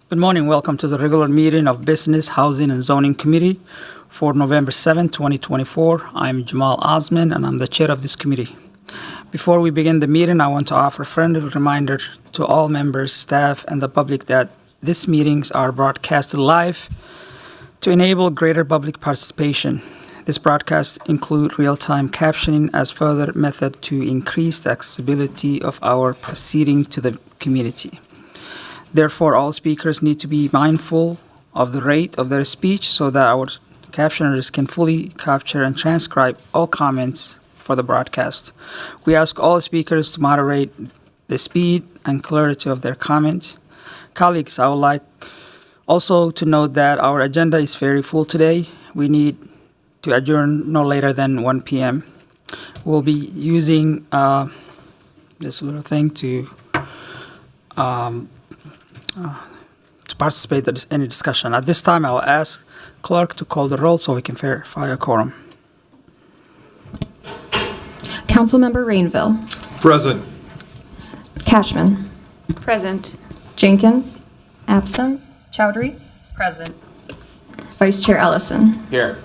Good morning. Welcome to the regular meeting of Business, Housing, and Zoning Committee for November 7, 2024. I'm Jamal Osman, and I'm the chair of this committee. Before we begin the meeting, I want to offer a friendly reminder to all members, staff, and the public that these meetings are broadcasted live to enable greater public participation. This broadcast includes real-time captioning as further method to increase the accessibility of our proceeding to the community. Therefore, all speakers need to be mindful of the rate of their speech so that our captioners can fully capture and transcribe all comments for the broadcast. We ask all speakers to moderate the speed and clarity of their comments. Colleagues, I would like also to note that our agenda is very full today. We need to adjourn no later than 1 p.m. We'll be using this little thing to participate in any discussion. At this time, I'll ask clerk to call the roll so we can verify a quorum. Councilmember Rainville. Present. Cashman. Present. Jenkins. Absent. Chowdhury. Present. Vice Chair Ellison. Here.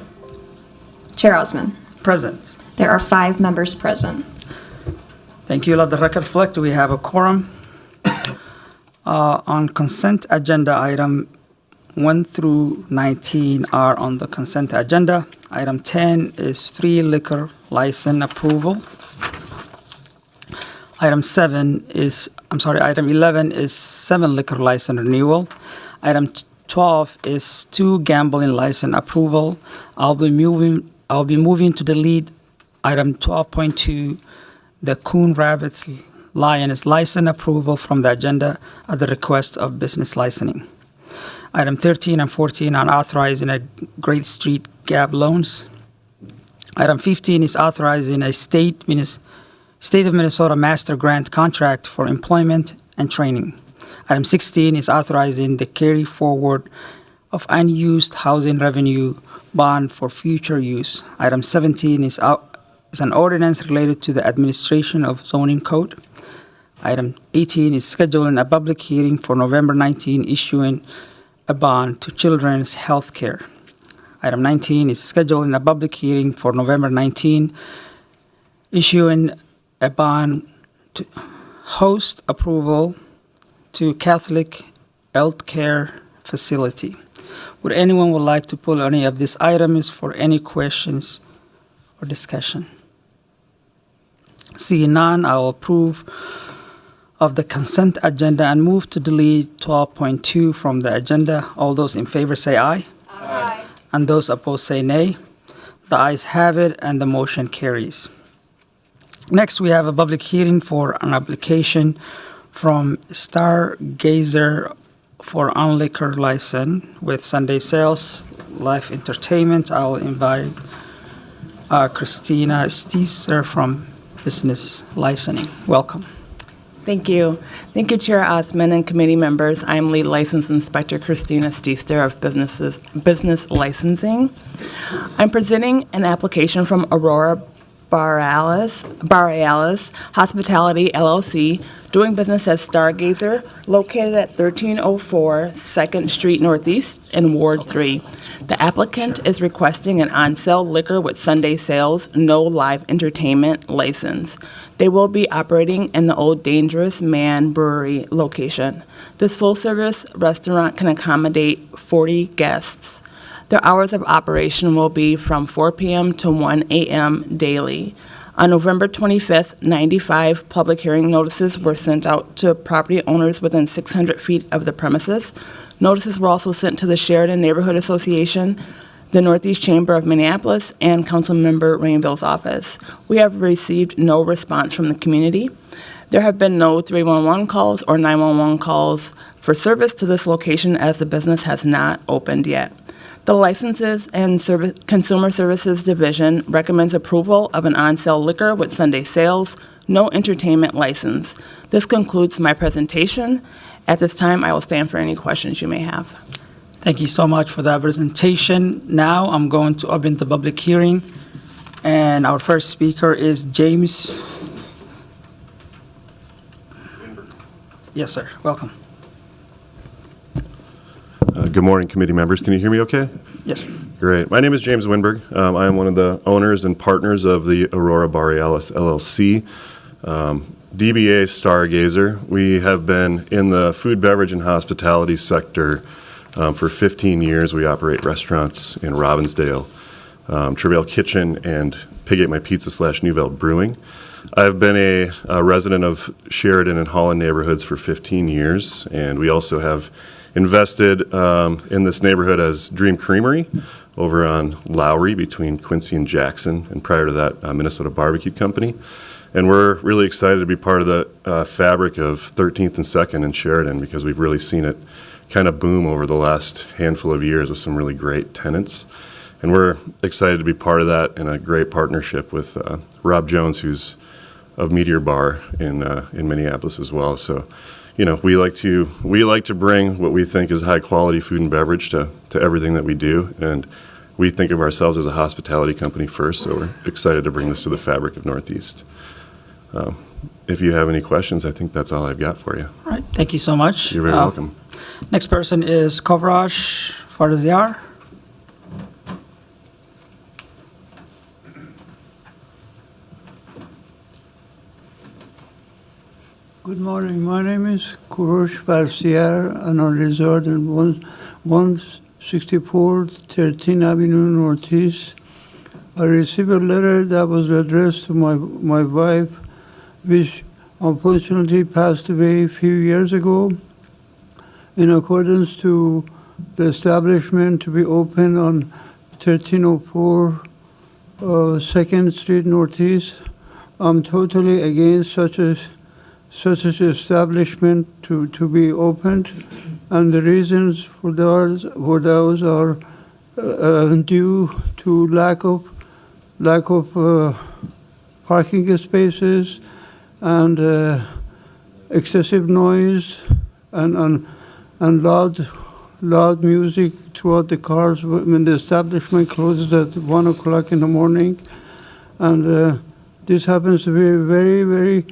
Chair Osman. Present. There are 5 members present. Thank you. Let the record reflect we have a quorum. On consent agenda, item 1 through 19 are on the consent agenda. Item 10 is 3 liquor license approval. Item 11 is 7 liquor license renewal. Item 12 is 2 gambling license approval. I'll be moving to delete item 12.2, the Coon Rabbits Lioness license approval from the agenda at the request of business licensing. Item 13 and 14 are authorizing a Great Street Gap loans. Item 15 is authorizing a State of Minnesota master grant contract for employment and training. Item 16 is authorizing the carry forward of unused housing revenue bond for future use. Item 17 is an ordinance related to the administration of zoning code. Item 18 is scheduling a public hearing for November 19, issuing a bond to Children's Health Care. Item 19 is scheduling a public hearing for November 19, issuing a bond to host approval to Catholic Health Care Facility. Would anyone would like to pull any of these items for any questions or discussion? Seeing none, I will approve of the consent agenda and move to delete 12.2 from the agenda. All those in favor say aye. Aye. And those opposed say nay. The ayes have it and the motion carries. Next, we have a public hearing for an application from Stargazer for unliquor license with Sunday sales, live entertainment. I will invite Christina Steeser from Business Licensing. Welcome. Thank you. Thank you, Chair Osman and committee members. I'm Lead License Inspector Christina Steester of Business Licensing. I'm presenting an application from Aurora Borealis Hospitality LLC, doing business as Stargazer, located at 1304 2nd Street Northeast in Ward 3. The applicant is requesting an on-sale liquor with Sunday sales, no live entertainment license. They will be operating in the Old Dangerous Man Brewery location. This full-service restaurant can accommodate 40 guests. Their hours of operation will be from 4 p.m. to 1 a.m. daily. On November 25th, 95 public hearing notices were sent out to property owners within 600 feet of the premises. Notices were also sent to the Sheridan Neighborhood Association, the Northeast Chamber of Minneapolis, and Councilmember Rainville's office. We have received no response from the community. There have been no 311 calls or 911 calls for service to this location as the business has not opened yet. The Licenses and Consumer Services Division recommends approval of an on-sale liquor with Sunday sales, no entertainment license. This concludes my presentation. At this time, I will stand for any questions you may have. Thank you so much for that presentation. Now I'm going to open the public hearing, and our first speaker is James. Yes, sir. Welcome. Good morning, committee members. Can you hear me okay? Yes. Great. My name is James Winberg. I am one of the owners and partners of the Aurora Borealis LLC, DBA Stargazer. We have been in the food, beverage, and hospitality sector for 15 years. We operate restaurants in Robbinsdale, Travail Kitchen, and Pig Ate My Pizza / Nouvelle Brewing. I've been a resident of Sheridan and Holland neighborhoods for 15 years, and we also have invested in this neighborhood as Dream Creamery over on Lowry between Quincy and Jackson, and prior to that, Minnesota Barbecue Company. And we're really excited to be part of the fabric of 13th and 2nd in Sheridan, because we've really seen it kind of boom over the last handful of years with some really great tenants. And we're excited to be part of that in a great partnership with Rob Jones, who's of Meteor Bar in Minneapolis as well. So, you know, we like to bring what we think is high quality food and beverage to everything that we do, and we think of ourselves as a hospitality company first. So we're excited to bring this to the fabric of Northeast. If you have any questions, I think that's all I've got for you. All right. Thank you so much. You're very welcome. Next person is Kovraj Farziar. Good morning. My name is Kurosh Farsiar, and I reside in 164 13th Avenue Northeast. I received a letter that was addressed to my wife, which unfortunately passed away a few years ago. In accordance to the establishment to be open on 1304 2nd Street Northeast, I'm totally against such an establishment to be opened, and the reasons for those are due to lack of parking spaces and excessive noise and loud music throughout the cars when the establishment closes at 1 o'clock in the morning, and this happens to be a very, very,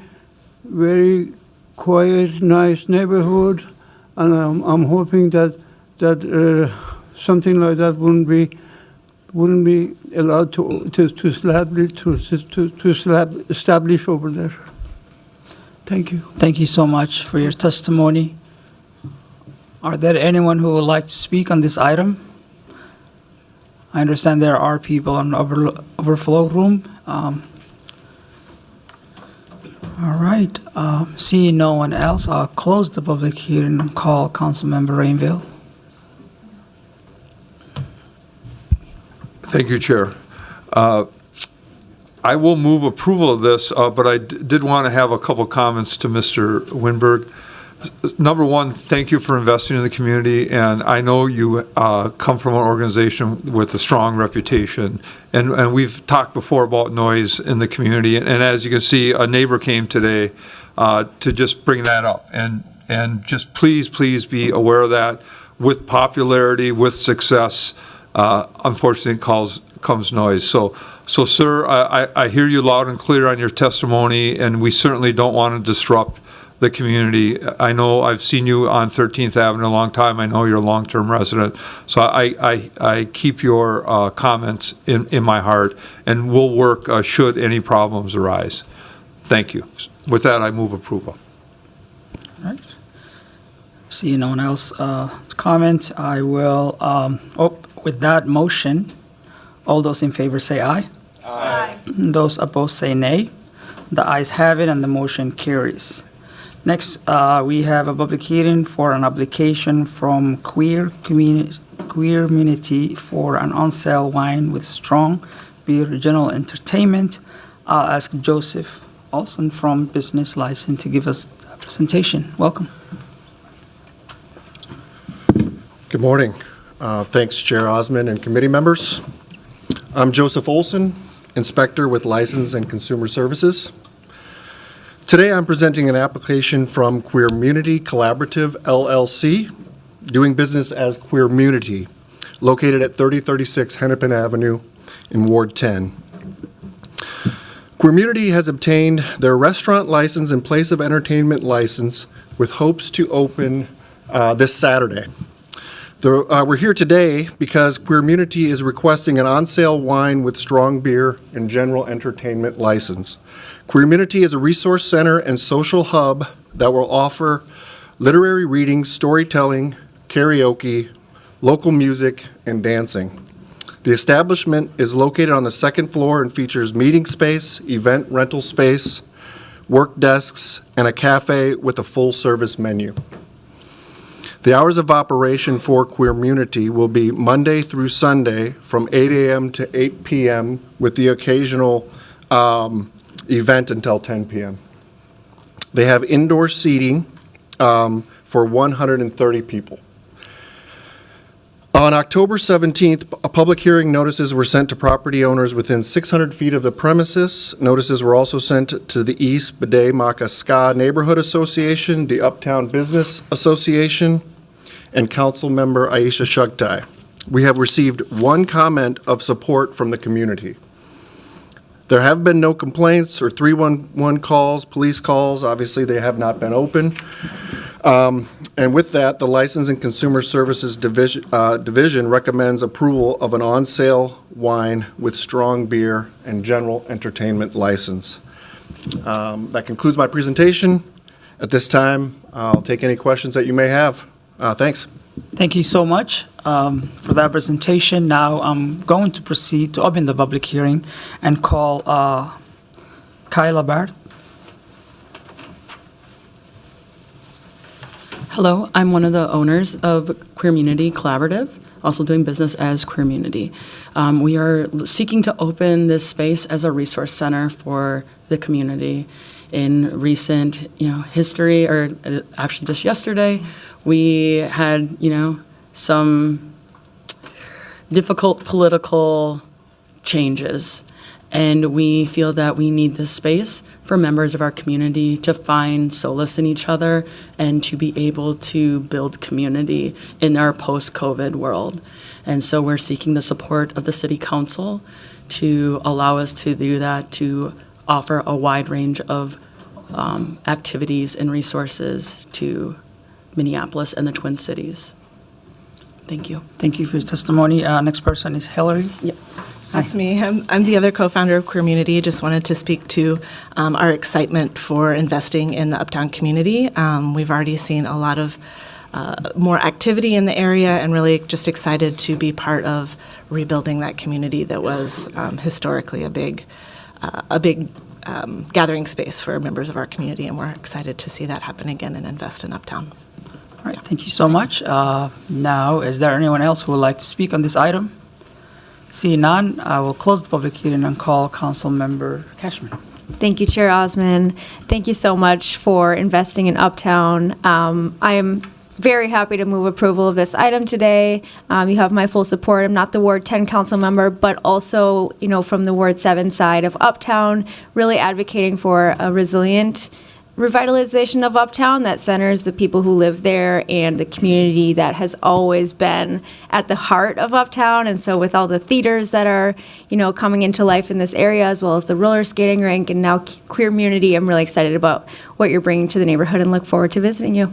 very quiet, nice neighborhood, and I'm hoping that something like that wouldn't be allowed to establish over there. Thank you. Thank you so much for your testimony. Are there anyone who would like to speak on this item? I understand there are people in overflow room. All right. Seeing no one else, I'll close the public hearing and call Councilmember Rainville. Thank you, Chair. I will move approval of this, but I did want to have a couple comments to Mr. Winberg. Number one, thank you for investing in the community, and I know you come from an organization with a strong reputation, and we've talked before about noise in the community, and as you can see, a neighbor came today to just bring that up, and just please be aware of that. With popularity, with success, unfortunately comes noise. So sir, I hear you loud and clear on your testimony, and we certainly don't want to disrupt the community. I know I've seen you on 13th Avenue a long time. I know you're a long-term resident. So I keep your comments in my heart, and we'll work should any problems arise. Thank you. With that, I move approval. All right. See no one else comment. I will, with that motion, all those in favor say aye. Aye. Those opposed say nay. The ayes have it, and the motion carries. Next, we have a public hearing for an application from Queer Community for an on-sale wine with strong beer general entertainment. I'll ask Joseph Olson from Business License to give us a presentation. Welcome. Good morning. Thanks, Chair Osman and committee members. I'm Joseph Olson, Inspector with License and Consumer Services. Today, I'm presenting an application from Queer Community Collaborative LLC, doing business as Queer Community, located at 3036 Hennepin Avenue in Ward 10. Queer Community has obtained their restaurant license and place of entertainment license with hopes to open this Saturday. We're here today because Queermunity is requesting an on-sale wine with strong beer and general entertainment license. Queermunity is a resource center and social hub that will offer literary reading, storytelling, karaoke, local music, and dancing. The establishment is located on the second floor and features meeting space, event rental space, work desks, and a cafe with a full-service menu. The hours of operation for Queermunity will be Monday through Sunday from 8 a.m. to 8 p.m. with the occasional event until 10 p.m. They have indoor seating for 130 people. On October 17th, public hearing notices were sent to property owners within 600 feet of the premises. Notices were also sent to the East Bede Makaska Neighborhood Association, the Uptown Business Association, and Council Member Aisha Shugtai. We have received one comment of support from the community. There have been no complaints or 311 calls, police calls. Obviously, they have not been open. And with that, the License and Consumer Services Division recommends approval of an on-sale wine with strong beer and general entertainment license. That concludes my presentation. At this time, I'll take any questions that you may have. Thanks. Thank you so much for that presentation. Now I'm going to proceed to open the public hearing and call Kyla Barth. Hello, I'm one of the owners of Queermunity Collaborative, also doing business as Queermunity. We are seeking to open this space as a resource center for the community. In recent, history, or actually just yesterday, we had, some difficult political changes. And we feel that we need this space for members of our community to find solace in each other and to be able to build community in our post-COVID world. And so we're seeking the support of the City Council to allow us to do that, to offer a wide range of activities and resources to Minneapolis and the Twin Cities. Thank you. Thank you for your testimony. Next person is Hillary. Yep. That's me. I'm the other co-founder of Queermunity. Just wanted to speak to our excitement for investing in the Uptown community. We've already seen a lot of more activity in the area and really just excited to be part of rebuilding that community that was historically a big gathering space for members of our community, and we're excited to see that happen again and invest in Uptown. All right, thank you so much. Now, is there anyone else who would like to speak on this item? Seeing none, I will close the public hearing and call Council Member Cashman. Thank you, Chair Osman. Thank you so much for investing in Uptown. I am very happy to move approval of this item today. You have my full support. I'm not the Ward 10 council member, but also, from the Ward 7 side of Uptown, really advocating for a resilient revitalization of Uptown that centers the people who live there and the community that has always been at the heart of Uptown. And so with all the theaters that are, coming into life in this area, as well as the roller skating rink and now Queermunity, I'm really excited about what you're bringing to the neighborhood and look forward to visiting you.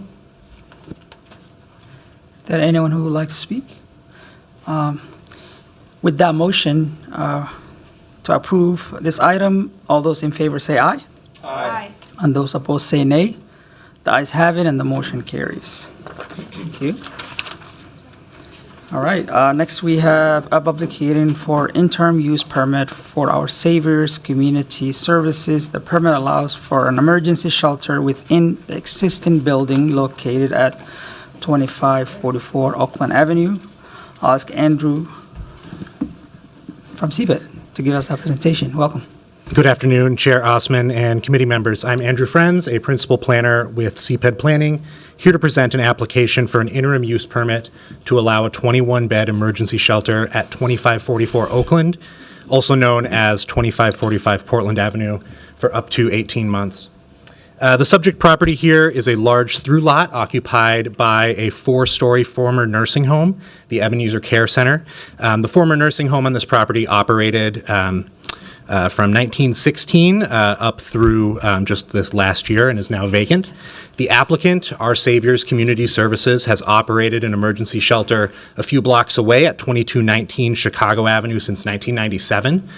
Is there anyone who would like to speak? With that motion to approve this item, all those in favor say aye. Aye. And those opposed say nay. The ayes have it and the motion carries. Thank you. All right, next we have a public hearing for interim use permit for our Saviors Community Services. The permit allows for an emergency shelter within the existing building located at 2544 Oakland Avenue. I'll ask Andrew from CBET to give us that presentation. Welcome. Good afternoon, Chair Osman and committee members. I'm Andrew Friends, a principal planner with CPED Planning, here to present an application for an interim use permit to allow a 21-bed emergency shelter at 2544 Oakland, also known as 2545 Portland Avenue, for up to 18 months. The subject property here is a large through lot occupied by a 4-story former nursing home, the Ebenezer Care Center. The former nursing home on this property operated from 1916 up through just this last year and is now vacant. The applicant, Our Saviors Community Services, has operated an emergency shelter a few blocks away at 2219 Chicago Avenue since 1997.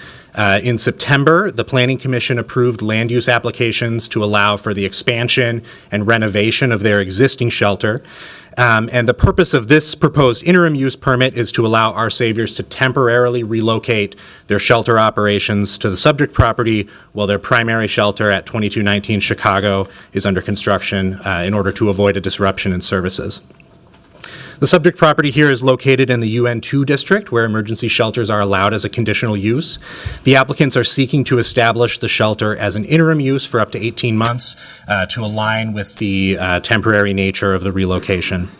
In September, the Planning Commission approved land use applications to allow for the expansion and renovation of their existing shelter. And the purpose of this proposed interim use permit is to allow Our Saviors to temporarily relocate their shelter operations to the subject property while their primary shelter at 2219 Chicago is under construction in order to avoid a disruption in services. The subject property here is located in the UN2 district, where emergency shelters are allowed as a conditional use. The applicants are seeking to establish the shelter as an interim use for up to 18 months to align with the temporary nature of the relocation.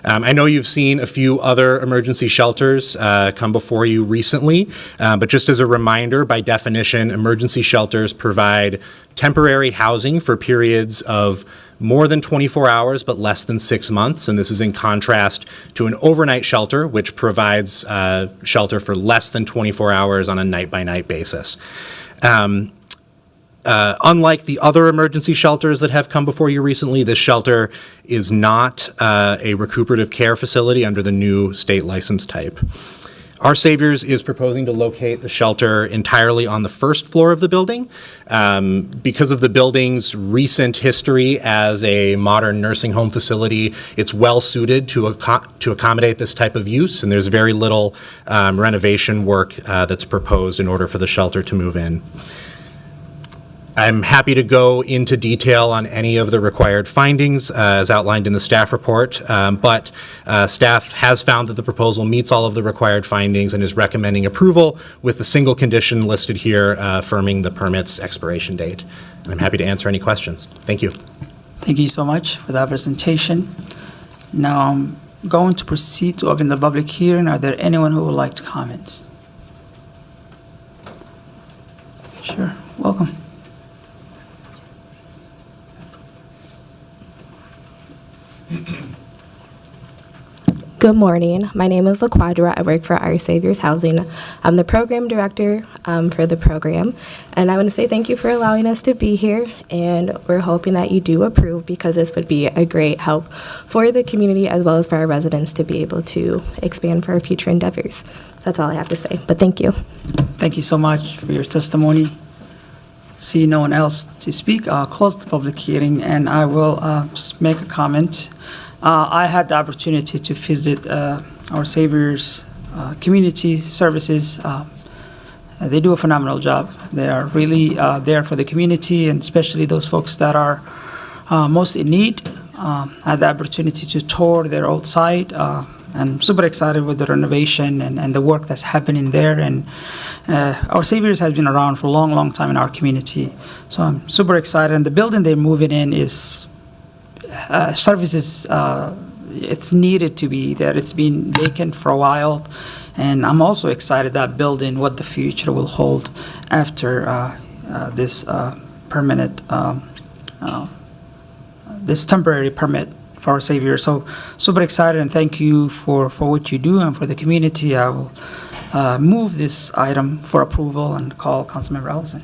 I know you've seen a few other emergency shelters come before you recently, but just as a reminder, by definition, emergency shelters provide temporary housing for periods of more than 24 hours but less than 6 months, and this is in contrast to an overnight shelter, which provides shelter for less than 24 hours on a night-by-night basis. Unlike the other emergency shelters that have come before you recently, this shelter is not a recuperative care facility under the new state license type. Our Saviors is proposing to locate the shelter entirely on the first floor of the building. Because of the building's recent history as a modern nursing home facility, it's well suited to accommodate this type of use, and there's very little renovation work that's proposed in order for the shelter to move in. I'm happy to go into detail on any of the required findings as outlined in the staff report, but staff has found that the proposal meets all of the required findings and is recommending approval with the single condition listed here affirming the permit's expiration date. And I'm happy to answer any questions. Thank you. Thank you so much for that presentation. Now I'm going to proceed to open the public hearing. Are there anyone who would like to comment? Sure, welcome. Good morning. My name is LaQuadra. I work for Our Saviors Housing. I'm the program director for the program, and I want to say thank you for allowing us to be here, and we're hoping that you do approve because this would be a great help for the community as well as for our residents to be able to expand for our future endeavors. That's all I have to say, but thank you. Thank you so much for your testimony. See no one else to speak. I'll close the public hearing, and I will just make a comment. I had the opportunity to visit Our Saviors Community Services. They do a phenomenal job. They are really there for the community, and especially those folks that are most in need. I had the opportunity to tour their old site, and I'm super excited with the renovation and the work that's happening there. And Our Saviors has been around for a long, long time in our community. So I'm super excited. And the building they're moving in is services, it's needed to be there. It's been vacant for a while. And I'm also excited that building, what the future will hold after this permanent, this temporary permit for Our Savior. So super excited, and thank you for what you do and for the community. I will move this item for approval and call Councilmember Ellison.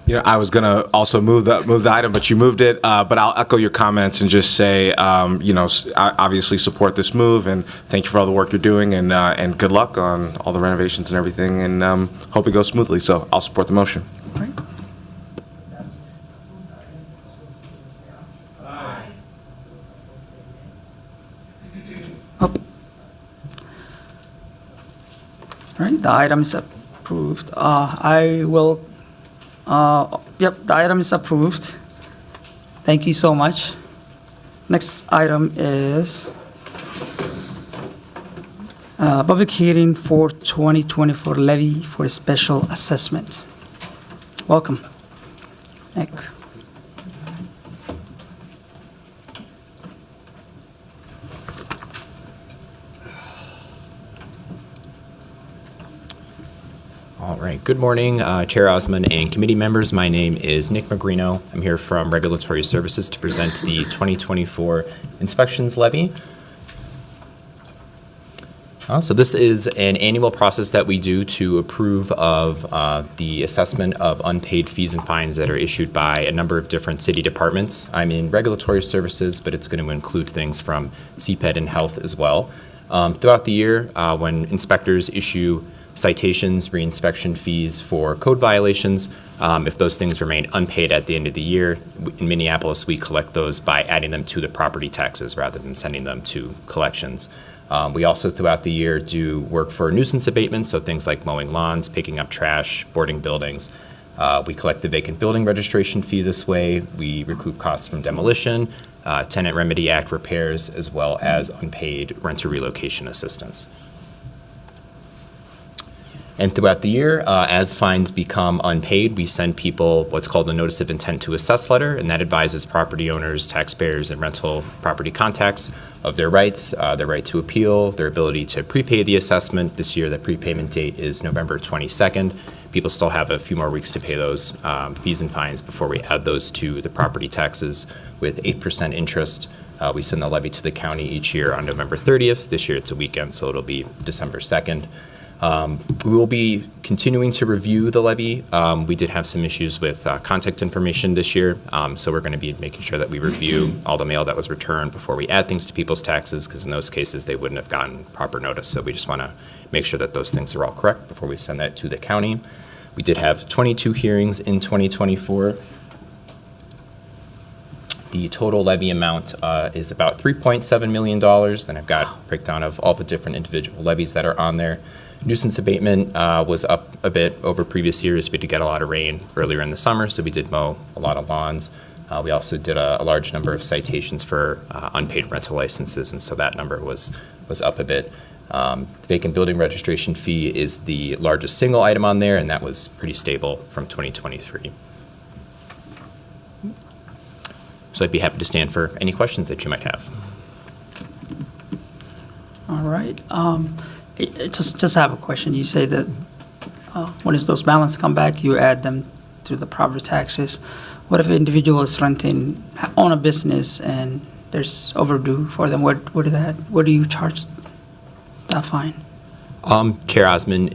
You know, I was going to also move the item, but you moved it. But I'll echo your comments and just say, you know, I obviously support this move, and thank you for all the work you're doing, and good luck on all the renovations and everything, and hope it goes smoothly. So I'll support the motion. All right. Oh. All right, the item is approved. Yep, the item is approved. Thank you so much. Next item is public hearing for 2024 levy for special assessment. Welcome, Nick. All right. Good morning, Chair Osman and committee members. My name is Nick Magrino. I'm here from Regulatory Services to present the 2024 inspections levy. So this is an annual process that we do to approve of the assessment of unpaid fees and fines that are issued by a number of different city departments. I'm in regulatory services, but it's going to include things from CPED and health as well. Throughout the year, when inspectors issue citations, reinspection fees for code violations, if those things remain unpaid at the end of the year, in Minneapolis, we collect those by adding them to the property taxes rather than sending them to collections. We also, throughout the year, do work for nuisance abatement, so things like mowing lawns, picking up trash, boarding buildings. We collect the vacant building registration fee this way. We recoup costs from demolition, Tenant Remedy Act repairs, as well as unpaid renter relocation assistance. And throughout the year, as fines become unpaid, we send people what's called a notice of intent to assess letter, and that advises property owners, taxpayers, and rental property contacts of their rights, their right to appeal, their ability to prepay the assessment. This year, the prepayment date is November 22nd. People still have a few more weeks to pay those fees and fines before we add those to the property taxes with 8% interest. We send the levy to the county each year on November 30th. This year, it's a weekend, so it'll be December 2nd. We will be continuing to review the levy. We did have some issues with contact information this year, so we're going to be making sure that we review all the mail that was returned before we add things to people's taxes, because in those cases they wouldn't have gotten proper notice. So we just want to make sure that those things are all correct before we send that to the county. We did have 22 hearings in 2024. The total levy amount is about $3.7 million. Then I've got a breakdown of all the different individual levies that are on there. Nuisance abatement was up a bit over previous years. We did get a lot of rain earlier in the summer, so we did mow a lot of lawns. We also did a large number of citations for unpaid rental licenses, and so that number was up a bit. The vacant building registration fee is the largest single item on there, and that was pretty stable from 2023. So I'd be happy to stand for any questions that you might have. All right. Just have a question. You say that when those balances come back, you add them to the property taxes. What if an individual is renting, own a business, and there's overdue for them? Where do you charge that fine? Chair Osman,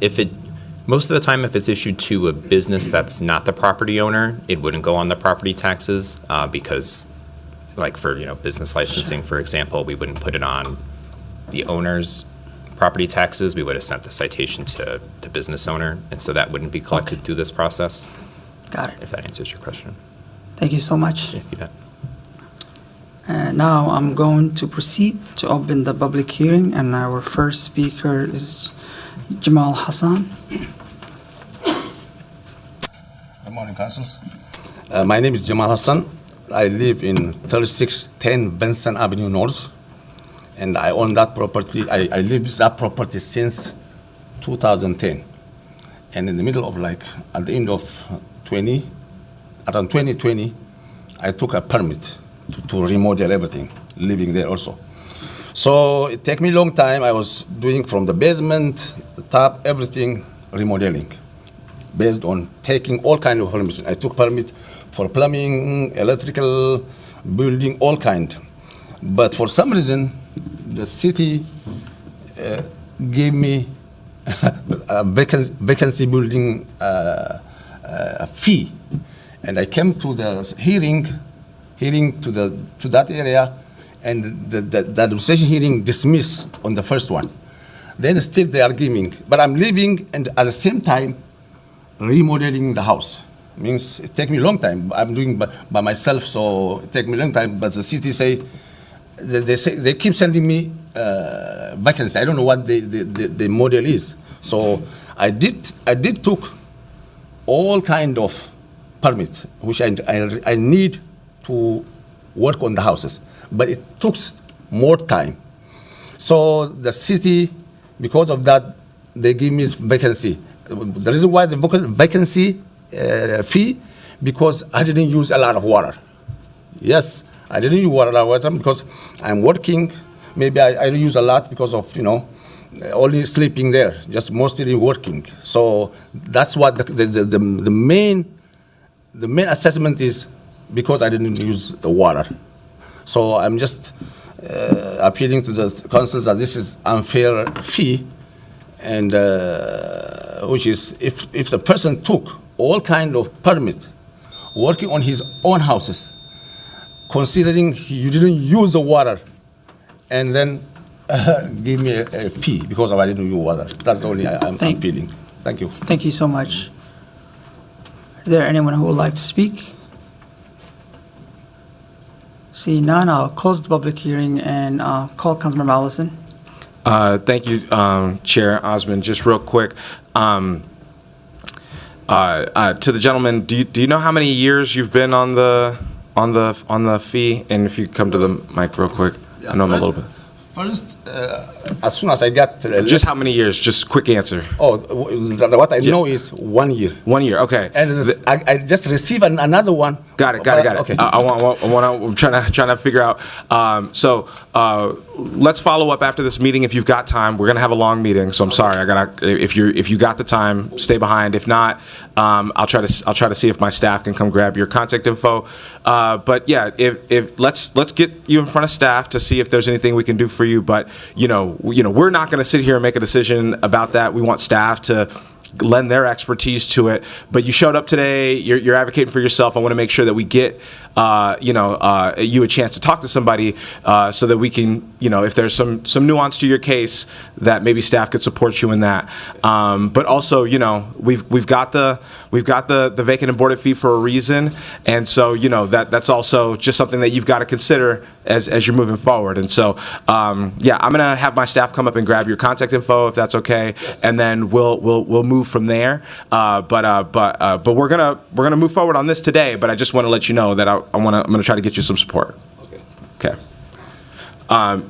most of the time, if it's issued to a business that's not the property owner, it wouldn't go on the property taxes because, like for business licensing, for example, we wouldn't put it on the owner's property taxes. We would have sent the citation to the business owner, and so that wouldn't be collected through this process. Got it. If that answers your question. Thank you so much. Yeah, you bet. Now I'm going to proceed to open the public hearing, and our first speaker is Jamal Hassan. Good morning, councils. My name is Jamal Hassan. I live in 3610 Benson Avenue North, and I own that property. I live with that property since 2010. And in the middle of at the end of around 2020, I took a permit to remodel everything, living there also. So it took me a long time. I was doing from the basement, the top, everything, remodeling, based on taking all kind of permits. I took permit for plumbing, electrical, building, all kind. But for some reason, the city gave me a vacancy building fee, and I came to the hearing to that area, and the administration hearing dismissed on the first one. Then still they are giving, but I'm living and at the same time remodeling the house. Means it take me a long time. I'm doing by myself, so it take me a long time. But the city they keep sending me vacancy. I don't know what the model is. So I did took all kind of permit which I need to work on the houses, but it took more time. So the city, because of that, they give me vacancy. The reason why the vacancy fee, because I didn't use a lot of water. Yes, I didn't use a lot of water because I'm working. Maybe I use a lot because of only sleeping there, just mostly working. So that's what the main assessment is, because I didn't use the water. So I'm just appealing to the council that this is unfair fee, and which is if the person took all kind of permit, working on his own houses, considering you didn't use the water, and then give me a fee because I didn't use water. That's the only I'm appealing. Thank you. Thank you so much. Is there anyone who would like to speak? See none, I'll close the public hearing and call Councilmember Allison. Thank you, Chair Osmond. Just real quick, to the gentleman, do you know how many years you've been on the fee? And if you come to the mic real quick, I know I'm a little bit. First, as soon as I got... just how many years? Just quick answer. Oh, what I know is 1 year. 1 year, okay. And I just received another one. Got it. Okay. I'm trying to figure out. Let's follow up after this meeting if you've got time. We're gonna have a long meeting, so I'm sorry. If you got the time, stay behind. If not, I'll try to see if my staff can come grab your contact info. But yeah, if let's get you in front of staff to see if there's anything we can do for you. But you know, we're not gonna sit here and make a decision about that. We want staff to lend their expertise to it. But you showed up today. You're advocating for yourself. I want to make sure that we get you a chance to talk to somebody so that we can, if there's some nuance to your case, that maybe staff could support you in that. But also, we've got the vacant and boarded fee for a reason, and so that's also just something that you've got to consider as you're moving forward. And so, I'm gonna have my staff come up and grab your contact info if that's okay, and then we'll move from there. But we're gonna move forward on this today. But I just want to let you know that I'm gonna try to get you some support. Okay. And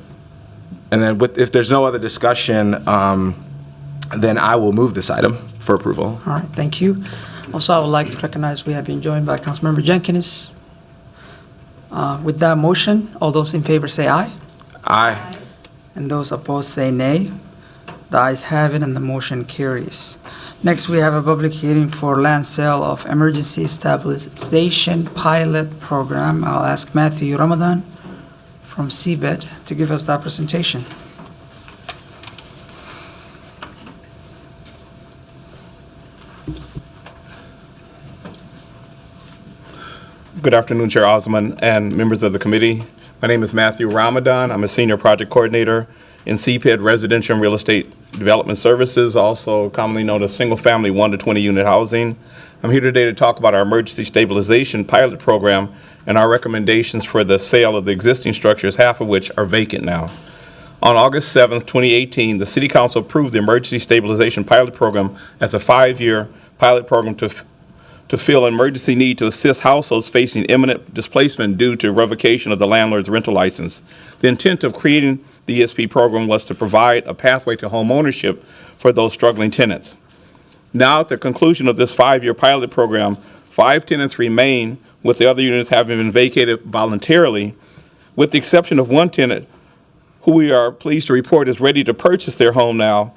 then if there's no other discussion, then I will move this item for approval. All right, thank you. Also, I would like to recognize we have been joined by Councilmember Jenkins. With that motion, all those in favor say aye. Aye. And those opposed say nay. The ayes have it and the motion carries. Next, we have a public hearing for land sale of emergency stabilization pilot program. I'll ask Matthew Ramadan from CBED to give us that presentation. Good afternoon, Chair Osman and members of the committee. My name is Matthew Ramadan. I'm a senior project coordinator in CPED Residential and Real Estate Development Services, also commonly known as single-family 1 to 20 unit housing. I'm here today to talk about our emergency stabilization pilot program and our recommendations for the sale of the existing structures, half of which are vacant now. On August 7th, 2018, the City Council approved the emergency stabilization pilot program as a 5-year pilot program to fill an emergency need to assist households facing imminent displacement due to revocation of the landlord's rental license. The intent of creating the ESP program was to provide a pathway to home ownership for those struggling tenants. Now, at the conclusion of this 5-year pilot program, 5 tenants remain, with the other units having been vacated voluntarily, with the exception of one tenant who we are pleased to report is ready to purchase their home now.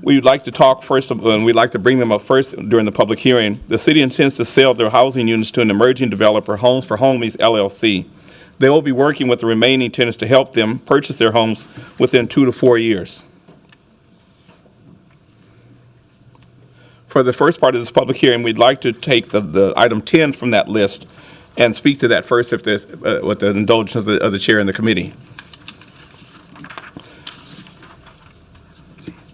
We would like to talk first, and we'd like to bring them up first during the public hearing. The city intends to sell their housing units to an emerging developer, Homes for Homies, LLC. They will be working with the remaining tenants to help them purchase their homes within 2 to 4 years. For the first part of this public hearing, we'd like to take the item 10 from that list and speak to that first, if there's, with the indulgence of the chair and the committee.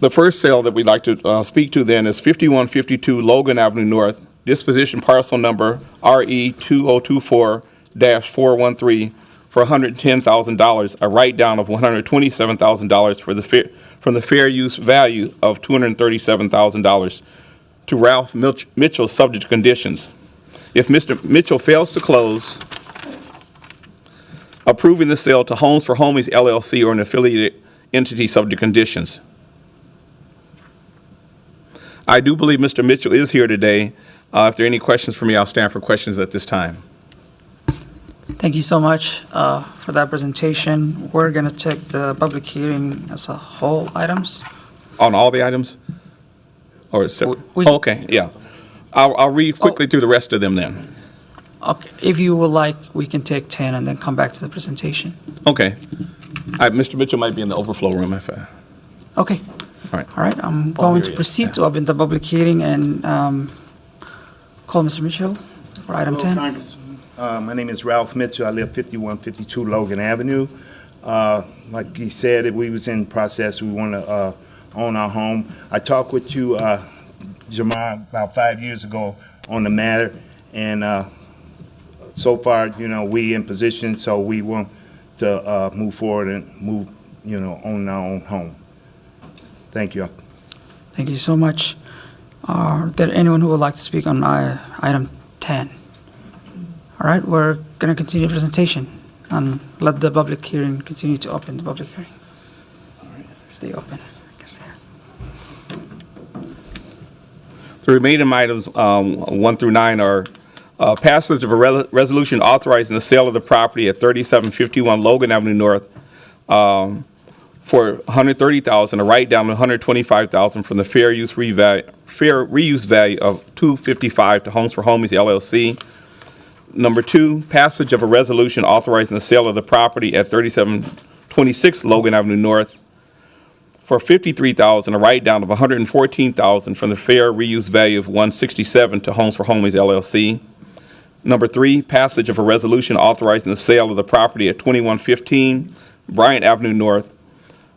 The first sale that we'd like to speak to then is 5152 Logan Avenue North, disposition parcel number RE2024-413 for $110,000, a write-down of $127,000 from the fair use value of $237,000 to Ralph Mitchell, subject to conditions. If Mr. Mitchell fails to close, approving the sale to Homes for Homies, LLC, or an affiliated entity subject to conditions. I do believe Mr. Mitchell is here today. If there are any questions for me, I'll stand for questions at this time. Thank you so much for that presentation. We're going to take the public hearing as a whole items. On all the items? Or okay, yeah. I'll read quickly through the rest of them then. Okay, if you would like, we can take 10 and then come back to the presentation. Okay. Mr. Mitchell might be in the overflow room if I. Okay. All right. All right, I'm going to proceed to open the public hearing and call Mr. Mitchell for item 10. Congressman. My name is Ralph Mitchell. I live 5152 Logan Avenue. Like he said, if we was in process, we want to own our home. I talked with you, Jamal, about 5 years ago on the matter, and so far, we in position, so we want to move forward and move, own our own home. Thank you. Thank you so much. Are there anyone who would like to speak on item 10? All right, we're going to continue the presentation and let the public hearing continue to open the public hearing. All right, stay open. The remaining items, 1 through 9, are passage of a resolution authorizing the sale of the property at 3751 Logan Avenue North for $130,000, a write-down of $125,000 from the fair reuse value of $255 to Homes for Homies LLC. Number 2, passage of a resolution authorizing the sale of the property at 3726 Logan Avenue North for $53,000, a write-down of $114,000 from the fair reuse value of $167 to Homes for Homies LLC. Number 3, passage of a resolution authorizing the sale of the property at 2115 Bryant Avenue North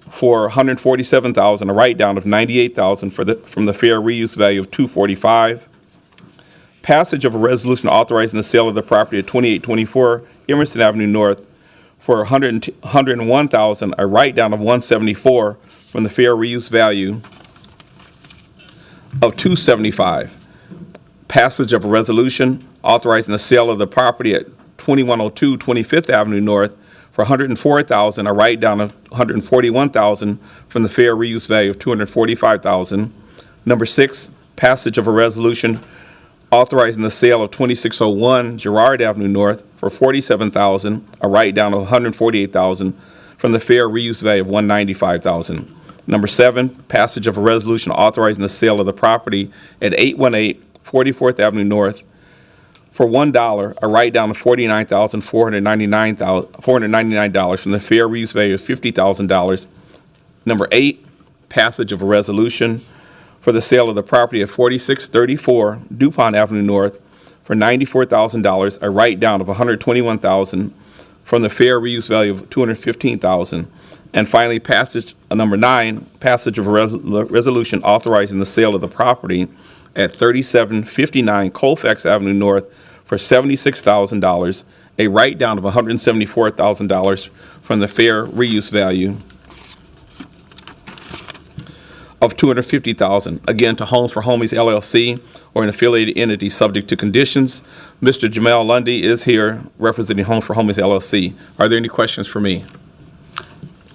for $147,000, a write-down of $98,000 from the fair reuse value of $245. Passage of a resolution authorizing the sale of the property at 2824 Emerson Avenue North for $101,000, a write-down of $174 from the fair reuse value of $275. Passage of a resolution authorizing the sale of the property at 2102 25th Avenue North for $104,000, a write-down of $141,000 from the fair reuse value of $245,000. Number 6, passage of a resolution authorizing the sale of 2601 Girard Avenue North for $47,000, a write-down of $148,000 from the fair reuse value of $195,000. Number 7, passage of a resolution authorizing the sale of the property at 818 44th Avenue North for $1, a write-down of $49,499 from the fair reuse value of $50,000. Number 8, passage of a resolution for the sale of the property at 4634 DuPont Avenue North for $94,000, a write-down of $121,000 from the fair reuse value of $215,000. And finally, passage number 9, passage of a resolution authorizing the sale of the property at 3759 Colfax Avenue North for $76,000, a write-down of $174,000 from the fair reuse value of $250,000, again to Homes for Homies LLC or an affiliated entity subject to conditions. Mr. Jamel Lundy is here representing Homes for Homies LLC. Are there any questions for me?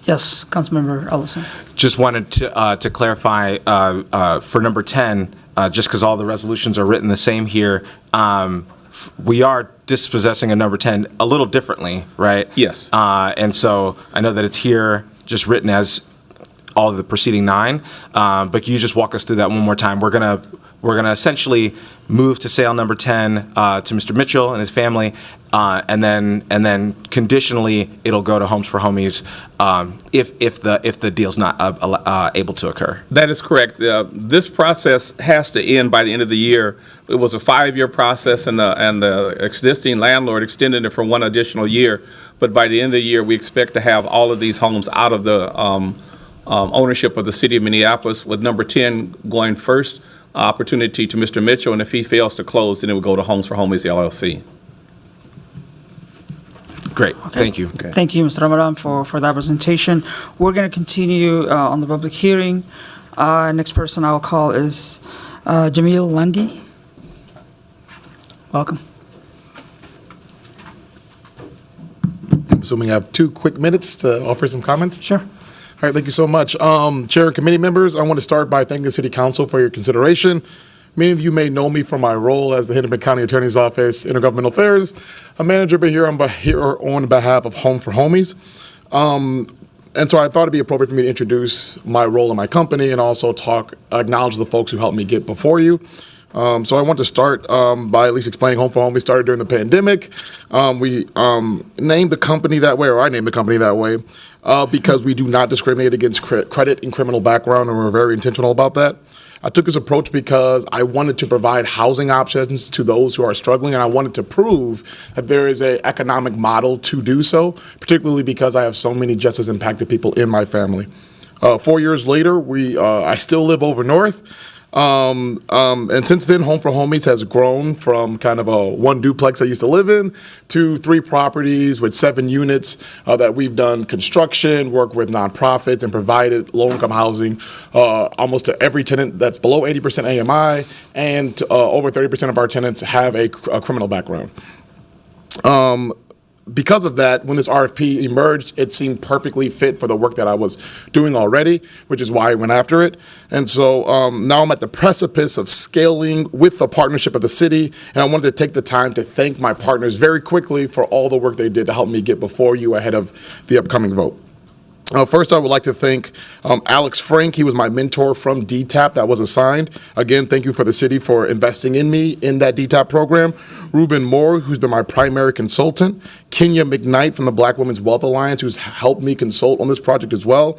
Yes, Councilmember Ellison. Just wanted to clarify for number 10, just because all the resolutions are written the same here, we are dispossessing a number 10 a little differently, right? Yes. And so I know that it's here just written as all of the preceding 9, but can you just walk us through that one more time? We're gonna essentially move to sale number 10 to Mr. Mitchell and his family, and then conditionally it'll go to Homes for Homies if the deal's not able to occur. That is correct. This process has to end by the end of the year. It was a 5-year process, and the existing landlord extended it for 1 additional year. But by the end of the year, we expect to have all of these homes out of the ownership of the city of Minneapolis, with number 10 going first opportunity to Mr. Mitchell, and if he fails to close, then it would go to Homes for Homies LLC. Great, Okay. thank you. Okay. Thank you, Mr. Ramadan, for that presentation. We're going to continue on the public hearing. Next person I will call is Jamil Lundy. Welcome. I'm assuming I have 2 quick minutes to offer some comments. Sure. All right, thank you so much. Chair and committee members, I want to start by thanking the City Council for your consideration. Many of you may know me from my role as the Hennepin County Attorney's Office, Intergovernmental Affairs, a manager, but here on behalf of Home for Homies. And so I thought it'd be appropriate for me to introduce my role in my company and also acknowledge the folks who helped me get before you. So I want to start by at least explaining Home for Home. We started during the pandemic. We named the company that way, or I named the company that way, because we do not discriminate against credit and criminal background, and we're very intentional about that. I took this approach because I wanted to provide housing options to those who are struggling, and I wanted to prove that there is an economic model to do so, particularly because I have so many just as impacted people in my family. 4 years later, I still live over north. And since then, Home for Homies has grown from kind of a one duplex I used to live in to 3 properties with 7 units that we've done construction, worked with nonprofits, and provided low-income housing almost to every tenant that's below 80% AMI, and over 30% of our tenants have a criminal background. Because of that, when this RFP emerged, it seemed perfectly fit for the work that I was doing already, which is why I went after it. And so now I'm at the precipice of scaling with the partnership of the city, and I wanted to take the time to thank my partners very quickly for all the work they did to help me get before you ahead of the upcoming vote. First, I would like to thank Alex Frank. He was my mentor from DTAP that was assigned. Again, thank you for the city for investing in me in that DTAP program. Ruben Moore, who's been my primary consultant. Kenya McKnight from the Black Women's Wealth Alliance, who's helped me consult on this project as well.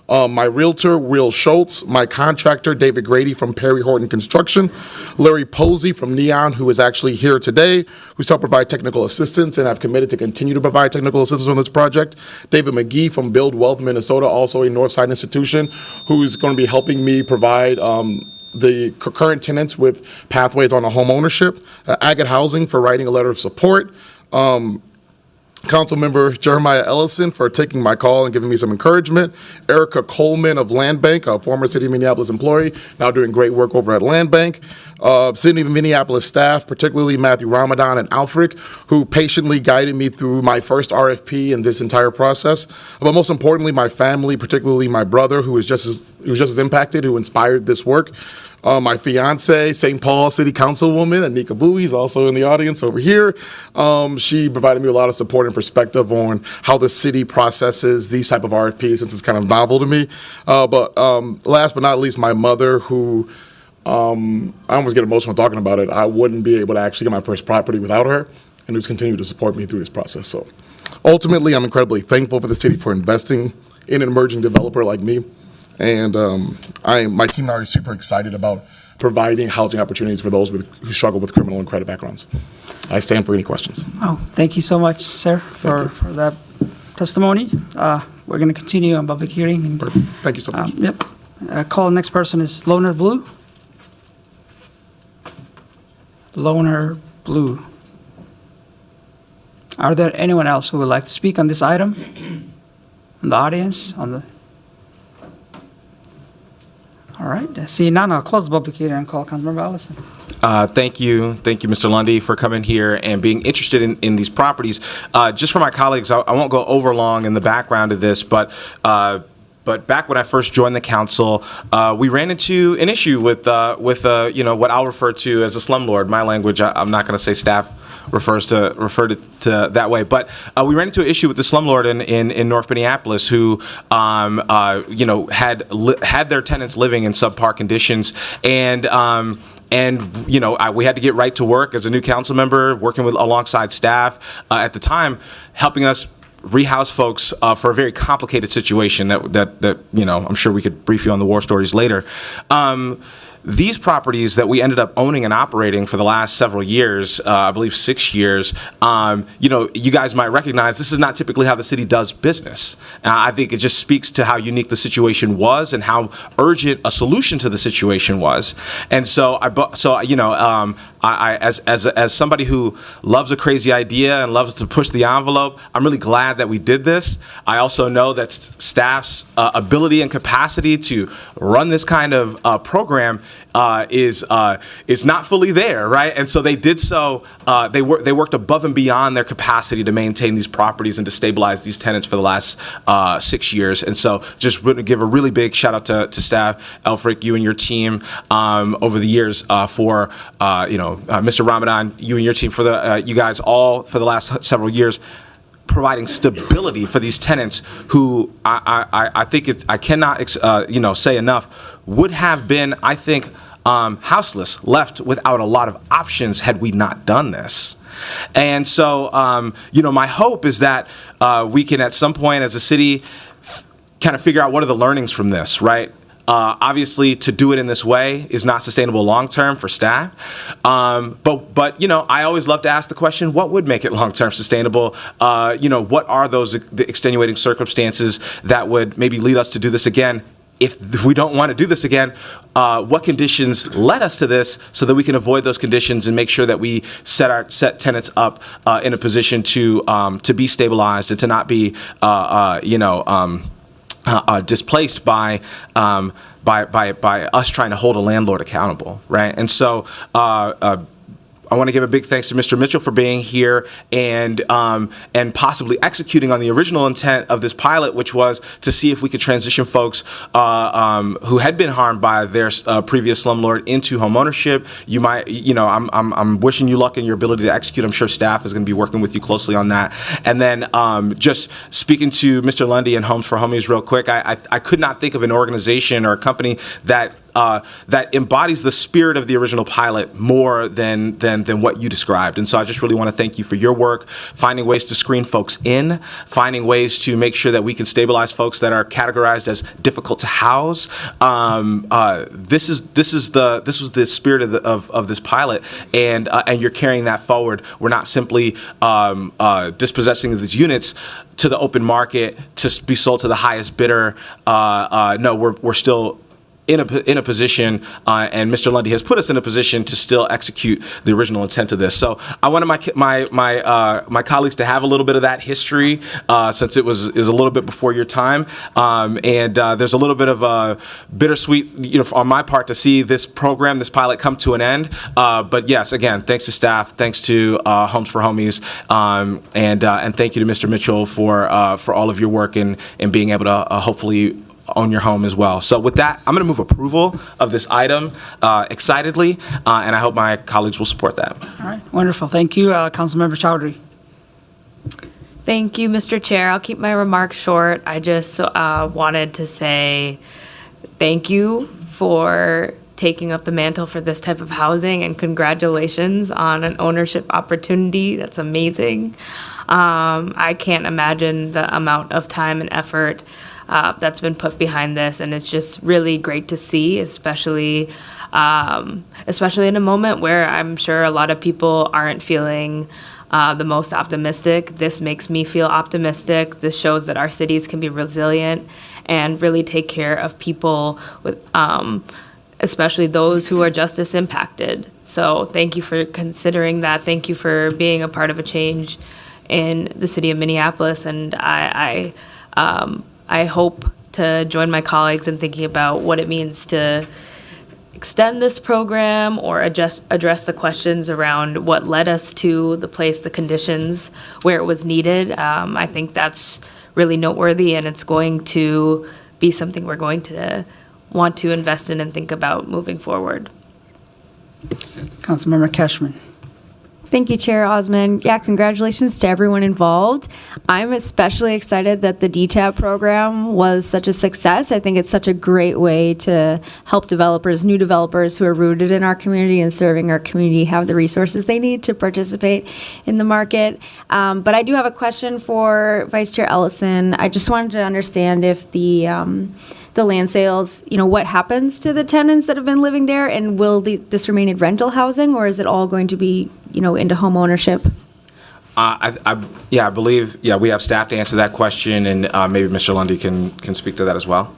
My realtor, Will Schultz, my contractor, David Grady from Perry Horton Construction, Larry Posey from Neon, who is actually here today, who's helped provide technical assistance and have committed to continue to provide technical assistance on this project, David McGee from Build Wealth Minnesota, also a Northside institution, who's going to be helping me provide the current tenants with pathways on a home ownership, Agate Housing for writing a letter of support, Councilmember Jeremiah Ellison for taking my call and giving me some encouragement. Erica Coleman of Land Bank, a former City of Minneapolis employee, now doing great work over at Land Bank. City of Minneapolis staff, particularly Matthew Ramadan and Alfred, who patiently guided me through my first RFP and this entire process. But most importantly, my family, particularly my brother, who was just as impacted, who inspired this work. My fiance, St. Paul City Councilwoman, Anika Bowie, is also in the audience over here. She provided me a lot of support and perspective on how the city processes these type of RFPs, since it's kind of novel to me. But last but not least, my mother, who I almost get emotional talking about it. I wouldn't be able to actually get my first property without her, and who's continued to support me through this process. So ultimately, I'm incredibly thankful for the city for investing in an emerging developer like me. And my team and I are super excited about providing housing opportunities for those who struggle with criminal and credit backgrounds. I stand for any questions. Oh, thank you so much, sir, for that testimony. We're going to continue on public hearing. Thank you so much. Yep. Call the next person is Loner Blue. Loner Blue. Are there anyone else who would like to speak on this item? In the audience? All right. Seeing none, I'll close the public hearing and call Councilmember Ellison. Thank you, Mr. Lundy, for coming here and being interested in these properties. Just for my colleagues, I won't go over long in the background of this, but back when I first joined the council, we ran into an issue with what I'll refer to as a slumlord. My language, I'm not going to say staff referred to that way, but we ran into an issue with the slumlord in North Minneapolis who had their tenants living in subpar conditions, and we had to get right to work as a new council member, working alongside staff at the time, helping us rehouse folks for a very complicated situation that I'm sure we could brief you on the war stories later. These properties that we ended up owning and operating for the last several years, I believe 6 years, you guys might recognize this is not typically how the city does business. I think it just speaks to how unique the situation was and how urgent a solution to the situation was. And so as somebody who loves a crazy idea and loves to push the envelope, I'm really glad that we did this. I also know that staff's ability and capacity to run this kind of program is not fully there, right? And so they did so. They worked above and beyond their capacity to maintain these properties and to stabilize these tenants for the last 6 years. And so, just want to give a really big shout out to staff, Elfric, you and your team over the years for Mr. Ramadan, you and your team for you guys all for the last several years, providing stability for these tenants who I think I cannot say enough would have been, I think, houseless, left without a lot of options had we not done this. And so, my hope is that we can at some point as a city kind of figure out what are the learnings from this, right? Obviously, to do it in this way is not sustainable long-term for staff. But I always love to ask the question, what would make it long-term sustainable? What are those the extenuating circumstances that would maybe lead us to do this again? If we don't want to do this again, what conditions led us to this so that we can avoid those conditions and make sure that we set tenants up in a position to be stabilized and to not be, displaced by us trying to hold a landlord accountable, right? And so I want to give a big thanks to Mr. Mitchell for being here and possibly executing on the original intent of this pilot, which was to see if we could transition folks who had been harmed by their previous slumlord into homeownership. You might, I'm wishing you luck in your ability to execute. I'm sure staff is going to be working with you closely on that. And then just speaking to Mr. Lundy and Homes for Homies real quick, I could not think of an organization or a company that embodies the spirit of the original pilot more than what you described. And so I just really want to thank you for your work, finding ways to screen folks in, finding ways to make sure that we can stabilize folks that are categorized as difficult to house. This was the spirit of this pilot, and you're carrying that forward. We're not simply dispossessing these units to the open market to be sold to the highest bidder. No, we're still in a position, and Mr. Lundy has put us in a position to still execute the original intent of this. So I wanted my colleagues to have a little bit of that history, since it is a little bit before your time, and there's a little bit of a bittersweet, on my part, to see this program, this pilot, come to an end. But yes, again, thanks to staff, thanks to Homes for Homies, and thank you to Mr. Mitchell for all of your work and being able to hopefully own your home as well. So with that, I'm going to move approval of this item excitedly, and I hope my colleagues will support that. All right, wonderful. Thank you, Councilmember Chowdhury. Thank you, Mr. Chair. I'll keep my remarks short. I just wanted to say thank you for taking up the mantle for this type of housing, and congratulations on an ownership opportunity. That's amazing. I can't imagine the amount of time and effort that's been put behind this, and it's just really great to see, especially in a moment where I'm sure a lot of people aren't feeling the most optimistic. This makes me feel optimistic. This shows that our cities can be resilient and really take care of people with, especially those who are justice impacted. So thank you for considering that. Thank you for being a part of a change in the city of Minneapolis, and I hope to join my colleagues in thinking about what it means to extend this program or address the questions around what led us to the place, the conditions where it was needed. I think that's really noteworthy, and it's going to be something we're going to want to invest in and think about moving forward. Councilmember Cashman. Thank you, Chair Osman. Yeah, congratulations to everyone involved. I'm especially excited that the DTAP program was such a success. I think it's such a great way to help developers, new developers who are rooted in our community and serving our community, have the resources they need to participate in the market. But I do have a question for Vice Chair Ellison. I just wanted to understand if the land sales, what happens to the tenants that have been living there, and will this remain in rental housing, or is it all going to be, into home ownership? I believe, we have staff to answer that question, and maybe Mr. Lundy can speak to that as well.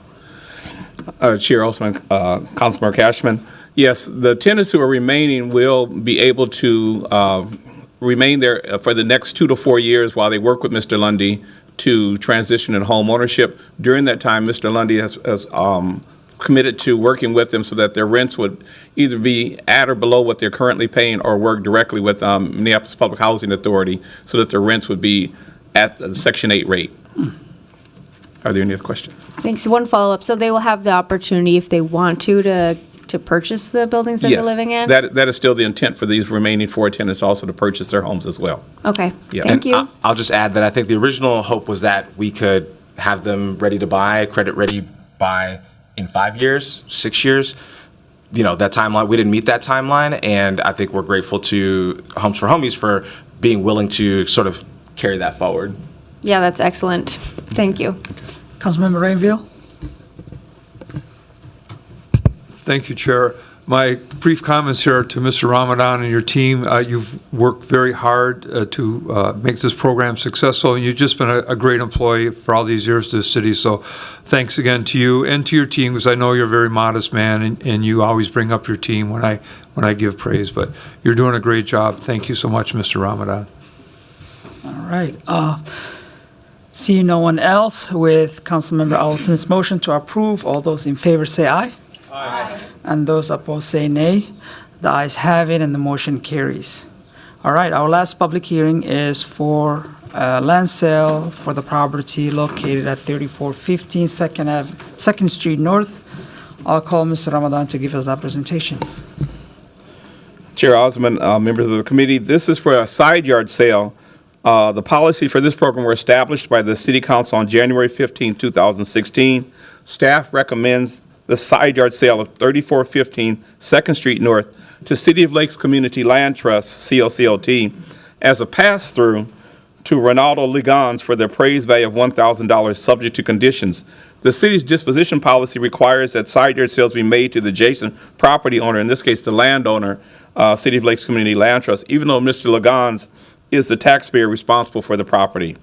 Chair Osman, Councilmember Cashman. Yes, the tenants who are remaining will be able to remain there for the next 2 to 4 years while they work with Mr. Lundy to transition in home ownership. During that time, Mr. Lundy has committed to working with them so that their rents would either be at or below what they're currently paying, or work directly with Minneapolis Public Housing Authority so that their rents would be at the Section 8 rate. Are there any other questions? Thanks. One follow-up. So they will have the opportunity, if they want to purchase the buildings that they're living in? That is still the intent for these remaining 4 tenants, also to purchase their homes as well. Okay. Yeah. Thank you. I'll just add that I think the original hope was that we could have them ready to buy, credit ready by in 5 years, 6 years. that timeline. We didn't meet that timeline, and I think we're grateful to Homes for Homies for being willing to sort of carry that forward. Yeah, that's excellent. Thank you. Councilmember Rainville? Thank you, Chair. My brief comments here to Mr. Ramadan and your team. You've worked very hard to make this program successful, and you've just been a great employee for all these years to the city. So thanks again to you and to your team, because I know you're a very modest man, and you always bring up your team when I give praise. But you're doing a great job. Thank you so much, Mr. Ramadan. All right. Seeing no one else, with Councilmember Allison's motion to approve, all those in favor say aye. Aye. And those opposed say nay. The ayes have it, and the motion carries. All right, our last public hearing is for land sale for the property located at 3415 2nd Street North. I'll call Mr. Ramadan to give us that presentation. Chair Osman, members of the committee, this is for a side yard sale. The policy for this program were established by the City Council on January 15, 2016. Staff recommends the side yard sale of 3415 2nd Street North to City of Lakes Community Land Trust, CLCLT, as a pass-through to Ronaldo Ligons for the appraised value of $1,000 subject to conditions. The city's disposition policy requires that side yard sales be made to the adjacent property owner, in this case the landowner, City of Lakes Community Land Trust, even though Mr. Ligons is the taxpayer responsible for the property.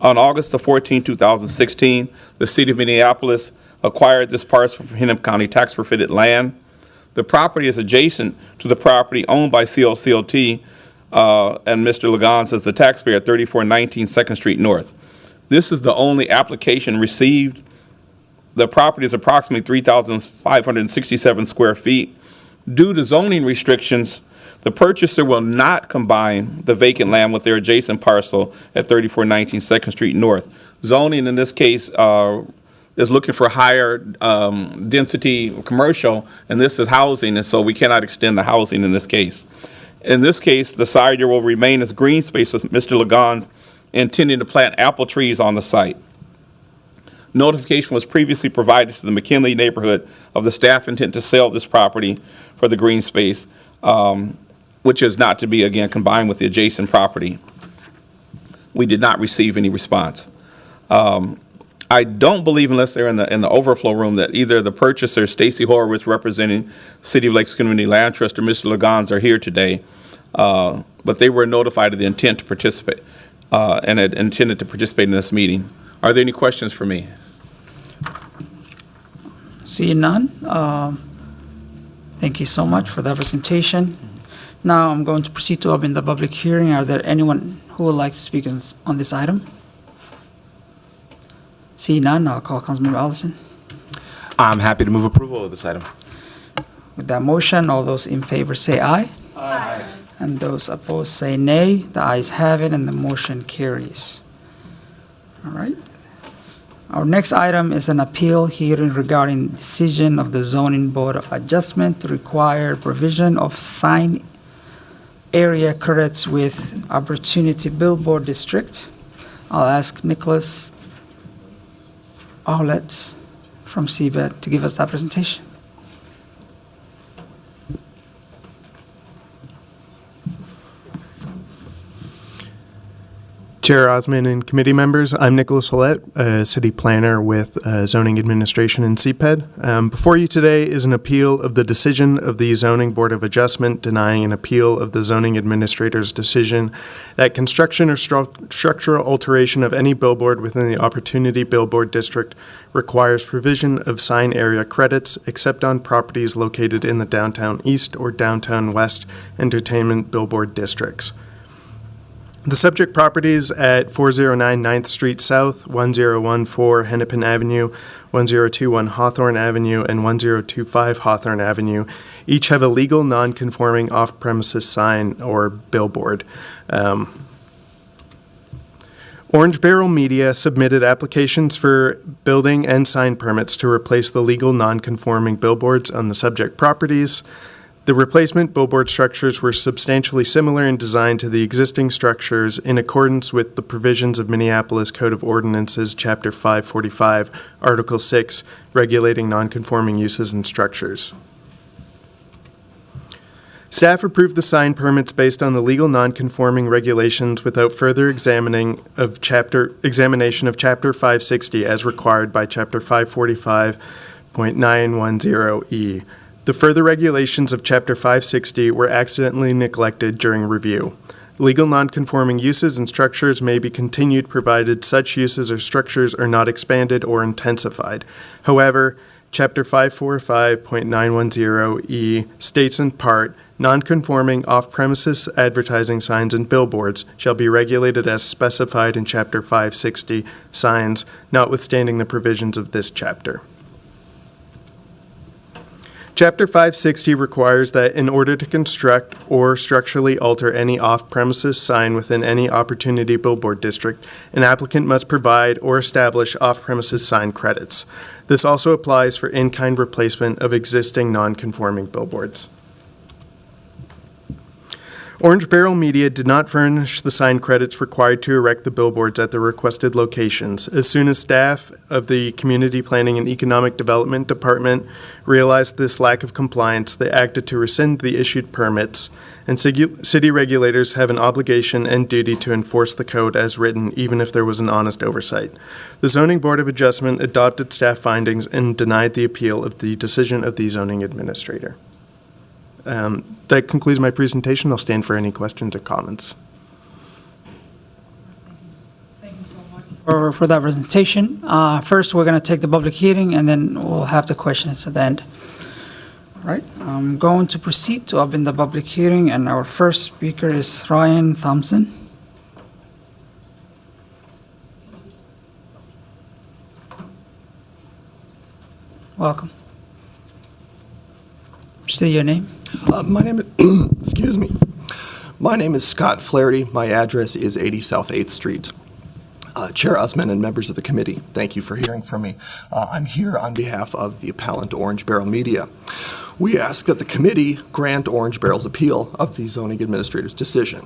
On August the 14, 2016, the City of Minneapolis acquired this parcel from Hennepin County tax forfeited land. The property is adjacent to the property owned by CLCLT and Mr. Ligons as the taxpayer at 3419 2nd Street North. This is the only application received. The property is approximately 3,567 square feet. Due to zoning restrictions, the purchaser will not combine the vacant land with their adjacent parcel at 3419 2nd Street North. Zoning in this case is looking for higher density commercial, and this is housing, and so we cannot extend the housing in this case. In this case, the side yard will remain as green space with Mr. Ligon intending to plant apple trees on the site. Notification was previously provided to the McKinley neighborhood of the staff intent to sell this property for the green space, which is not to be, again, combined with the adjacent property. We did not receive any response. I don't believe, unless they're in the overflow room, that either the purchaser, Stacy Horowitz, representing City of Lakes Community Land Trust, or Mr. Ligons are here today, but they were notified of the intent to participate and had intended to participate in this meeting. Are there any questions for me? Seeing none, thank you so much for that presentation. Now I'm going to proceed to open the public hearing. Are there anyone who would like to speak on this item? Seeing none, I'll call Councilmember Allison. I'm happy to move approval of this item. With that motion, all those in favor say aye. Aye. And those opposed say nay. The ayes have it, and the motion carries. All right. Our next item is an appeal hearing regarding decision of the Zoning Board of Adjustment to require provision of sign area credits with Opportunity Billboard District. I'll ask Nicholas Aulet from CBED to give us that presentation. Chair Osman and committee members, I'm Nicholas Hollett, a city planner with zoning administration in CPED. Before you today is an appeal of the decision of the Zoning Board of Adjustment denying an appeal of the zoning administrator's decision that construction or structural alteration of any billboard within the Opportunity Billboard District requires provision of sign area credits except on properties located in the Downtown East or Downtown West entertainment billboard districts. The subject properties at 409 9th Street South, 1014 Hennepin Avenue, 1021 Hawthorne Avenue, and 1025 Hawthorne Avenue each have a legal non-conforming off-premises sign or billboard. Orange Barrel Media submitted applications for building and sign permits to replace the legal non-conforming billboards on the subject properties. The replacement billboard structures were substantially similar in design to the existing structures in accordance with the provisions of Minneapolis Code of Ordinances, Chapter 545, Article 6, regulating nonconforming uses and structures. Staff approved the sign permits based on the legal non-conforming regulations without further examination of Chapter 560 as required by Chapter 545.910E. The further regulations of Chapter 560 were accidentally neglected during review. Legal non-conforming uses and structures may be continued provided such uses or structures are not expanded or intensified. However, Chapter 545.910E states in part, non-conforming off-premises advertising signs and billboards shall be regulated as specified in Chapter 560 signs, notwithstanding the provisions of this chapter. Chapter 560 requires that in order to construct or structurally alter any off-premises sign within any opportunity billboard district, an applicant must provide or establish off-premises sign credits. This also applies for in-kind replacement of existing non-conforming billboards. Orange Barrel Media did not furnish the sign credits required to erect the billboards at the requested locations. As soon as staff of the Community Planning and Economic Development Department realized this lack of compliance, they acted to rescind the issued permits, and city regulators have an obligation and duty to enforce the code as written, even if there was an honest oversight. The Zoning Board of Adjustment adopted staff findings and denied the appeal of the decision of the zoning administrator. That concludes my presentation. I'll stand for any questions or comments. For that presentation. First, we're going to take the public hearing, and then we'll have the questions at the end. All right, I'm going to proceed to open the public hearing, and our first speaker is Ryan Thompson. Welcome. State your name. My name is, excuse me. My name is Scott Flaherty. My address is 80 South 8th Street. Chair Usman and members of the committee, thank you for hearing from me. I'm here on behalf of the appellant Orange Barrel Media. We ask that the committee grant Orange Barrel's appeal of the zoning administrator's decision.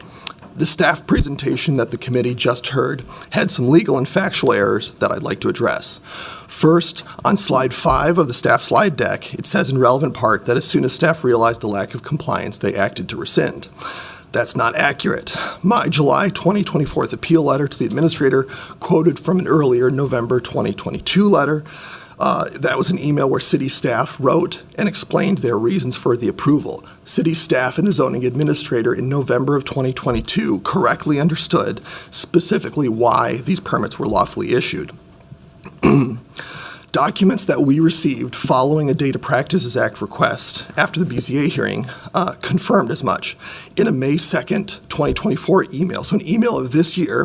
The staff presentation that the committee just heard had some legal and factual errors that I'd like to address. First, on slide 5 of the staff slide deck, it says in relevant part that as soon as staff realized the lack of compliance, they acted to rescind. That's not accurate. My July 2024 appeal letter to the administrator quoted from an earlier November 2022 letter. That was an email where city staff wrote and explained their reasons for the approval. City staff and the zoning administrator in November of 2022 correctly understood specifically why these permits were lawfully issued. Documents that we received following a Data Practices Act request after the BZA hearing confirmed as much. In a May 2nd, 2024 email, so an email of this year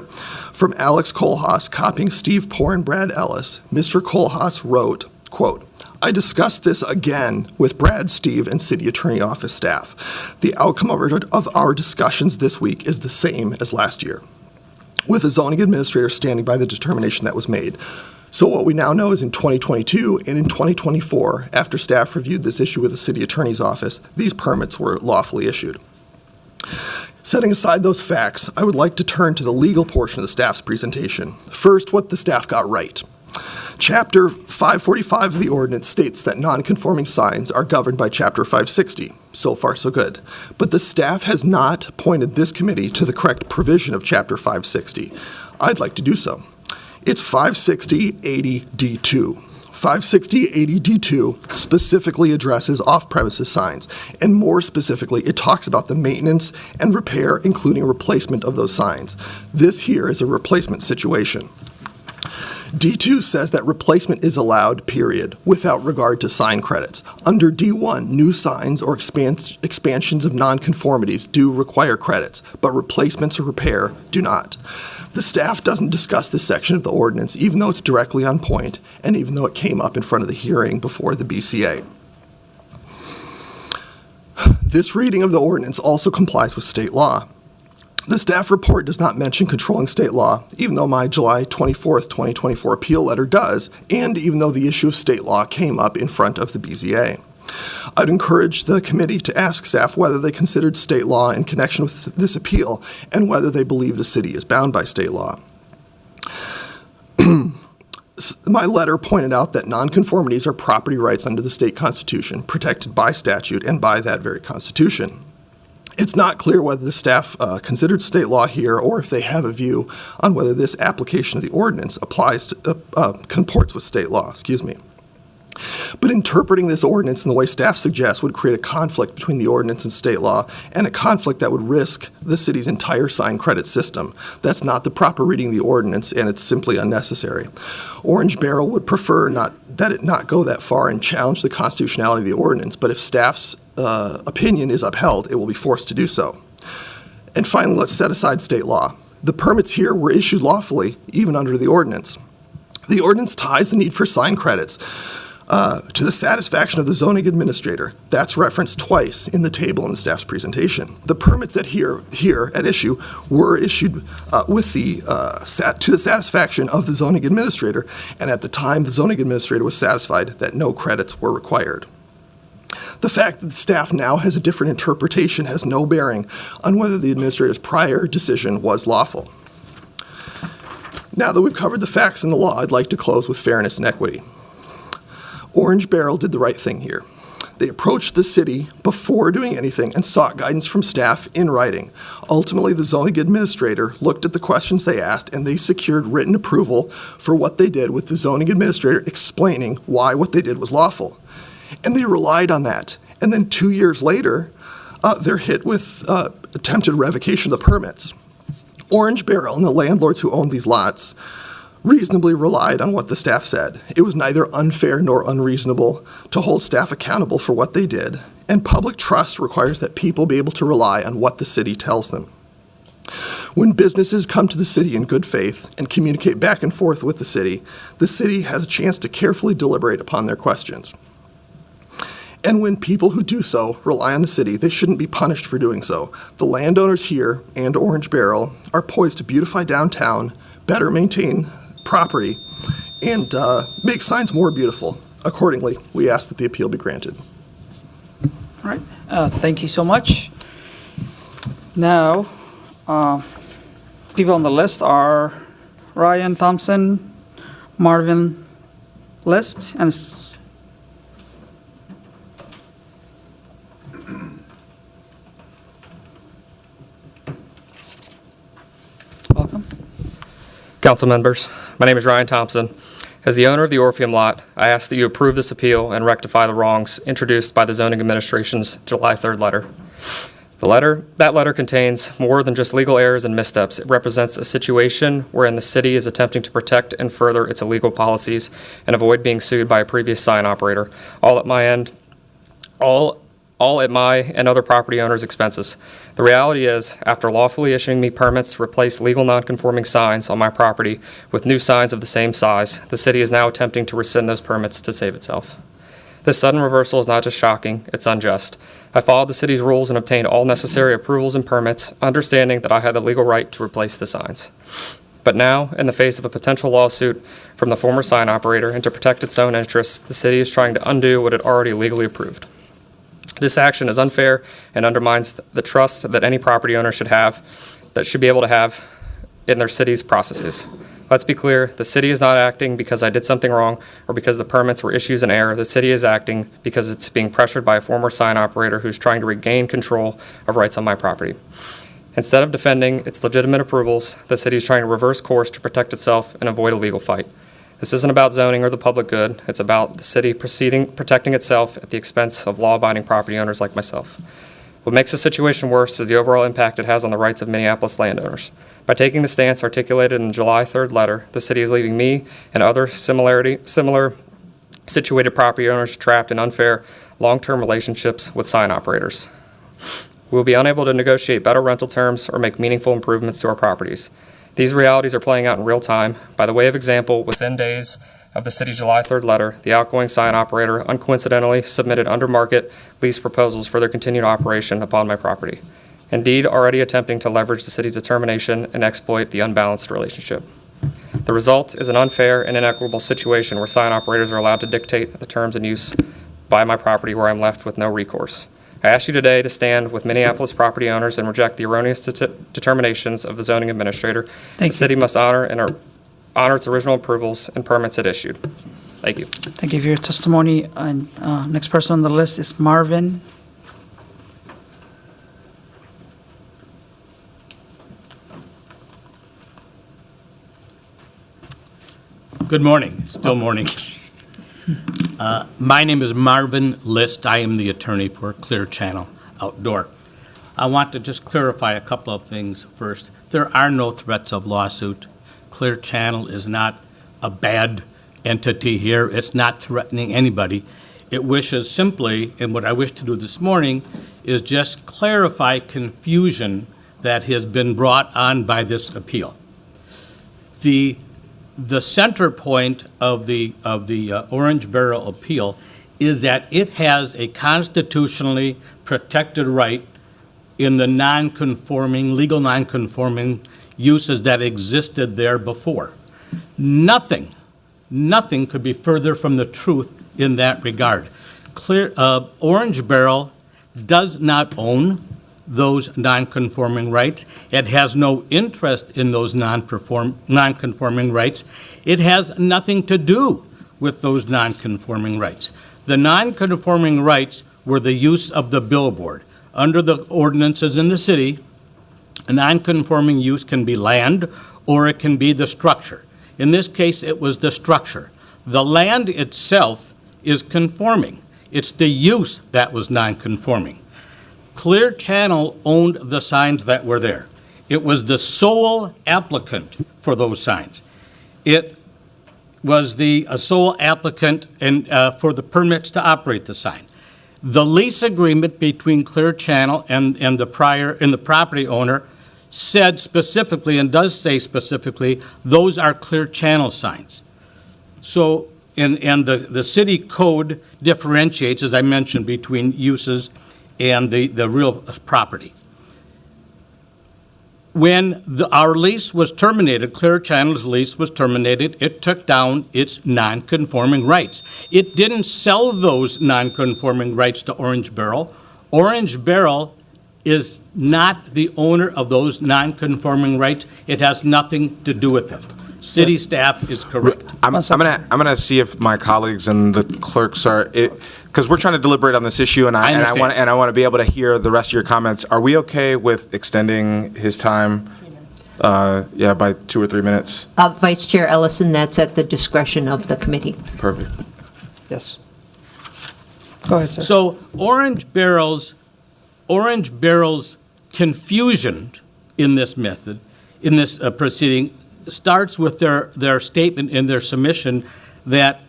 from Alex Kohlhaas copying Steve Poore and Brad Ellis, Mr. Kohlhaas wrote, quote, I discussed this again with Brad, Steve, and City Attorney Office staff. The outcome of our discussions this week is the same as last year, with the zoning administrator standing by the determination that was made. So what we now know is in 2022 and in 2024, after staff reviewed this issue with the city attorney's office, these permits were lawfully issued. Setting aside those facts, I would like to turn to the legal portion of the staff's presentation. First, what the staff got right. Chapter 545 of the ordinance states that non-conforming signs are governed by Chapter 560. So far, so good. But the staff has not pointed this committee to the correct provision of Chapter 560. I'd like to do so. It's 560-80D2. 560-80D2 specifically addresses off-premises signs, and more specifically, it talks about the maintenance and repair, including replacement of those signs. This here is a replacement situation. D2 says that replacement is allowed, period, without regard to sign credits. Under D1, new signs or expansions of nonconformities do require credits, but replacements or repair do not. The staff doesn't discuss this section of the ordinance, even though it's directly on point, and even though it came up in front of the hearing before the BCA. This reading of the ordinance also complies with state law. The staff report does not mention controlling state law, even though my July 24th, 2024 appeal letter does, and even though the issue of state law came up in front of the BZA. I'd encourage the committee to ask staff whether they considered state law in connection with this appeal and whether they believe the city is bound by state law. My letter pointed out that nonconformities are property rights under the state constitution, protected by statute and by that very constitution. It's not clear whether the staff considered state law here or if they have a view on whether this application of the ordinance comports with state law, But interpreting this ordinance in the way staff suggests would create a conflict between the ordinance and state law, and a conflict that would risk the city's entire sign credit system. That's not the proper reading of the ordinance, and it's simply unnecessary. Orange Barrel would prefer that it not go that far and challenge the constitutionality of the ordinance, but if staff's opinion is upheld, it will be forced to do so. And finally, let's set aside state law. The permits here were issued lawfully, even under the ordinance. The ordinance ties the need for sign credits to the satisfaction of the zoning administrator. That's referenced twice in the table in the staff's presentation. The permits here at issue were issued to the satisfaction of the zoning administrator, and at the time the zoning administrator was satisfied that no credits were required. The fact that the staff now has a different interpretation has no bearing on whether the administrator's prior decision was lawful. Now that we've covered the facts and the law, I'd like to close with fairness and equity. Orange Barrel did the right thing here. They approached the city before doing anything and sought guidance from staff in writing. Ultimately, the zoning administrator looked at the questions they asked, and they secured written approval for what they did, with the zoning administrator explaining why what they did was lawful. And they relied on that. And then 2 years later, they're hit with attempted revocation of the permits. Orange Barrel and the landlords who owned these lots reasonably relied on what the staff said. It was neither unfair nor unreasonable to hold staff accountable for what they did, and public trust requires that people be able to rely on what the city tells them. When businesses come to the city in good faith and communicate back and forth with the city has a chance to carefully deliberate upon their questions. And when people who do so rely on the city, they shouldn't be punished for doing so. The landowners here and Orange Barrel are poised to beautify downtown, better maintain property, and make signs more beautiful. Accordingly, we ask that the appeal be granted. All right, thank you so much. Now, people on the list are Ryan Thompson, Marvin List, and welcome. Council members, my name is Ryan Thompson. As the owner of the Orpheum lot, I ask that you approve this appeal and rectify the wrongs introduced by the zoning administration's July 3rd letter. That letter contains more than just legal errors and missteps. It represents a situation wherein the city is attempting to protect and further its illegal policies and avoid being sued by a previous sign operator, all at my and other property owners' expenses. The reality is, after lawfully issuing me permits to replace legal non-conforming signs on my property with new signs of the same size, the city is now attempting to rescind those permits to save itself. This sudden reversal is not just shocking, it's unjust. I followed the city's rules and obtained all necessary approvals and permits, understanding that I had the legal right to replace the signs. But now, in the face of a potential lawsuit from the former sign operator and to protect its own interests, the city is trying to undo what it already legally approved. This action is unfair and undermines the trust that any property owner should be able to have in their city's processes. Let's be clear, the city is not acting because I did something wrong or because the permits were issues in error. The city is acting because it's being pressured by a former sign operator who's trying to regain control of rights on my property. Instead of defending its legitimate approvals, the city is trying to reverse course to protect itself and avoid a legal fight. This isn't about zoning or the public good. It's about the city protecting itself at the expense of law-abiding property owners like myself. What makes the situation worse is the overall impact it has on the rights of Minneapolis landowners. By taking the stance articulated in the July 3rd letter, the city is leaving me and other similar situated property owners trapped in unfair long-term relationships with sign operators. We will be unable to negotiate better rental terms or make meaningful improvements to our properties. These realities are playing out in real time. By the way of example, within days of the city's July 3rd letter, the outgoing sign operator uncoincidentally submitted under-market lease proposals for their continued operation upon my property, indeed already attempting to leverage the city's determination and exploit the unbalanced relationship. The result is an unfair and inequitable situation where sign operators are allowed to dictate the terms and use by my property, where I'm left with no recourse. I ask you today to stand with Minneapolis property owners and reject the erroneous determinations of the zoning administrator. The city must honor its original approvals and permits it issued. Thank you. Thank you for your testimony. And next person on the list is Marvin. Good morning. Still morning. My name is Marvin List. I am the attorney for Clear Channel Outdoor. I want to just clarify a couple of things first. There are no threats of lawsuit. Clear Channel is not a bad entity here. It's not threatening anybody. It wishes simply, and what I wish to do this morning, is just clarify confusion that has been brought on by this appeal. The center point of the Orange Barrel appeal is that it has a constitutionally protected right in the legal non-conforming uses that existed there before. Nothing could be further from the truth in that regard. Orange Barrel does not own those non-conforming rights. It has no interest in those non-conforming rights. It has nothing to do with those non-conforming rights. The non-conforming rights were the use of the billboard. Under the ordinances in the city, a non-conforming use can be land or it can be the structure. In this case, it was the structure. The land itself is conforming. It's the use that was non-conforming. Clear Channel owned the signs that were there. It was the sole applicant for those signs. It was the sole applicant for the permits to operate the sign. The lease agreement between Clear Channel and the property owner said specifically, and does say specifically, those are Clear Channel signs. So, and the city code differentiates, as I mentioned, between uses and the real property. When our lease was terminated, Clear Channel's lease was terminated, it took down its non-conforming rights. It didn't sell those non-conforming rights to Orange Barrel. Orange Barrel is not the owner of those non-conforming rights. It has nothing to do with it. City staff is correct. I'm gonna see if my colleagues and the clerks are, because we're trying to deliberate on this issue, and I want to be able to hear the rest of your comments. Are we okay with extending his time? By 2 or 3 minutes. Vice Chair Ellison, that's at the discretion of the committee. Perfect. Yes. Go ahead, sir. So Orange Barrel's confusion in this method, in this proceeding, starts with their statement in their submission that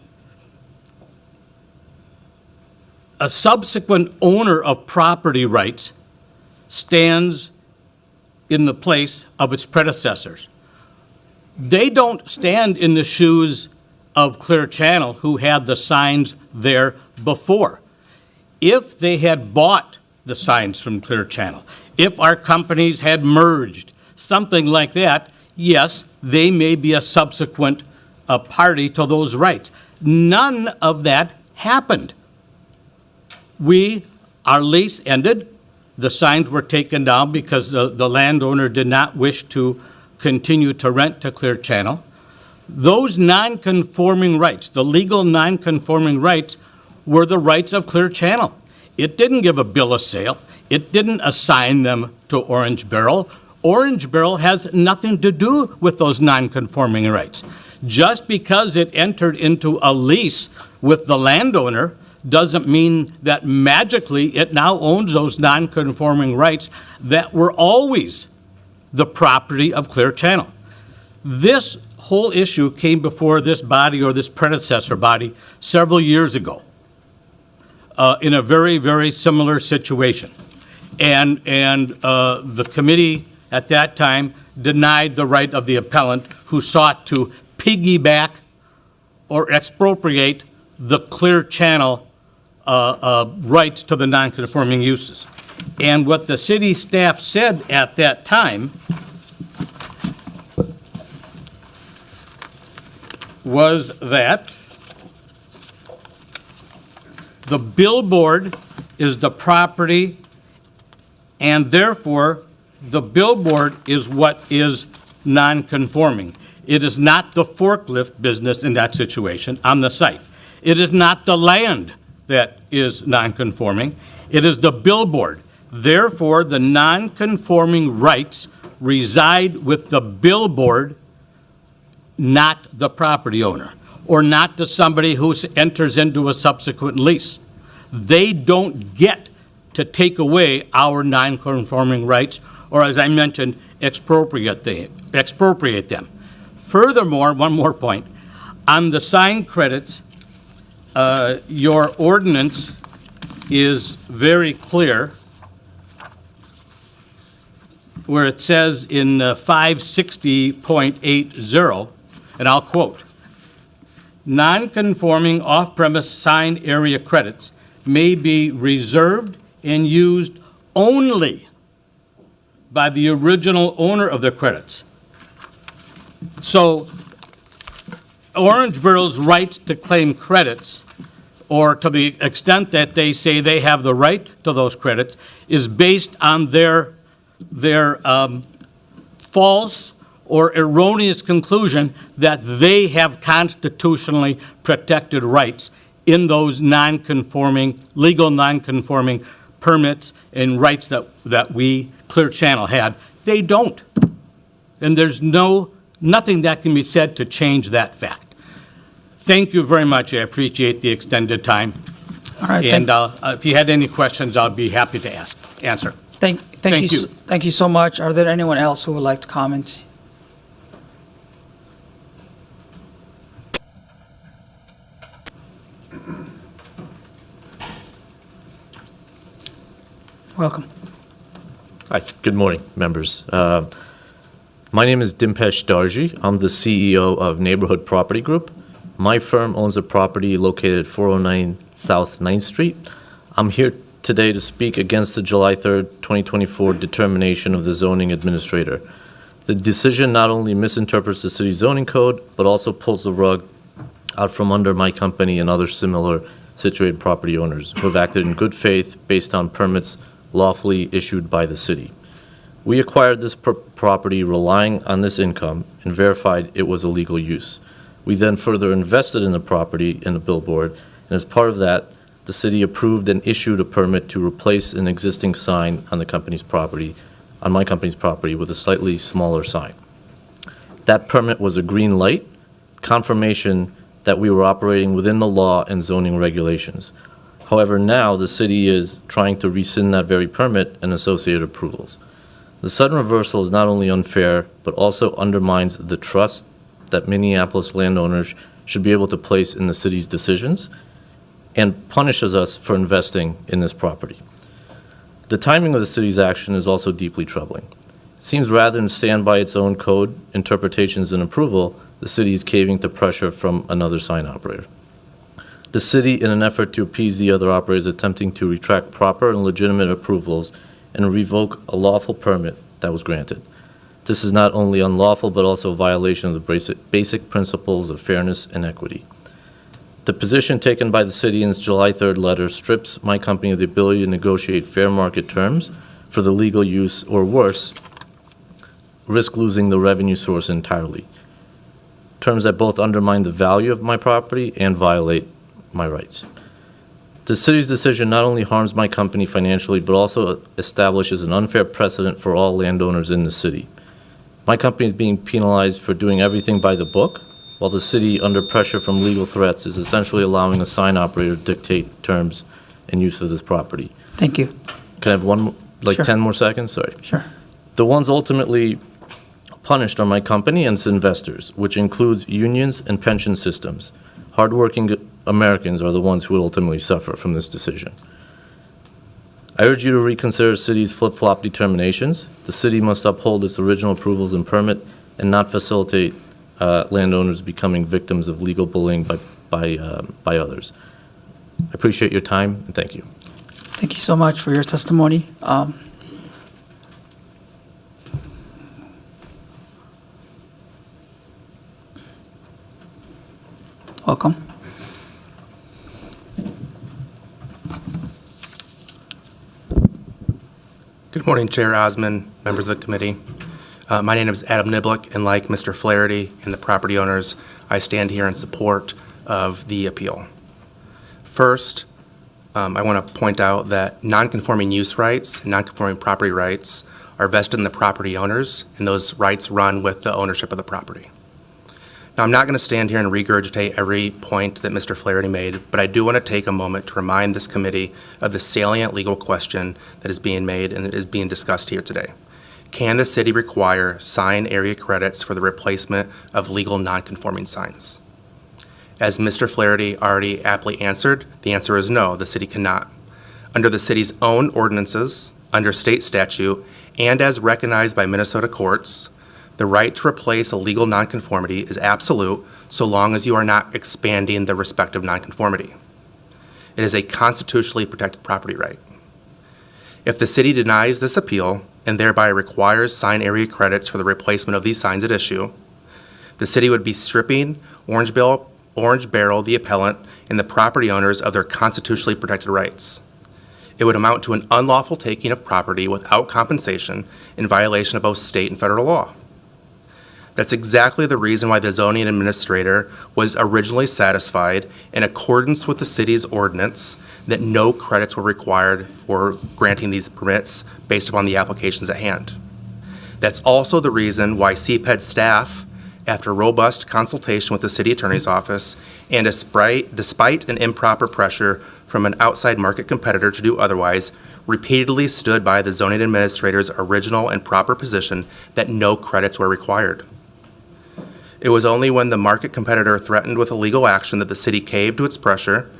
a subsequent owner of property rights stands in the place of its predecessors. They don't stand in the shoes of Clear Channel, who had the signs there before. If they had bought the signs from Clear Channel, if our companies had merged, something like that, yes, they may be a subsequent party to those rights. None of that happened. Our lease ended. The signs were taken down because the landowner did not wish to continue to rent to Clear Channel. Those non-conforming rights, the legal non-conforming rights, were the rights of Clear Channel. It didn't give a bill of sale. It didn't assign them to Orange Barrel. Orange Barrel has nothing to do with those non-conforming rights. Just because it entered into a lease with the landowner doesn't mean that magically it now owns those non-conforming rights that were always the property of Clear Channel. This whole issue came before this body or this predecessor body several years ago in a very, very similar situation. And the committee at that time denied the right of the appellant who sought to piggyback or expropriate the Clear Channel rights to the non-conforming uses. And what the city staff said at that time was that the billboard is the property, and therefore the billboard is what is non-conforming. It is not the forklift business in that situation on the site. It is not the land that is non-conforming. It is the billboard. Therefore, the non-conforming rights reside with the billboard, not the property owner, or not to somebody who enters into a subsequent lease. They don't get to take away our non-conforming rights, or as I mentioned, expropriate them. Furthermore, one more point, on the sign credits, your ordinance is very clear where it says in 560.80, and I'll quote, "Non-conforming off-premise sign area credits may be reserved and used only by the original owner of the credits." So Orangeborough's right to claim credits, or to the extent that they say they have the right to those credits, is based on their false or erroneous conclusion that they have constitutionally protected rights in those legal non-conforming permits and rights that we, Clear Channel, had. They don't. And there's nothing that can be said to change that fact. Thank you very much. I appreciate the extended time. All right. And if you had any questions, I'll be happy to answer. Thank you. Thank you so much. Are there anyone else who would like to comment? Welcome. Hi, good morning, members. My name is Dimpesh Darji. I'm the CEO of Neighborhood Property Group. My firm owns a property located at 409 South 9th Street. I'm here today to speak against the July 3rd, 2024 determination of the zoning administrator. The decision not only misinterprets the city zoning code, but also pulls the rug out from under my company and other similar situated property owners who have acted in good faith based on permits lawfully issued by the city. We acquired this property relying on this income and verified it was a legal use. We then further invested in the property in a billboard, and as part of that, the city approved and issued a permit to replace an existing sign on my company's property with a slightly smaller sign. That permit was a green light, confirmation that we were operating within the law and zoning regulations. However, now the city is trying to rescind that very permit and associated approvals. The sudden reversal is not only unfair, but also undermines the trust that Minneapolis landowners should be able to place in the city's decisions and punishes us for investing in this property. The timing of the city's action is also deeply troubling. It seems rather than stand by its own code, interpretations, and approval, the city is caving to pressure from another sign operator. The city, in an effort to appease the other operators, is attempting to retract proper and legitimate approvals and revoke a lawful permit that was granted. This is not only unlawful, but also a violation of the basic principles of fairness and equity. The position taken by the city in its July 3rd letter strips my company of the ability to negotiate fair market terms for the legal use, or worse, risk losing the revenue source entirely. Terms that both undermine the value of my property and violate my rights. The city's decision not only harms my company financially, but also establishes an unfair precedent for all landowners in the city. My company is being penalized for doing everything by the book, while the city, under pressure from legal threats, is essentially allowing a sign operator to dictate terms and use of this property. Thank you. Can I have Sure. 10 more seconds? Sorry. Sure. The ones ultimately punished are my company and its investors, which includes unions and pension systems. Hardworking Americans are the ones who will ultimately suffer from this decision. I urge you to reconsider the city's flip-flop determinations. The city must uphold its original approvals and permit and not facilitate landowners becoming victims of legal bullying by others. I appreciate your time, and thank you. Thank you so much for your testimony. Welcome. Good morning, Chair Osman, members of the committee. My name is Adam Niblick, and like Mr. Flaherty and the property owners, I stand here in support of the appeal. First, I want to point out that non-conforming use rights and non-conforming property rights are vested in the property owners, and those rights run with the ownership of the property. Now, I'm not going to stand here and regurgitate every point that Mr. Flaherty made, but I do want to take a moment to remind this committee of the salient legal question that is being made and is being discussed here today. Can the city require sign area credits for the replacement of legal non-conforming signs? As Mr. Flaherty already aptly answered, the answer is no, the city cannot. Under the city's own ordinances, under state statute, and as recognized by Minnesota courts, the right to replace a legal nonconformity is absolute so long as you are not expanding the respective nonconformity. It is a constitutionally protected property right. If the city denies this appeal and thereby requires sign area credits for the replacement of these signs at issue, the city would be stripping Orange Barrel, the appellant, and the property owners of their constitutionally protected rights. It would amount to an unlawful taking of property without compensation in violation of both state and federal law. That's exactly the reason why the zoning administrator was originally satisfied, in accordance with the city's ordinance, that no credits were required for granting these permits based upon the applications at hand. That's also the reason why CPED staff, after robust consultation with the city attorney's office and despite an improper pressure from an outside market competitor to do otherwise, repeatedly stood by the zoning administrator's original and proper position that no credits were required. It was only when the market competitor threatened with a legal action that the city caved to its pressure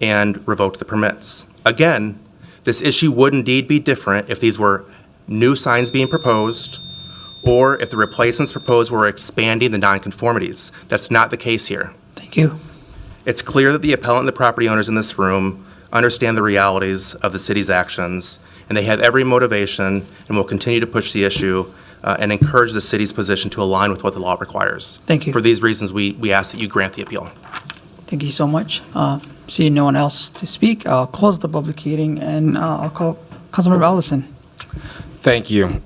and revoked the permits. Again, this issue would indeed be different if these were new signs being proposed or if the replacements proposed were expanding the nonconformities. That's not the case here. Thank you. It's clear that the appellant and the property owners in this room understand the realities of the city's actions, and they have every motivation and will continue to push the issue and encourage the city's position to align with what the law requires. Thank you. For these reasons, we ask that you grant the appeal. Thank you so much. Seeing no one else to speak, I'll close the public hearing, and I'll call Councilmember Allison. Thank you.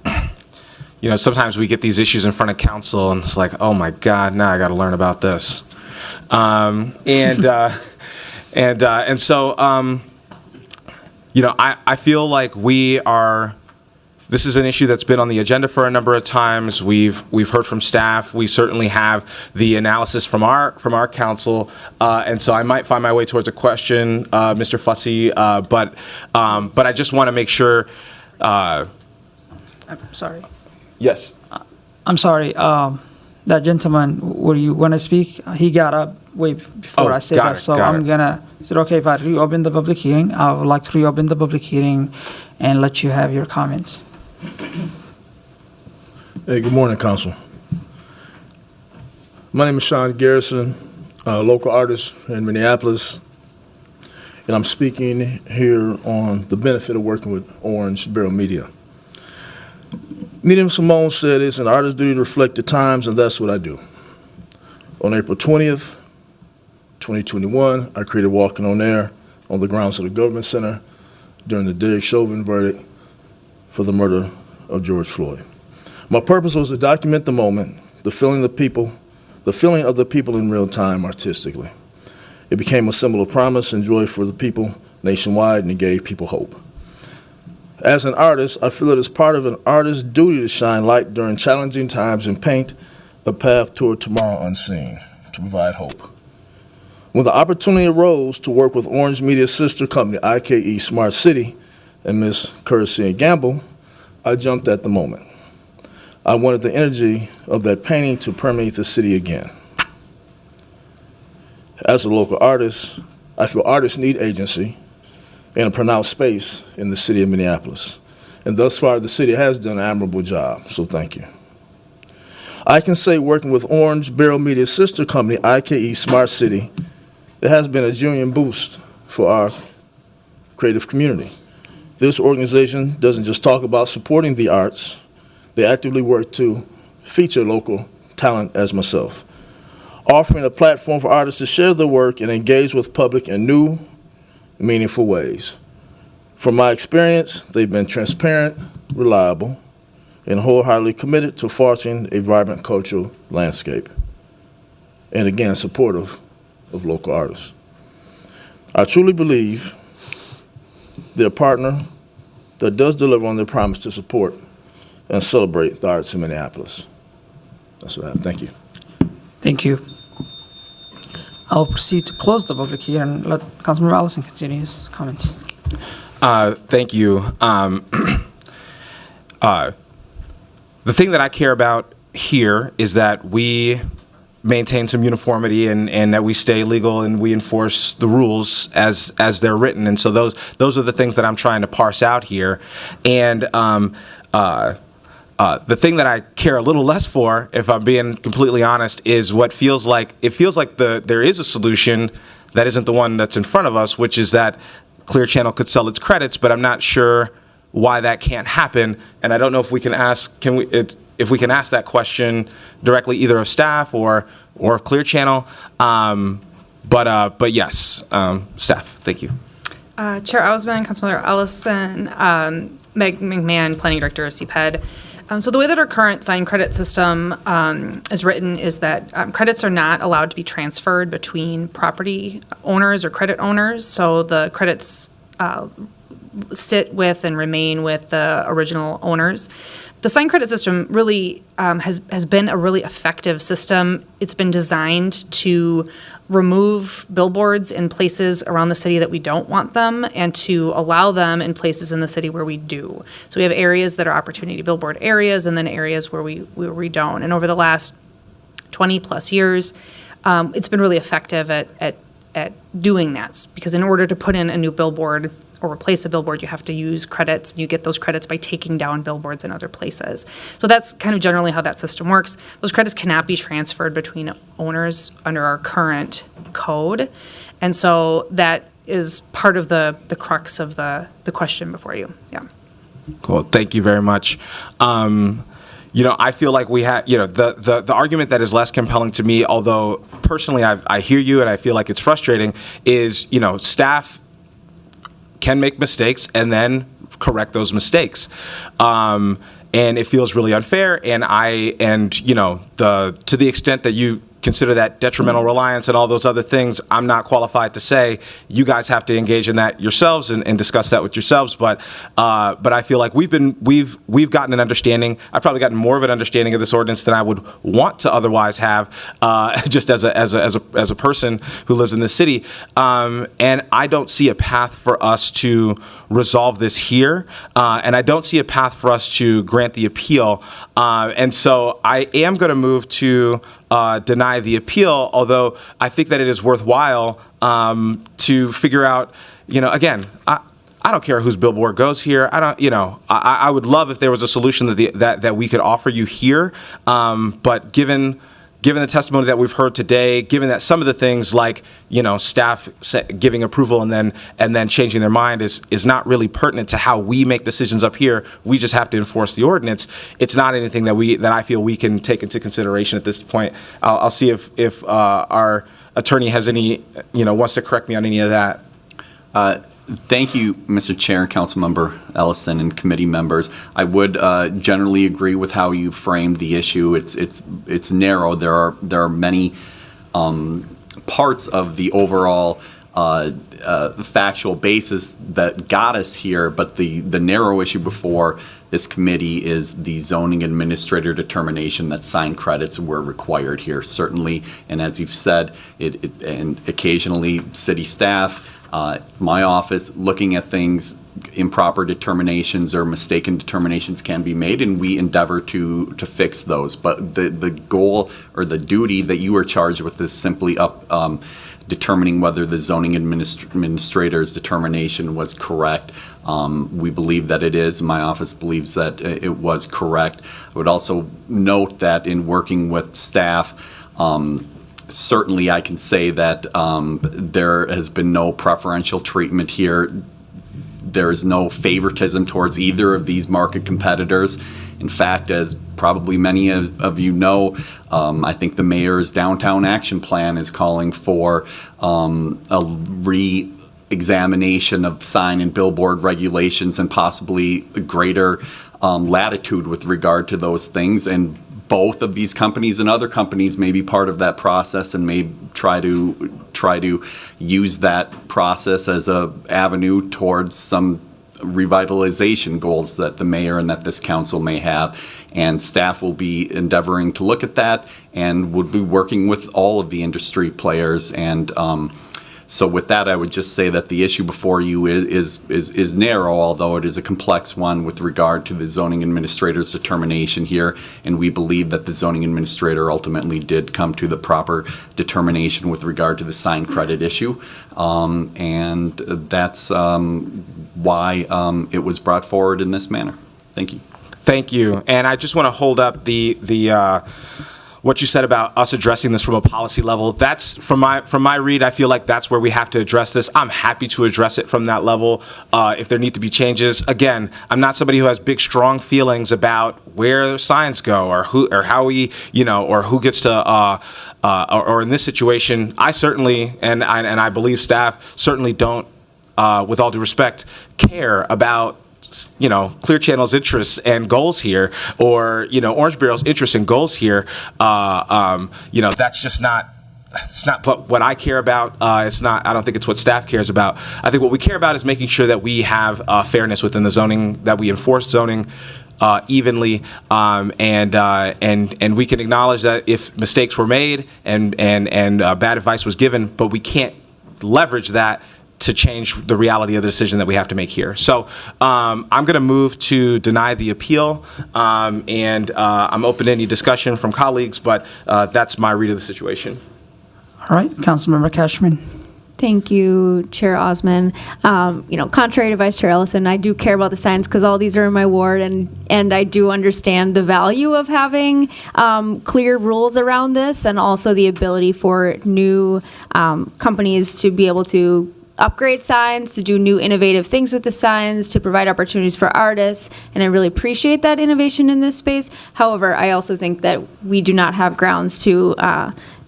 You know, sometimes we get these issues in front of council, and it's like, oh my God, now I got to learn about this. So, you know, I feel like this is an issue that's been on the agenda for a number of times. We've heard from staff. We certainly have the analysis from our council, and so I might find my way towards a question, Mr. Fussy, but I just want to make sure. I'm sorry. Yes. I'm sorry. That gentleman, were you want to speak? He got up way before I said that, so I'm gonna. Is it okay if I reopen the public hearing? I would like to reopen the public hearing and let you have your comments. Hey, good morning, Council. My name is Sean Garrison, a local artist in Minneapolis, and I'm speaking here on the benefit of working with Orange Barrel Media. Needham Simone said it's an artist's duty to reflect the times, and that's what I do. On April 20th, 2021, I created Walking on Air on the grounds of the Government Center during the Derek Chauvin verdict for the murder of George Floyd. My purpose was to document the moment, the feeling of the people in real time artistically. It became a symbol of promise and joy for the people nationwide, and it gave people hope. As an artist, I feel it is part of an artist's duty to shine light during challenging times and paint a path toward tomorrow unseen, to provide hope. When the opportunity arose to work with Orange Media's sister company, IKE Smart City, and Ms. Courtesy Gamble, I jumped at the moment. I wanted the energy of that painting to permeate the city again. As a local artist, I feel artists need agency and a pronounced space in the city of Minneapolis. And thus far, the city has done an admirable job, so thank you. I can say working with Orange Barrel Media's sister company, IKE Smart City, it has been a genuine boost for our creative community. This organization doesn't just talk about supporting the arts, they actively work to feature local talent as myself, offering a platform for artists to share their work and engage with public in new, meaningful ways. From my experience, they've been transparent, reliable, and wholeheartedly committed to fostering a vibrant cultural landscape, and again, supportive of local artists. I truly believe they're a partner that does deliver on their promise to support and celebrate the arts in Minneapolis. That's what I have. Thank you. Thank you. I'll proceed to close the public hearing and let Councilmember Allison continue his comments. Thank you. The thing that I care about here is that we maintain some uniformity and that we stay legal and we enforce the rules as they're written. And so those are the things that I'm trying to parse out here. And the thing that I care a little less for, if I'm being completely honest, is what feels like there is a solution that isn't the one that's in front of us, which is that Clear Channel could sell its credits, but I'm not sure why that can't happen. And I don't know if we can ask if we can ask that question directly either of staff or of Clear Channel. But yes, staff, thank you. Chair Osman, Councilmember Ellison, Meg McMahon, Planning Director of CPED. So the way that our current sign credit system is written is that credits are not allowed to be transferred between property owners or credit owners. So the credits sit with and remain with the original owners. The sign credit system really has been a really effective system. It's been designed to remove billboards in places around the city that we don't want them and to allow them in places in the city where we do. So we have areas that are opportunity billboard areas and then areas where we don't. And over the last 20 plus years, it's been really effective at doing that, because in order to put in a new billboard or replace a billboard, you have to use credits, and you get those credits by taking down billboards in other places. So that's kind of generally how that system works. Those credits cannot be transferred between owners under our current code. And so that is part of the crux of the question before you. Yeah. Cool. Thank you very much. I feel like we have, the argument that is less compelling to me, although personally I hear you and I feel like it's frustrating, is, staff can make mistakes and then correct those mistakes. And it feels really unfair. And to the extent that you consider that detrimental reliance and all those other things, I'm not qualified to say. You guys have to engage in that yourselves and discuss that with yourselves. But I feel like we've gotten an understanding. I've probably gotten more of an understanding of this ordinance than I would want to otherwise have, just as a person who lives in this city. And I don't see a path for us to resolve this here, and I don't see a path for us to grant the appeal. And so I am going to move to deny the appeal, although I think that it is worthwhile to figure out, again, I don't care whose billboard goes here. I would love if there was a solution that we could offer you here. But given the testimony that we've heard today, given that some of the things like, staff giving approval and then changing their mind is not really pertinent to how we make decisions up here. We just have to enforce the ordinance. It's not anything that I feel we can take into consideration at this point. I'll see if our attorney has any, wants to correct me on any of that. Thank you, Mr. Chair and Councilmember Ellison and committee members. I would generally agree with how you framed the issue. It's narrow. There are many parts of the overall factual basis that got us here, but the narrow issue before this committee is the zoning administrator determination that sign credits were required here, certainly. And as you've said, and occasionally city staff, my office, looking at things, improper determinations or mistaken determinations can be made, and we endeavor to fix those. But the goal or the duty that you are charged with is simply determining whether the zoning administrator's determination was correct. We believe that it is. My office believes that it was correct. I would also note that in working with staff, certainly I can say that there has been no preferential treatment here. There is no favoritism towards either of these market competitors. In fact, as probably many of you know, I think the mayor's downtown action plan is calling for a re-examination of sign and billboard regulations and possibly greater latitude with regard to those things. And both of these companies and other companies may be part of that process and may try to use that process as a avenue towards some revitalization goals that the mayor and that this council may have. and staff will be endeavoring to look at that and would be working with all of the industry players. And so with that, I would just say that the issue before you is narrow, although it is a complex one with regard to the zoning administrator's determination here. And we believe that the zoning administrator ultimately did come to the proper determination with regard to the sign credit issue. And that's why it was brought forward in this manner. Thank you. Thank you. And I just want to hold up the what you said about us addressing this from a policy level. That's from my read, I feel like that's where we have to address this. I'm happy to address it from that level if there need to be changes. Again, I'm not somebody who has big, strong feelings about where signs go or who or how we, or who gets to, or in this situation, I certainly, and I believe staff certainly don't, with all due respect, care about Clear Channel's interests and goals here, or Orange Barrel's interests and goals here. That's just not. It's not what I care about. It's not. I don't think it's what staff cares about. I think what we care about is making sure that we have fairness within the zoning, that we enforce zoning evenly, and we can acknowledge that if mistakes were made and bad advice was given, but we can't leverage that to change the reality of the decision that we have to make here. So I'm going to move to deny the appeal, and I'm open to any discussion from colleagues, but that's my read of the situation. All right, Councilmember Cashman. Thank you, Chair Osman. Contrary to Vice Chair Ellison, I do care about the signs because all these are in my ward, and I do understand the value of having clear rules around this, and also the ability for new companies to be able to upgrade signs, to do new innovative things with the signs, to provide opportunities for artists, and I really appreciate that innovation in this space. However, I also think that we do not have grounds to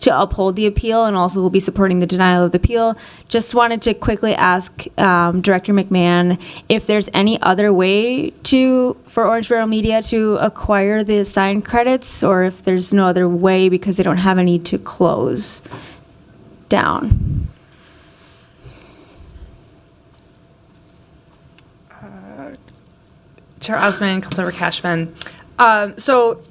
uphold the appeal, and also will be supporting the denial of the appeal. Just wanted to quickly ask Director McMahon if there's any other way for Orange Barrel Media to acquire the sign credits, or if there's no other way because they don't have any to close down. Chair Osman, Councilmember Cashman. So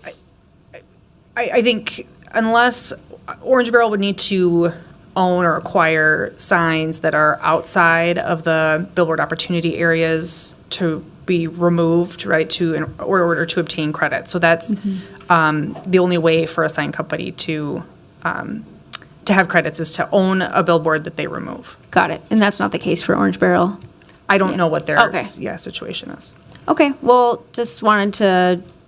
I think unless Orange Barrel would need to own or acquire signs that are outside of the billboard opportunity areas to be removed, right, in order to obtain credit. So that's the only way for a sign company to have credits is to own a billboard that they remove. Got it. And that's not the case for Orange Barrel? I don't know what their Okay. situation is. Okay, well, just wanted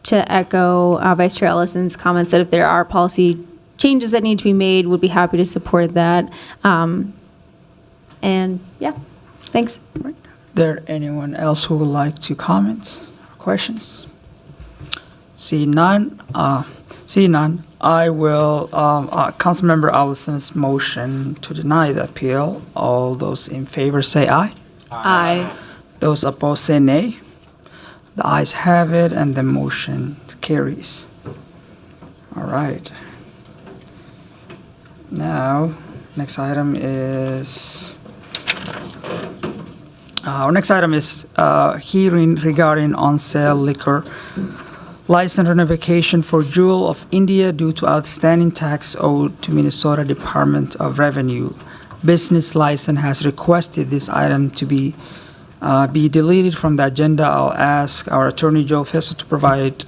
to echo Vice Chair Ellison's comments that if there are policy changes that need to be made, would be happy to support that. And yeah, thanks. There anyone else who would like to comment or questions? See none. I will, Councilmember Allison's motion to deny the appeal. All those in favor say aye. Aye. Those opposed say nay. The ayes have it, and the motion carries. All right. Now, next item is hearing regarding on-sale liquor license revocation for Jewel of India due to outstanding tax owed to Minnesota Department of Revenue. Business license has requested this item to be deleted from the agenda. I'll ask our Attorney Joe Fessel to provide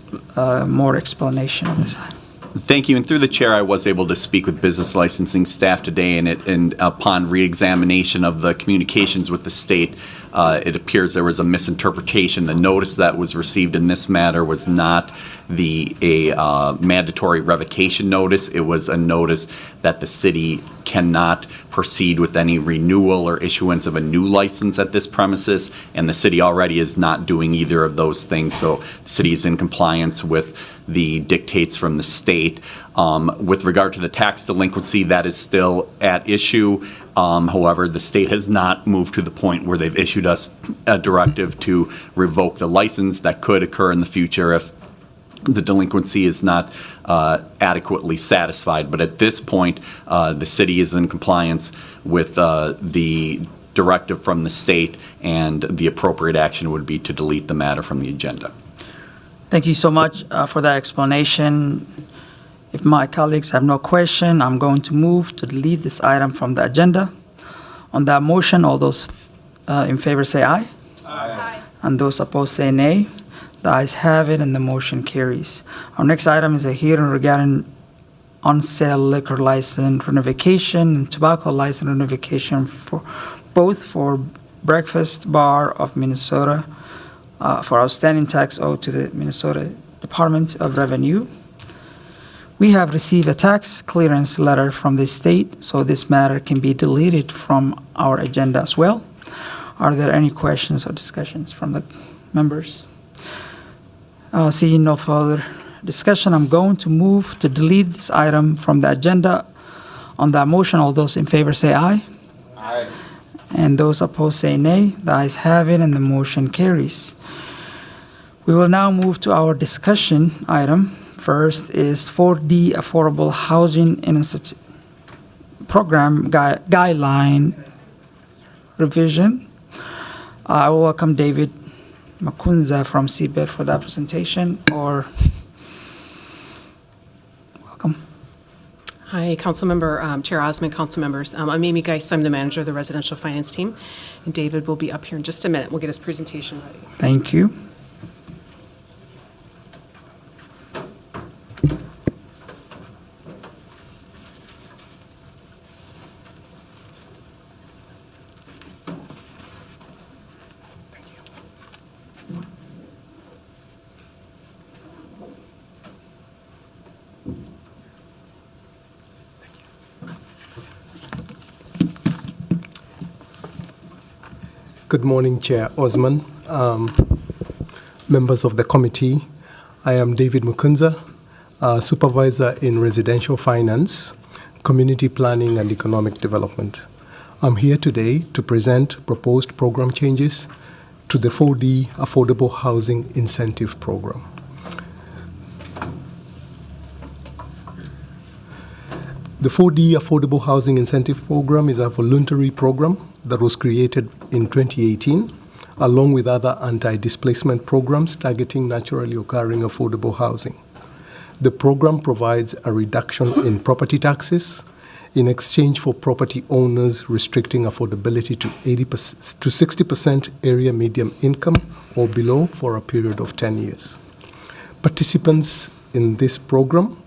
more explanation of this item. Thank you. And through the chair, I was able to speak with business licensing staff today, and upon re-examination of the communications with the state, it appears there was a misinterpretation. The notice that was received in this matter was not a mandatory revocation notice. It was a notice that the city cannot proceed with any renewal or issuance of a new license at this premises, and the city already is not doing either of those things. So the city is in compliance with the dictates from the state. With regard to the tax delinquency, that is still at issue. However, the state has not moved to the point where they've issued us a directive to revoke the license. That could occur in the future if the delinquency is not adequately satisfied. But at this point, the city is in compliance with the directive from the state, and the appropriate action would be to delete the matter from the agenda. Thank you so much for that explanation. If my colleagues have no question, I'm going to move to delete this item from the agenda. On that motion, all those in favor say aye. Aye. And those opposed say nay. The ayes have it and the motion carries. Our next item is a hearing regarding on-sale liquor license revocation and tobacco license revocation for both for Breakfast Bar of Minnesota for outstanding tax owed to the Minnesota Department of Revenue. We have received a tax clearance letter from the state, so this matter can be deleted from our agenda as well. Are there any questions or discussions from the members? Seeing no further discussion, I'm going to move to delete this item from the agenda. On that motion, all those in favor say aye. Aye. And those opposed say nay. The ayes have it and the motion carries. We will now move to our discussion item. First is 4D Affordable Housing Institute Program Guideline Revision. I will welcome David Makunza from CBED for that presentation, or welcome. Hi, Councilmember, Chair Osman, council members. I'm Amy Geis. I'm the manager of the residential finance team, and David will be up here in just a minute. We'll get his presentation ready. Thank you. Good morning, Chair Osman, members of the committee. I am David Mukunza, Supervisor in Residential Finance, Community Planning and Economic Development. I'm here today to present proposed program changes to the 4D Affordable Housing Incentive Program. The 4D Affordable Housing Incentive Program is a voluntary program that was created in 2018, along with other anti-displacement programs targeting naturally occurring affordable housing. The program provides a reduction in property taxes in exchange for property owners restricting affordability to 60% area median income or below for a period of 10 years. Participants in this program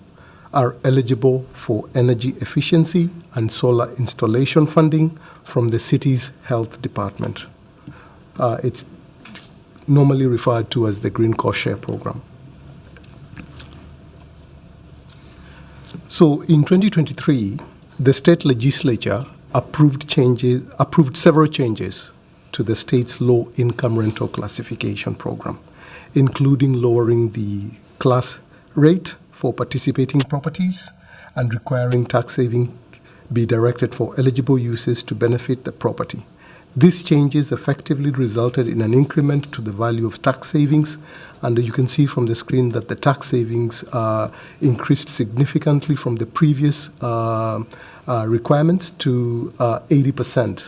are eligible for energy efficiency and solar installation funding from the city's health department. It's normally referred to as the Green Cost Share Program. So in 2023, the state legislature approved several changes to the state's low-income rental classification program, including lowering the class rate for participating properties and requiring tax saving be directed for eligible uses to benefit the property. These changes effectively resulted in an increment to the value of tax savings, and you can see from the screen that the tax savings increased significantly from the previous requirements to 80%,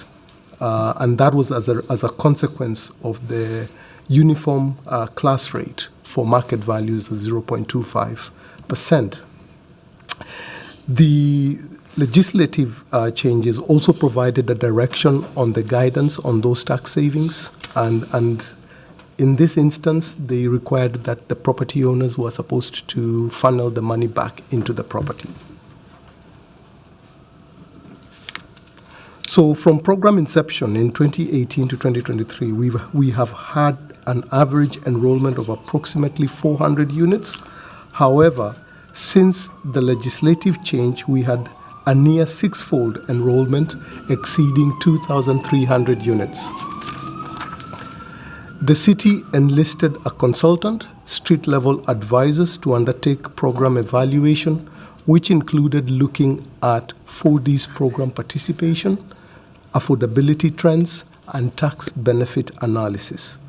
and that was as a consequence of the uniform class rate for market values of 0.25%. The legislative changes also provided a direction on the guidance on those tax savings, and in this instance, they required that the property owners were supposed to funnel the money back into the property. So from program inception in 2018 to 2023, we have had an average enrollment of approximately 400 units. However, since the legislative change, we had a near six-fold enrollment exceeding 2,300 units. The city enlisted a consultant, street-level advisors to undertake program evaluation, which included looking at 4D's program participation, affordability trends, and tax benefit analysis.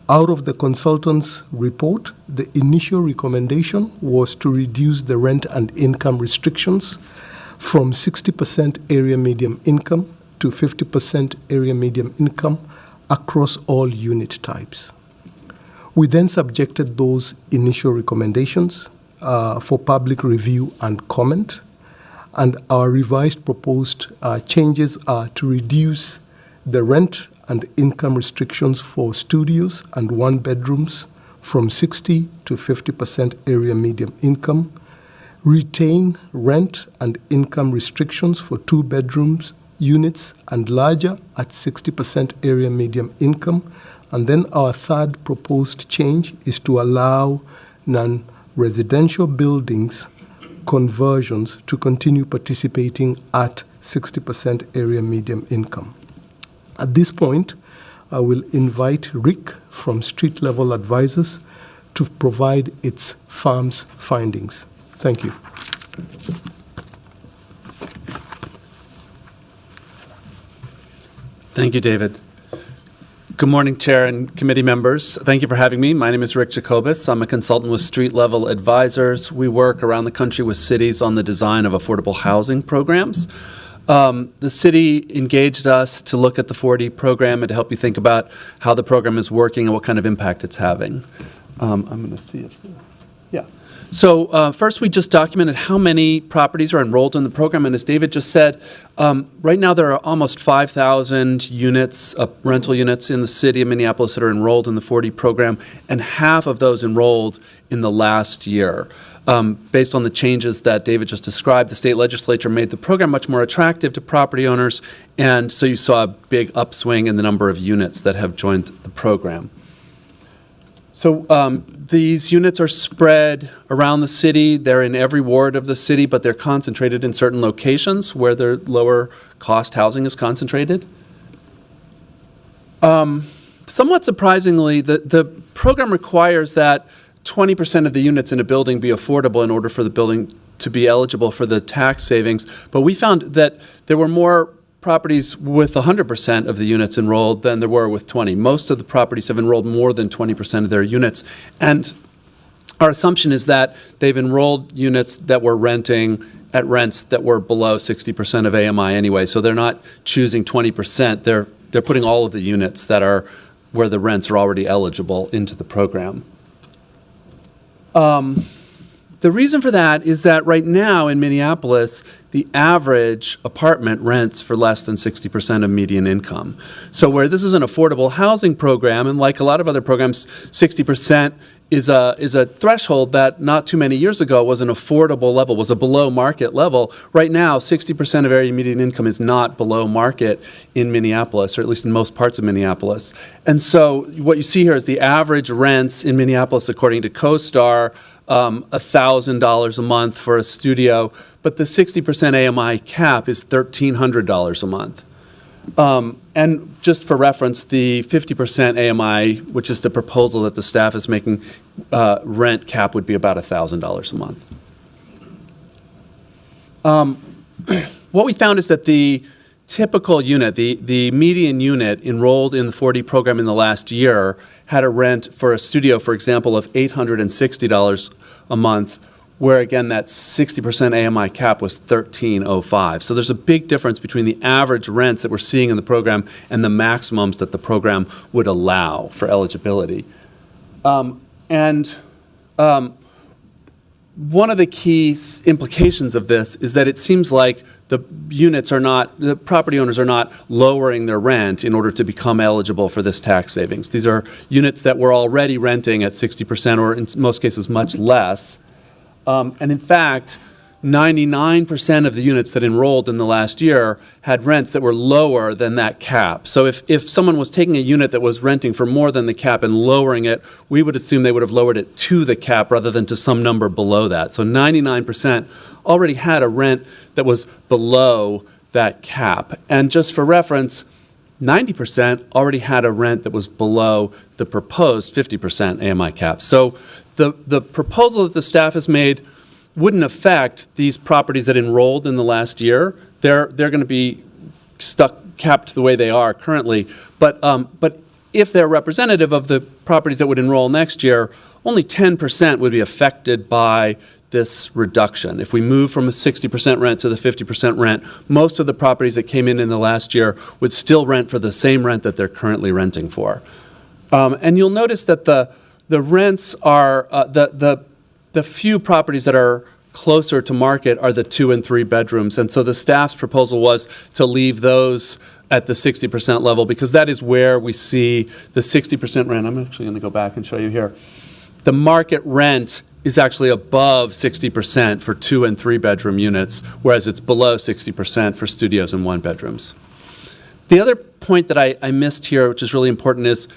Out of the consultant's report, the initial recommendation was to reduce the rent and income restrictions from 60% area median income to 50% area median income across all unit types. We then subjected those initial recommendations for public review and comment, and our revised proposed changes are to reduce the rent and income restrictions for studios and one-bedrooms from 60 to 50% area median income, retain rent and income restrictions for two-bedrooms units and larger at 60% area median income. And then our third proposed change is to allow non-residential buildings conversions to continue participating at 60% area median income. At this point, I will invite Rick from Street Level Advisors to provide its firm's findings. Thank you. Thank you, David. Good morning, Chair and committee members. Thank you for having me. My name is Rick Jacobus. I'm a consultant with Street Level Advisors. We work around the country with cities on the design of affordable housing programs. The city engaged us to look at the 4D program and to help you think about how the program is working and what kind of impact it's having. I'm going to see if, yeah. So first, we just documented how many properties are enrolled in the program. And as David just said, right now there are almost 5,000 units, rental units in the city of Minneapolis that are enrolled in the 4D program, and half of those enrolled in the last year. Based on the changes that David just described, the state legislature made the program much more attractive to property owners, and so you saw a big upswing in the number of units that have joined the program. So these units are spread around the city. They're in every ward of the city, but they're concentrated in certain locations where their lower cost housing is concentrated. Somewhat surprisingly, the program requires that 20% of the units in a building be affordable in order for the building to be eligible for the tax savings. But we found that there were more properties with 100% of the units enrolled than there were with 20. Most of the properties have enrolled more than 20% of their units. And our assumption is that they've enrolled units that were renting at rents that were below 60% of AMI anyway. So they're not choosing 20%. They're putting all of the units that are where the rents are already eligible into the program. The reason for that is that right now in Minneapolis, the average apartment rents for less than 60% of median income. So where this is an affordable housing program, and like a lot of other programs, 60% is a threshold that not too many years ago was an affordable level, was a below market level. Right now, 60% of area median income is not below market in Minneapolis, or at least in most parts of Minneapolis. And so what you see here is the average rents in Minneapolis, according to CoStar, $1,000 a month for a studio, but the 60% AMI cap is $1,300 a month. And just for reference, the 50% AMI, which is the proposal that the staff is making, rent cap would be about $1,000 a month. What we found is that the typical unit, the median unit enrolled in the 4D program in the last year had a rent for a studio, for example, of $860 a month, where again that 60% AMI cap was $1,305. So there's a big difference between the average rents that we're seeing in the program and the maximums that the program would allow for eligibility. One of the key implications of this is that it seems like the property owners are not lowering their rent in order to become eligible for this tax savings. These are units that were already renting at 60% or in most cases much less. And in fact, 99% of the units that enrolled in the last year had rents that were lower than that cap. So if someone was taking a unit that was renting for more than the cap and lowering it, we would assume they would have lowered it to the cap rather than to some number below that. So 99% already had a rent that was below that cap. And just for reference, 90% already had a rent that was below the proposed 50% AMI cap. So the proposal that the staff has made wouldn't affect these properties that enrolled in the last year. They're going to be capped the way they are currently. But if they're representative of the properties that would enroll next year, only 10% would be affected by this reduction. If we move from a 60% rent to the 50% rent, most of the properties that came in the last year would still rent for the same rent that they're currently renting for. And you'll notice that the the rents are, the few properties that are closer to market are the 2 and 3 bedrooms. And so the staff's proposal was to leave those at the 60% level because that is where we see the 60% rent. I'm actually going to go back and show you here. The market rent is actually above 60% for 2 and 3 bedroom units, whereas it's below 60% for studios and 1 bedrooms. The other point that I missed here, which is really important, is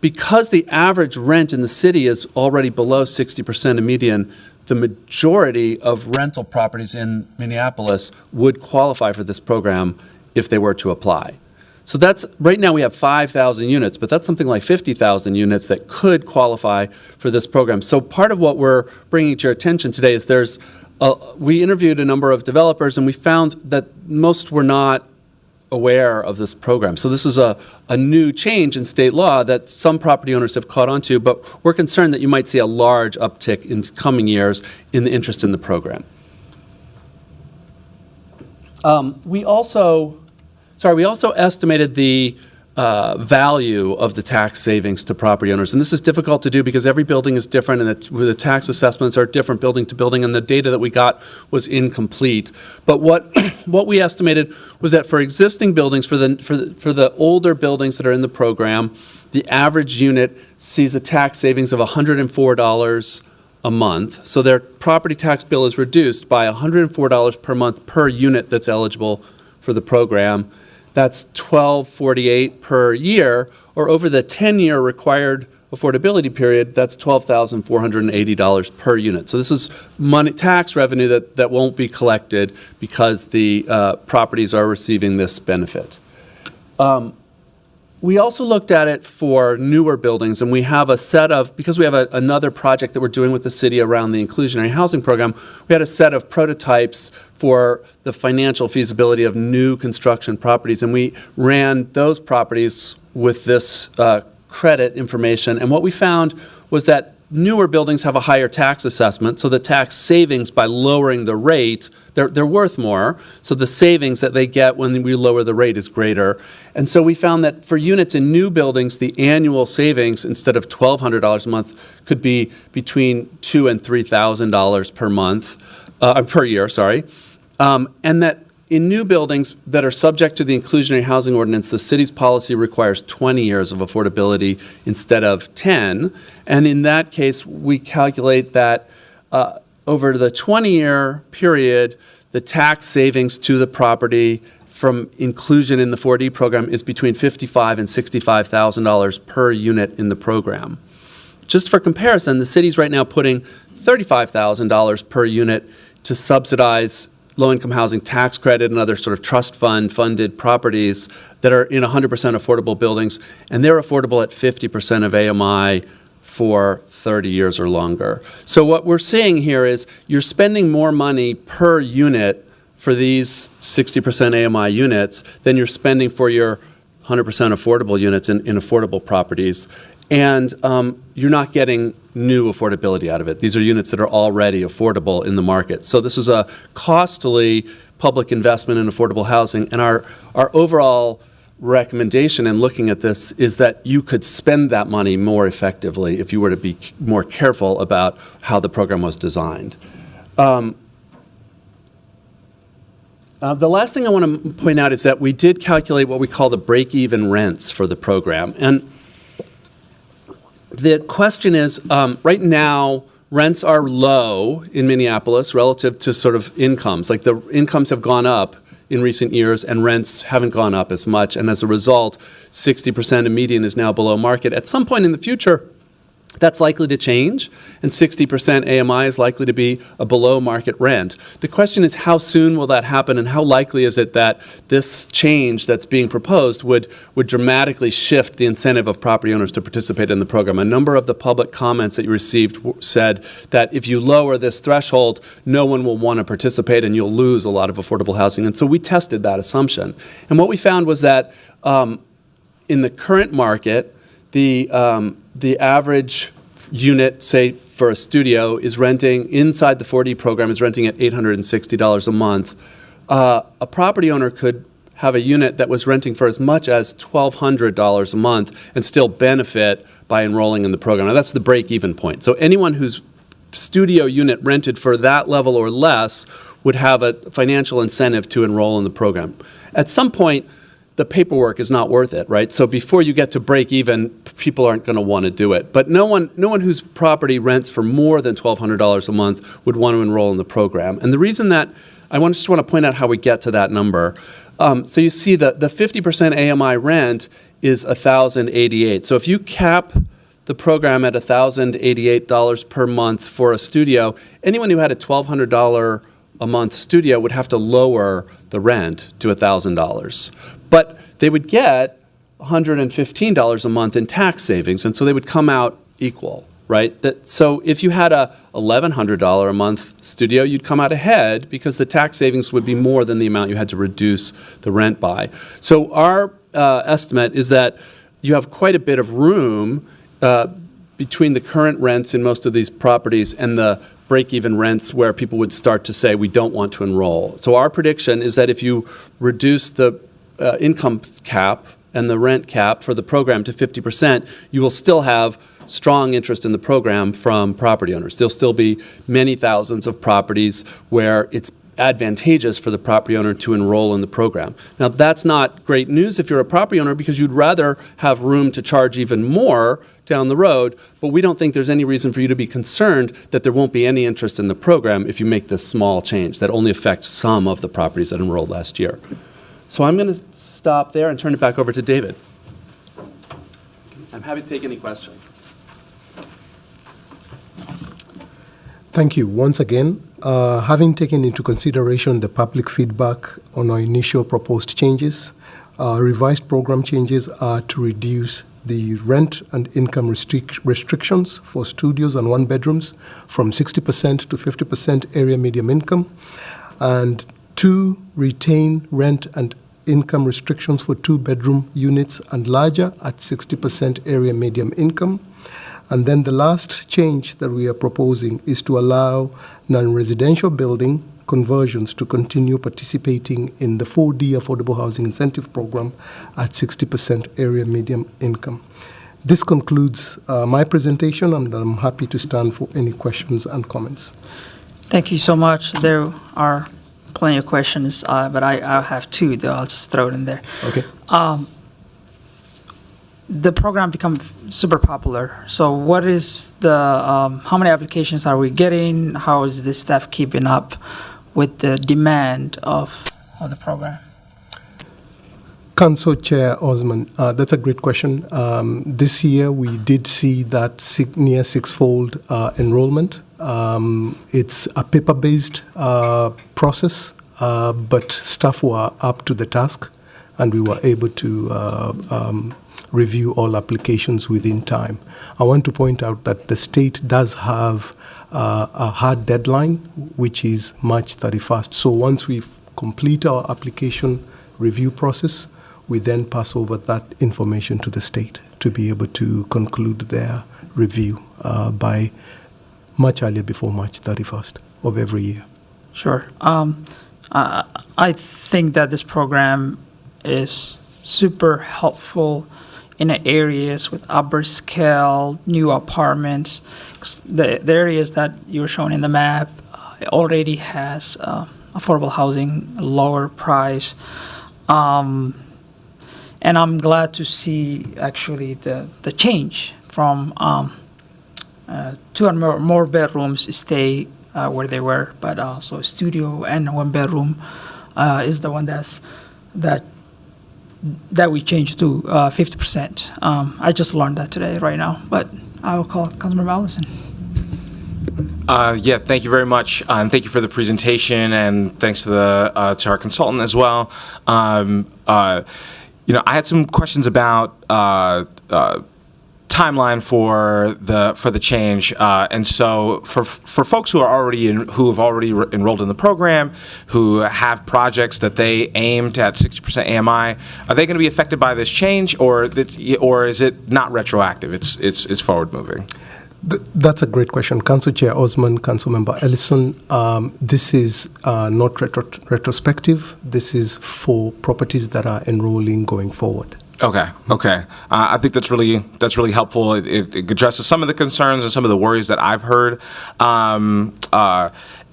because the average rent in the city is already below 60% of median, the majority of rental properties in Minneapolis would qualify for this program if they were to apply. So that's, right now we have 5,000 units, but that's something like 50,000 units that could qualify for this program. So part of what we're bringing to your attention today is we interviewed a number of developers and we found that most were not aware of this program. So this is a new change in state law that some property owners have caught on to, but we're concerned that you might see a large uptick in coming years in the interest in the program. We also estimated the value of the tax savings to property owners. And this is difficult to do because every building is different and the tax assessments are different building to building, and the data that we got was incomplete. But what we estimated was that for existing buildings, for the older buildings that are in the program, the average unit sees a tax savings of $104 a month. So their property tax bill is reduced by $104 per month per unit that's eligible for the program. That's $1,248 per year, or over the 10-year required affordability period, that's $12,480 per unit. So this is money, tax revenue that won't be collected because the properties are receiving this benefit. We also looked at it for newer buildings, and we have a set of, because we have another project that we're doing with the city around the inclusionary housing program, we had a set of prototypes for the financial feasibility of new construction properties, and we ran those properties with this credit information. And what we found was that newer buildings have a higher tax assessment, so the tax savings by lowering the rate, they're worth more, so the savings that they get when we lower the rate is greater. And so we found that for units in new buildings, the annual savings, instead of $1,200 a month, could be between $2,000 and $3,000 per month, per year, sorry. And that in new buildings that are subject to the inclusionary housing ordinance, the city's policy requires 20 years of affordability instead of 10. And in that case, we calculate that over the 20-year period, the tax savings to the property from inclusion in the 4D program is between $55,000 and $65,000 per unit in the program. Just for comparison, the city's right now putting $35,000 per unit to subsidize low-income housing tax credit and other sort of trust fund funded properties that are in 100% affordable buildings, and they're affordable at 50% of AMI for 30 years or longer. So what we're seeing here is you're spending more money per unit for these 60% AMI units than you're spending for your 100% affordable units in affordable properties. And you're not getting new affordability out of it. These are units that are already affordable in the market. So this is a costly public investment in affordable housing. And our overall recommendation in looking at this is that you could spend that money more effectively if you were to be more careful about how the program was designed. The last thing I want to point out is that we did calculate what we call the break-even rents for the program. And the question is, right now, rents are low in Minneapolis relative to sort of incomes. Like the incomes have gone up in recent years and rents haven't gone up as much. And as a result, 60% of median is now below market. At some point in the future, that's likely to change, and 60% AMI is likely to be a below market rent. The question is, how soon will that happen, and how likely is it that this change that's being proposed would dramatically shift the incentive of property owners to participate in the program? A number of the public comments that you received said that if you lower this threshold, no one will want to participate and you'll lose a lot of affordable housing. And so we tested that assumption. And what we found was that in the current market, the average unit, say for a studio, is renting inside the 4D program is renting at $860 a month. A property owner could have a unit that was renting for as much as $1,200 a month and still benefit by enrolling in the program. Now, that's the break-even point. So anyone whose studio unit rented for that level or less would have a financial incentive to enroll in the program. At some point, the paperwork is not worth it, right? So before you get to break even, people aren't going to want to do it. But no one whose property rents for more than $1,200 a month would want to enroll in the program. And the reason that I just want to point out how we get to that number. So you see that the 50% AMI rent is $1,088. So if you cap the program at $1,088 per month for a studio, anyone who had a $1,200 a month studio would have to lower the rent to $1,000. But they would get $115 a month in tax savings, and so they would come out equal, right? So if you had a $1,100 a month studio, you'd come out ahead because the tax savings would be more than the amount you had to reduce the rent by. So our estimate is that you have quite a bit of room between the current rents in most of these properties and the break-even rents where people would start to say, we don't want to enroll. So our prediction is that if you reduce the income cap and the rent cap for the program to 50%, you will still have strong interest in the program from property owners. There'll still be many thousands of properties where it's advantageous for the property owner to enroll in the program. Now, that's not great news if you're a property owner because you'd rather have room to charge even more down the road, but we don't think there's any reason for you to be concerned that there won't be any interest in the program if you make this small change that only affects some of the properties that enrolled last year. So I'm going to stop there and turn it back over to David. I'm happy to take any questions. Thank you. Once again, having taken into consideration the public feedback on our initial proposed changes, revised program changes are to reduce the rent and income restrictions for studios and one-bedrooms from 60% to 50% area median income, and to retain rent and income restrictions for two-bedroom units and larger at 60% area median income. And then the last change that we are proposing is to allow non-residential building conversions to continue participating in the 4D Affordable Housing Incentive Program at 60% area median income. This concludes my presentation, and I'm happy to stand for any questions and comments. Thank you so much. There are plenty of questions, but I have two, though. I'll just throw it in there. Okay. The program become super popular. So what is the, how many applications are we getting? How is the staff keeping up with the demand of the program? Council Chair Osman, that's a great question. This year we did see that near six-fold enrollment. It's a paper-based process, but staff were up to the task, and we were able to review all applications within time. I want to point out that the state does have a hard deadline, which is March 31st. So once we complete our application review process, we then pass over that information to the state to be able to conclude their review by much earlier, before March 31st of every year. Sure. I think that this program is super helpful in the areas with upper scale, new apartments. The areas that you're showing in the map already has affordable housing, lower price. And I'm glad to see actually the change from two and more bedrooms stay where they were, but also studio and one bedroom is the one that we changed to 50%. I just learned that today, right now, but I'll call Councilmember Allison. Yeah, thank you very much, and thank you for the presentation, and thanks to our consultant as well. I had some questions about timeline for the change, and so for folks who have already enrolled in the program, who have projects that they aimed at 60% AMI, are they going to be affected by this change, or is it not retroactive? It's forward moving. That's a great question. Council Chair Osman, Councilmember Ellison, this is not retrospective. This is for properties that are enrolling going forward. Okay. I think that's really helpful. It addresses some of the concerns and some of the worries that I've heard.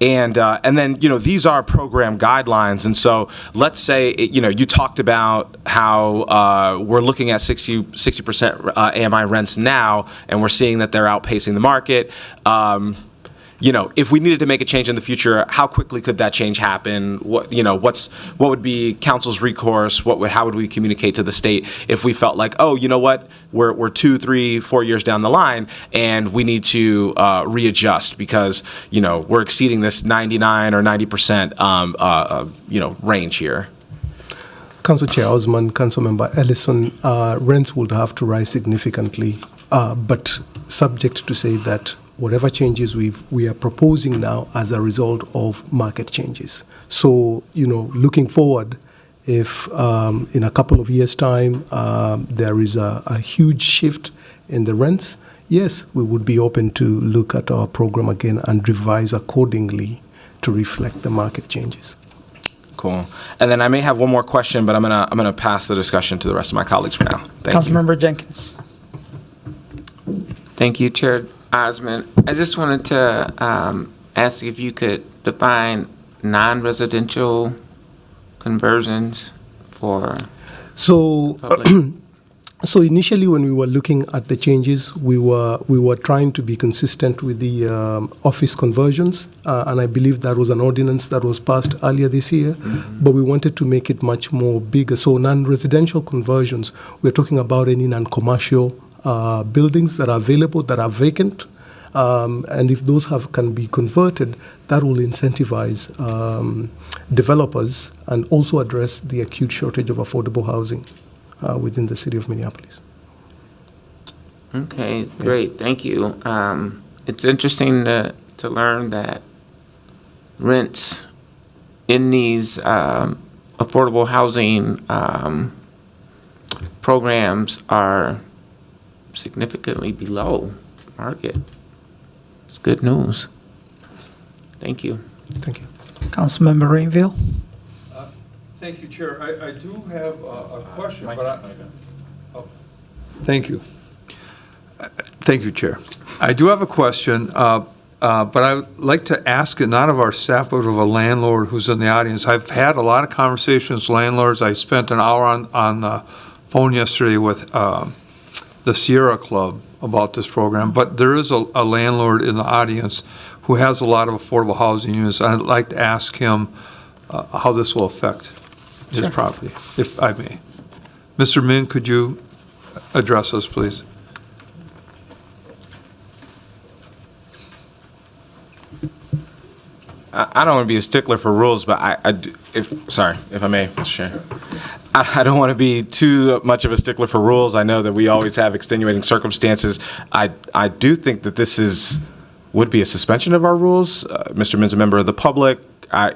And then, these are program guidelines. And so let's say, you talked about how we're looking at 60% AMI rents now, and we're seeing that they're outpacing the market. If we needed to make a change in the future, how quickly could that change happen? What would be council's recourse? How would we communicate to the state if we felt like, oh, you know what, we're 2, 3, 4 years down the line and we need to readjust because we're exceeding this 99 or 90% range here. Council Chair Osman, Councilmember Ellison, rents would have to rise significantly, but subject to say that whatever changes we are proposing now as a result of market changes. So, looking forward, if in a couple of years' time there is a huge shift in the rents, yes, we would be open to look at our program again and revise accordingly to reflect the market changes. Cool. And then I may have one more question, but I'm gonna pass the discussion to the rest of my colleagues for now. Thank you. Councilmember Jenkins. Thank you, Chair Osman. I just wanted to ask if you could define non-residential conversions for public. So initially, when we were looking at the changes, we were trying to be consistent with the office conversions, and I believe that was an ordinance that was passed earlier this year. Mm-hmm. But we wanted to make it much more bigger. So non-residential conversions, we're talking about any non-commercial buildings that are available, that are vacant, and if those can be converted, that will incentivize developers and also address the acute shortage of affordable housing within the city of Minneapolis. Okay, great, thank you. It's interesting to learn that rents in these affordable housing programs are significantly below market. It's good news. Thank you. Thank you. Councilmember Rainville. Thank you, Chair. I do have a question, but thank you. Thank you, Chair. I do have a question, but I would like to ask it not of our staff, but of a landlord who's in the audience. I've had a lot of conversations with landlords. I spent an hour on the phone yesterday with the Sierra Club about this program, but there is a landlord in the audience who has a lot of affordable housing units. I'd like to ask him how this will affect his property, if I may. Mr. Min, could you address us, please? I don't want to be a stickler for rules, but if I may, Mr. Chair. I don't want to be too much of a stickler for rules. I know that we always have extenuating circumstances. I do think that this would be a suspension of our rules. Mr. Min's a member of the public. I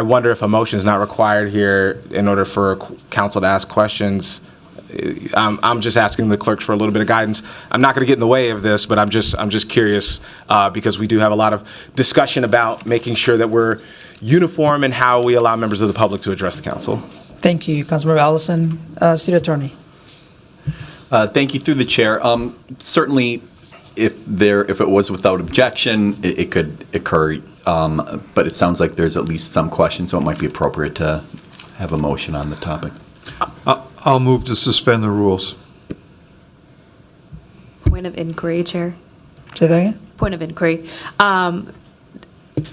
wonder if a motion is not required here in order for council to ask questions. I'm just asking the clerks for a little bit of guidance. I'm not going to get in the way of this, but I'm just curious because we do have a lot of discussion about making sure that we're uniform in how we allow members of the public to address the council. Thank you, Councilmember Allison. City Attorney. Thank you through the chair. Certainly, if it was without objection, it could occur. But it sounds like there's at least some questions, so it might be appropriate to have a motion on the topic. I'll move to suspend the rules. Point of inquiry, Chair. Say that again? Point of inquiry.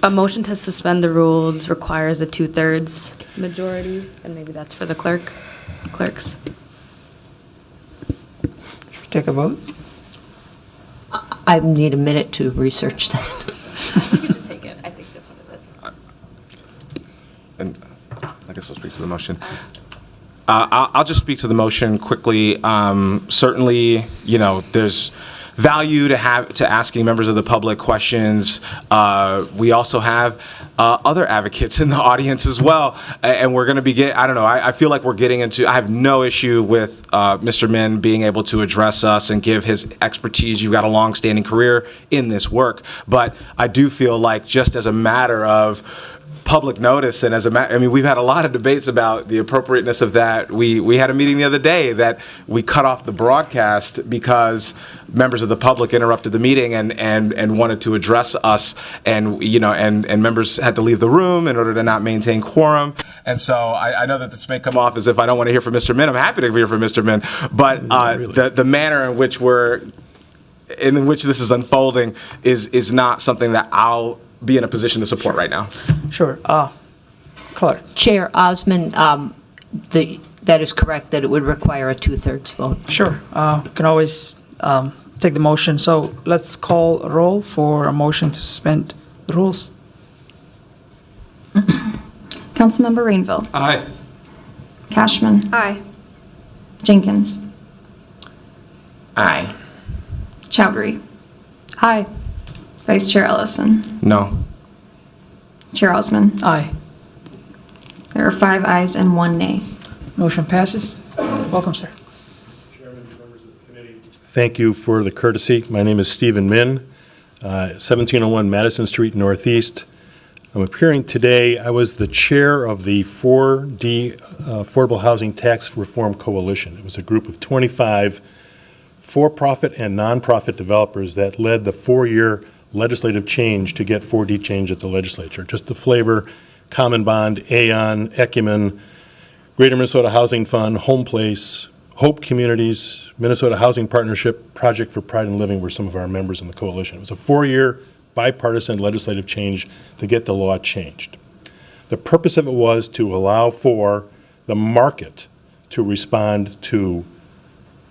A motion to suspend the rules requires a 2/3 majority, and maybe that's for the clerks. Should we take a vote? I need a minute to research that. You can just take it. I think that's what it is. And I guess I'll speak to the motion. I'll just speak to the motion quickly. Certainly, there's value to asking members of the public questions. We also have other advocates in the audience as well, and we're going to I don't know, I feel like we're getting into, I have no issue with Mr. Min being able to address us and give his expertise. You've got a long-standing career in this work, but I do feel like just as a matter of public notice and I mean, we've had a lot of debates about the appropriateness of that. We had a meeting the other day that we cut off the broadcast because members of the public interrupted the meeting and wanted to address us, and and members had to leave the room in order to not maintain quorum. And so I know that this may come off as if I don't want to hear from Mr. Min. I'm happy to hear from Mr. Min, but the manner in which this is unfolding is not something that I'll be in a position to support right now. Sure. Clark. Chair Osmond, that is correct, that it would require a 2/3 vote. Sure. You can always take the motion. So let's call a roll for a motion to suspend the rules. Councilmember Rainville. Aye. Cashman. Aye. Jenkins. Aye. Chowdhury. Aye. Vice Chair Ellison. No. Chair Osmond. Aye. There are 5 ayes and 1 nay. Motion passes. Welcome, sir. Thank you for the courtesy. My name is Stephen Min, 1701 Madison Street Northeast. I'm appearing today. I was the chair of the 4D Affordable Housing Tax Reform Coalition. It was a group of 25 for-profit and nonprofit developers that led the 4-year legislative change to get 4D change at the legislature. Just the flavor: Common Bond, Aon, Ecumen, Greater Minnesota Housing Fund, Home Place, Hope Communities, Minnesota Housing Partnership, Project for Pride in Living were some of our members in the coalition. It was a 4-year bipartisan legislative change to get the law changed. The purpose of it was to allow for the market to respond to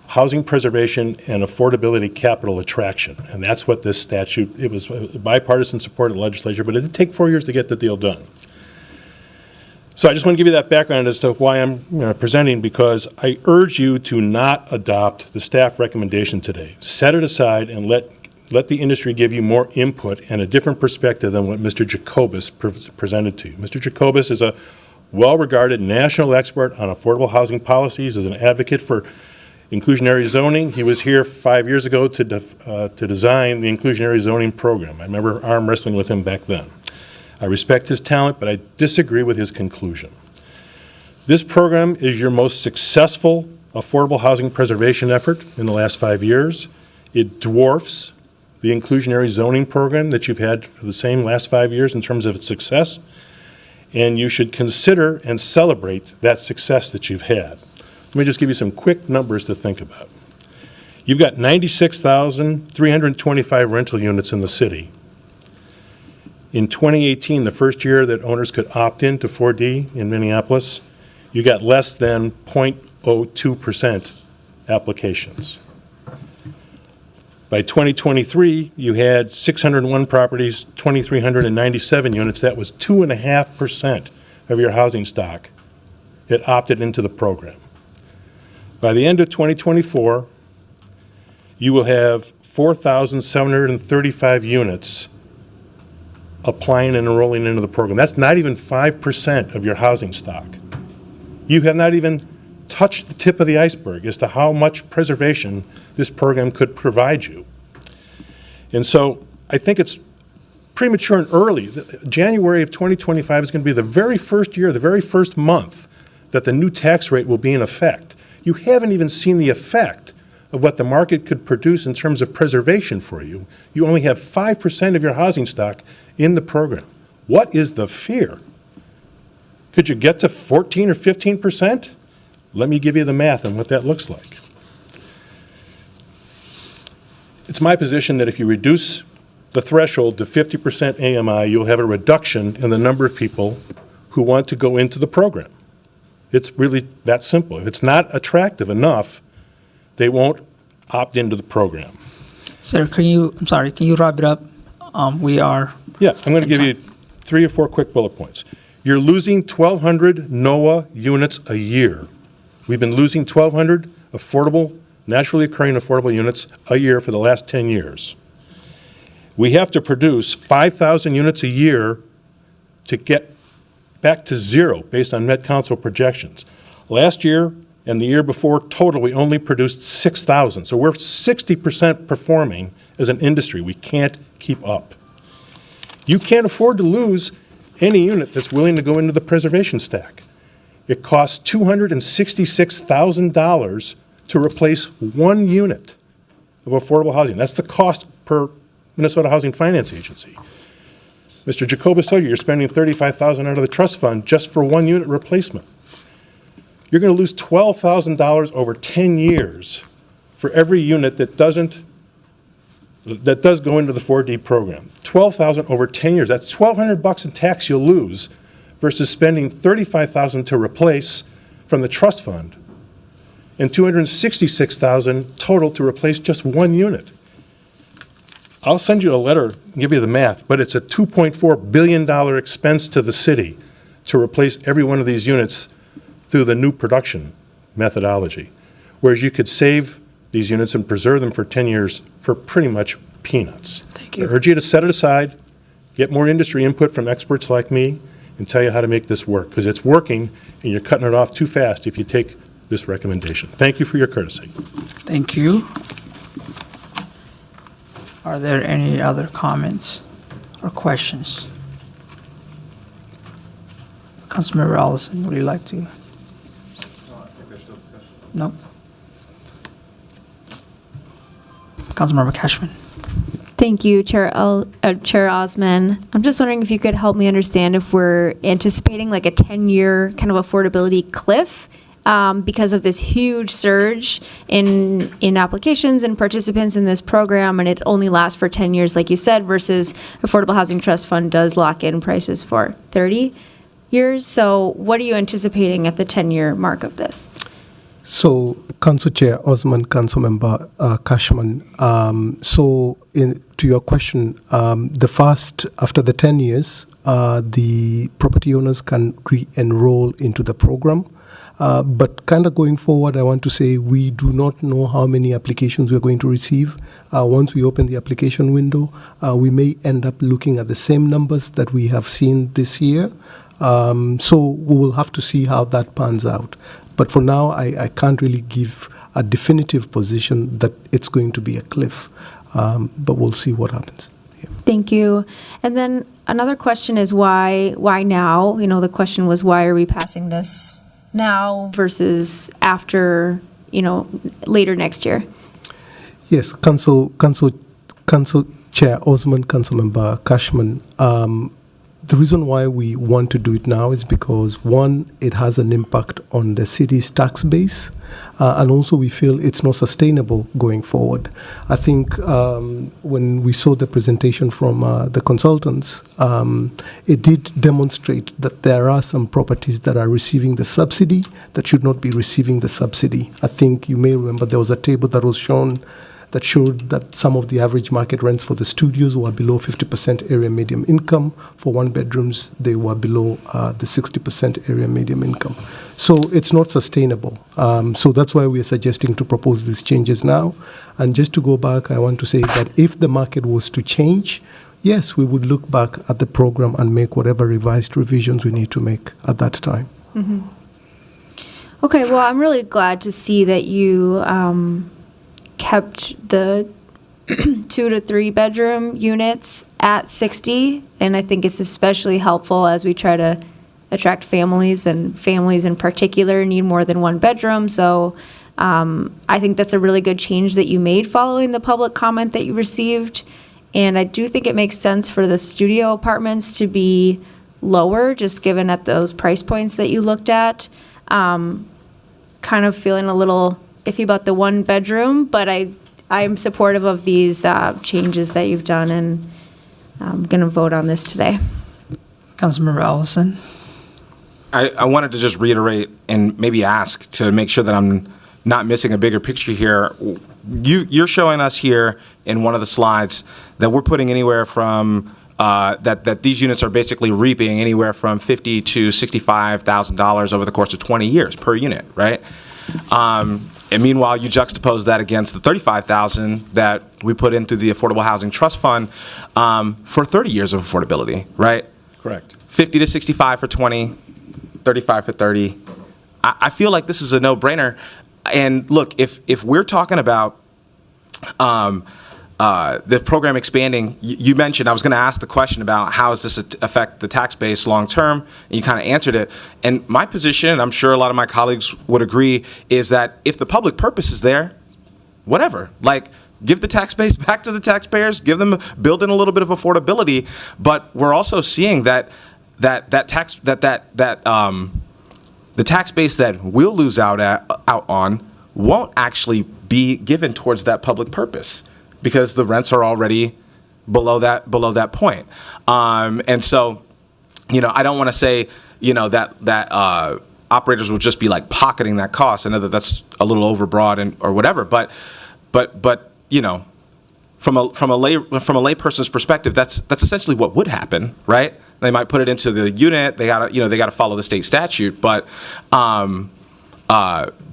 housing preservation and affordability capital attraction. And that's what this statute, it was bipartisan support of the legislature, but it did take 4 years to get the deal done. So I just want to give you that background as to why I'm presenting, because I urge you to not adopt the staff recommendation today. Set it aside and let the industry give you more input and a different perspective than what Mr. Jacobus presented to you. Mr. Jacobus is a well-regarded national expert on affordable housing policies, is an advocate for inclusionary zoning. He was here 5 years ago to design the inclusionary zoning program. I remember arm wrestling with him back then. I respect his talent, but I disagree with his conclusion. This program is your most successful affordable housing preservation effort in the last 5 years. It dwarfs the inclusionary zoning program that you've had for the same last 5 years in terms of its success, and you should consider and celebrate that success that you've had. Let me just give you some quick numbers to think about. You've got 96,325 rental units in the city. In 2018, the first year that owners could opt in to 4D in Minneapolis, you got less than 0.02% applications. By 2023, you had 601 properties, 2,397 units. That was 2.5% of your housing stock that opted into the program. By the end of 2024, you will have 4,735 units applying and enrolling into the program. That's not even 5% of your housing stock. You have not even touched the tip of the iceberg as to how much preservation this program could provide you. And so I think it's premature and early. January of 2025 is going to be the very first year, the very first month that the new tax rate will be in effect. You haven't even seen the effect of what the market could produce in terms of preservation for you. You only have 5% of your housing stock in the program. What is the fear? Could you get to 14 or 15%? Let me give you the math on what that looks like. It's my position that if you reduce the threshold to 50% AMI, you'll have a reduction in the number of people who want to go into the program. It's really that simple. If it's not attractive enough, they won't opt into the program. Sir, can you wrap it up? Yeah, I'm going to give you 3 or 4 quick bullet points. You're losing 1,200 NOAA units a year. We've been losing 1,200 affordable naturally occurring affordable units a year for the last 10 years. We have to produce 5,000 units a year to get back to zero based on Met Council projections. Last year and the year before total, we only produced 6,000. So we're 60% performing as an industry. We can't keep up. You can't afford to lose any unit that's willing to go into the preservation stack. It costs $266,000 to replace one unit of affordable housing. That's the cost per Minnesota Housing Finance Agency. Mr. Jacobus told you you're spending $35,000 out of the trust fund just for one unit replacement. You're going to lose $12,000 over 10 years for every unit that does go into the 4D program. $12,000 over 10 years. That's $1,200 in tax you'll lose versus spending $35,000 to replace from the trust fund and $266,000 total to replace just one unit. I'll send you a letter and give you the math, but it's a $2.4 billion expense to the city to replace every one of these units through the new production methodology, whereas you could save these units and preserve them for 10 years for pretty much peanuts. Thank you. I urge you to set it aside, get more industry input from experts like me, and tell you how to make this work, because it's working, and you're cutting it off too fast if you take this recommendation. Thank you for your courtesy. Thank you. Are there any other comments or questions? Councilmember Allison, would you like to? No? Councilmember Cashman. Thank you, Chair Osman. I'm just wondering if you could help me understand if we're anticipating like a 10-year kind of affordability cliff because of this huge surge in applications and participants in this program, and it only lasts for 10 years, like you said, versus Affordable Housing Trust Fund does lock in prices for 30 years. So what are you anticipating at the 10-year mark of this? So, Council Chair Osman, Council Member Cashman, to your question, after the 10 years, the property owners can re-enroll into the program. But kind of going forward, I want to say we do not know how many applications we're going to receive. Once we open the application window, we may end up looking at the same numbers that we have seen this year. So we will have to see how that pans out. But for now, I can't really give a definitive position that it's going to be a cliff. But we'll see what happens. Yeah. Thank you. And then another question is why now? You know, the question was why are we passing this now versus after, later next year? Yes, Council Chair Osman, Council Member Cashman. The reason why we want to do it now is because, one, it has an impact on the city's tax base, and also we feel it's not sustainable going forward. I think when we saw the presentation from the consultants, it did demonstrate that there are some properties that are receiving the subsidy that should not be receiving the subsidy. I think you may remember there was a table that was shown that showed that some of the average market rents for the studios were below 50% area median income. For one bedrooms, they were below the 60% area median income. So it's not sustainable. So that's why we are suggesting to propose these changes now. And just to go back, I want to say that if the market was to change, yes, we would look back at the program and make whatever revised revisions we need to make at that time. Mm-hmm. Okay, well, I'm really glad to see that you kept the 2 to 3 bedroom units at 60, and I think it's especially helpful as we try to attract families, and families in particular need more than one bedroom. So I think that's a really good change that you made following the public comment that you received, and I do think it makes sense for the studio apartments to be lower, just given at those price points that you looked at. Kind of feeling a little iffy about the 1 bedroom, but I'm supportive of these changes that you've done, and I'm going to vote on this today. Councilmember Allison. I wanted to just reiterate and maybe ask to make sure that I'm not missing a bigger picture here. You're showing us here in one of the slides that we're putting anywhere from that these units are basically reaping anywhere from $50,000 to $65,000 over the course of 20 years per unit, right? And meanwhile, you juxtapose that against the $35,000 that we put in through the Affordable Housing Trust Fund for 30 years of affordability, right? Correct. 50 to 65 for 20, 35 for 30. I feel like this is a no-brainer. And look, if we're talking about the program expanding, you mentioned, I was going to ask the question about how does this affect the tax base long-term, and you kind of answered it. And my position, and I'm sure a lot of my colleagues would agree, is that if the public purpose is there, whatever, like, give the tax base back to the taxpayers, build in a little bit of affordability. But we're also seeing that the tax base that we'll lose out on won't actually be given towards that public purpose, because the rents are already below that point. And so, I don't want to say, that operators will just be like pocketing that cost. I know that that's a little overbroad or whatever, but from a layperson's perspective, that's essentially what would happen, right? They might put it into the unit. They gotta follow the state statute, but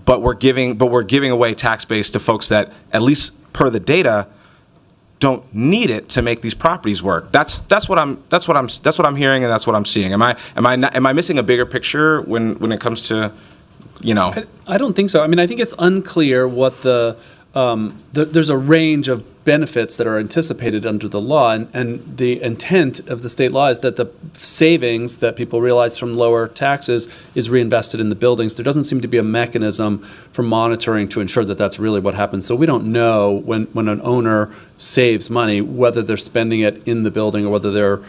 we're giving away tax base to folks that, at least per the data, don't need it to make these properties work. That's what I'm hearing, and that's what I'm seeing. Am I missing a bigger picture when it comes to, I don't think so. I mean, I think it's unclear what there's a range of benefits that are anticipated under the law, and the intent of the state law is that the savings that people realize from lower taxes is reinvested in the buildings. There doesn't seem to be a mechanism for monitoring to ensure that that's really what happens. So we don't know when an owner saves money, whether they're spending it in the building or whether they're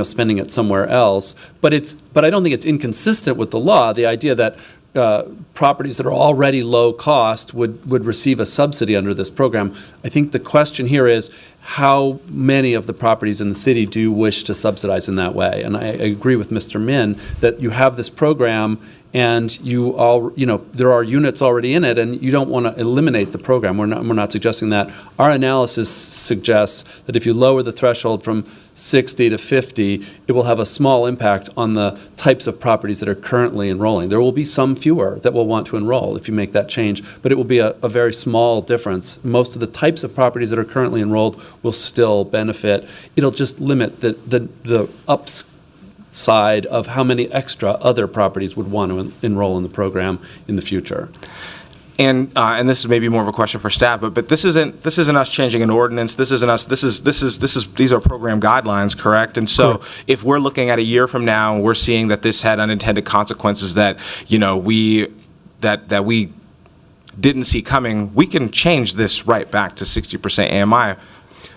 spending it somewhere else. But I don't think it's inconsistent with the law, the idea that properties that are already low cost would receive a subsidy under this program. I think the question here is, how many of the properties in the city do you wish to subsidize in that way? And I agree with Mr. Min that you have this program and there are units already in it, and you don't want to eliminate the program. We're not suggesting that. Our analysis suggests that if you lower the threshold from 60 to 50, it will have a small impact on the types of properties that are currently enrolling. There will be some fewer that will want to enroll if you make that change, but it will be a very small difference. Most of the types of properties that are currently enrolled will still benefit. It'll just limit the upside of how many extra other properties would want to enroll in the program in the future. And this is maybe more of a question for staff, but this isn't us changing an ordinance. These are program guidelines, correct? And so if we're looking at a year from now and we're seeing that this had unintended consequences that we didn't see coming, we can change this right back to 60% AMI.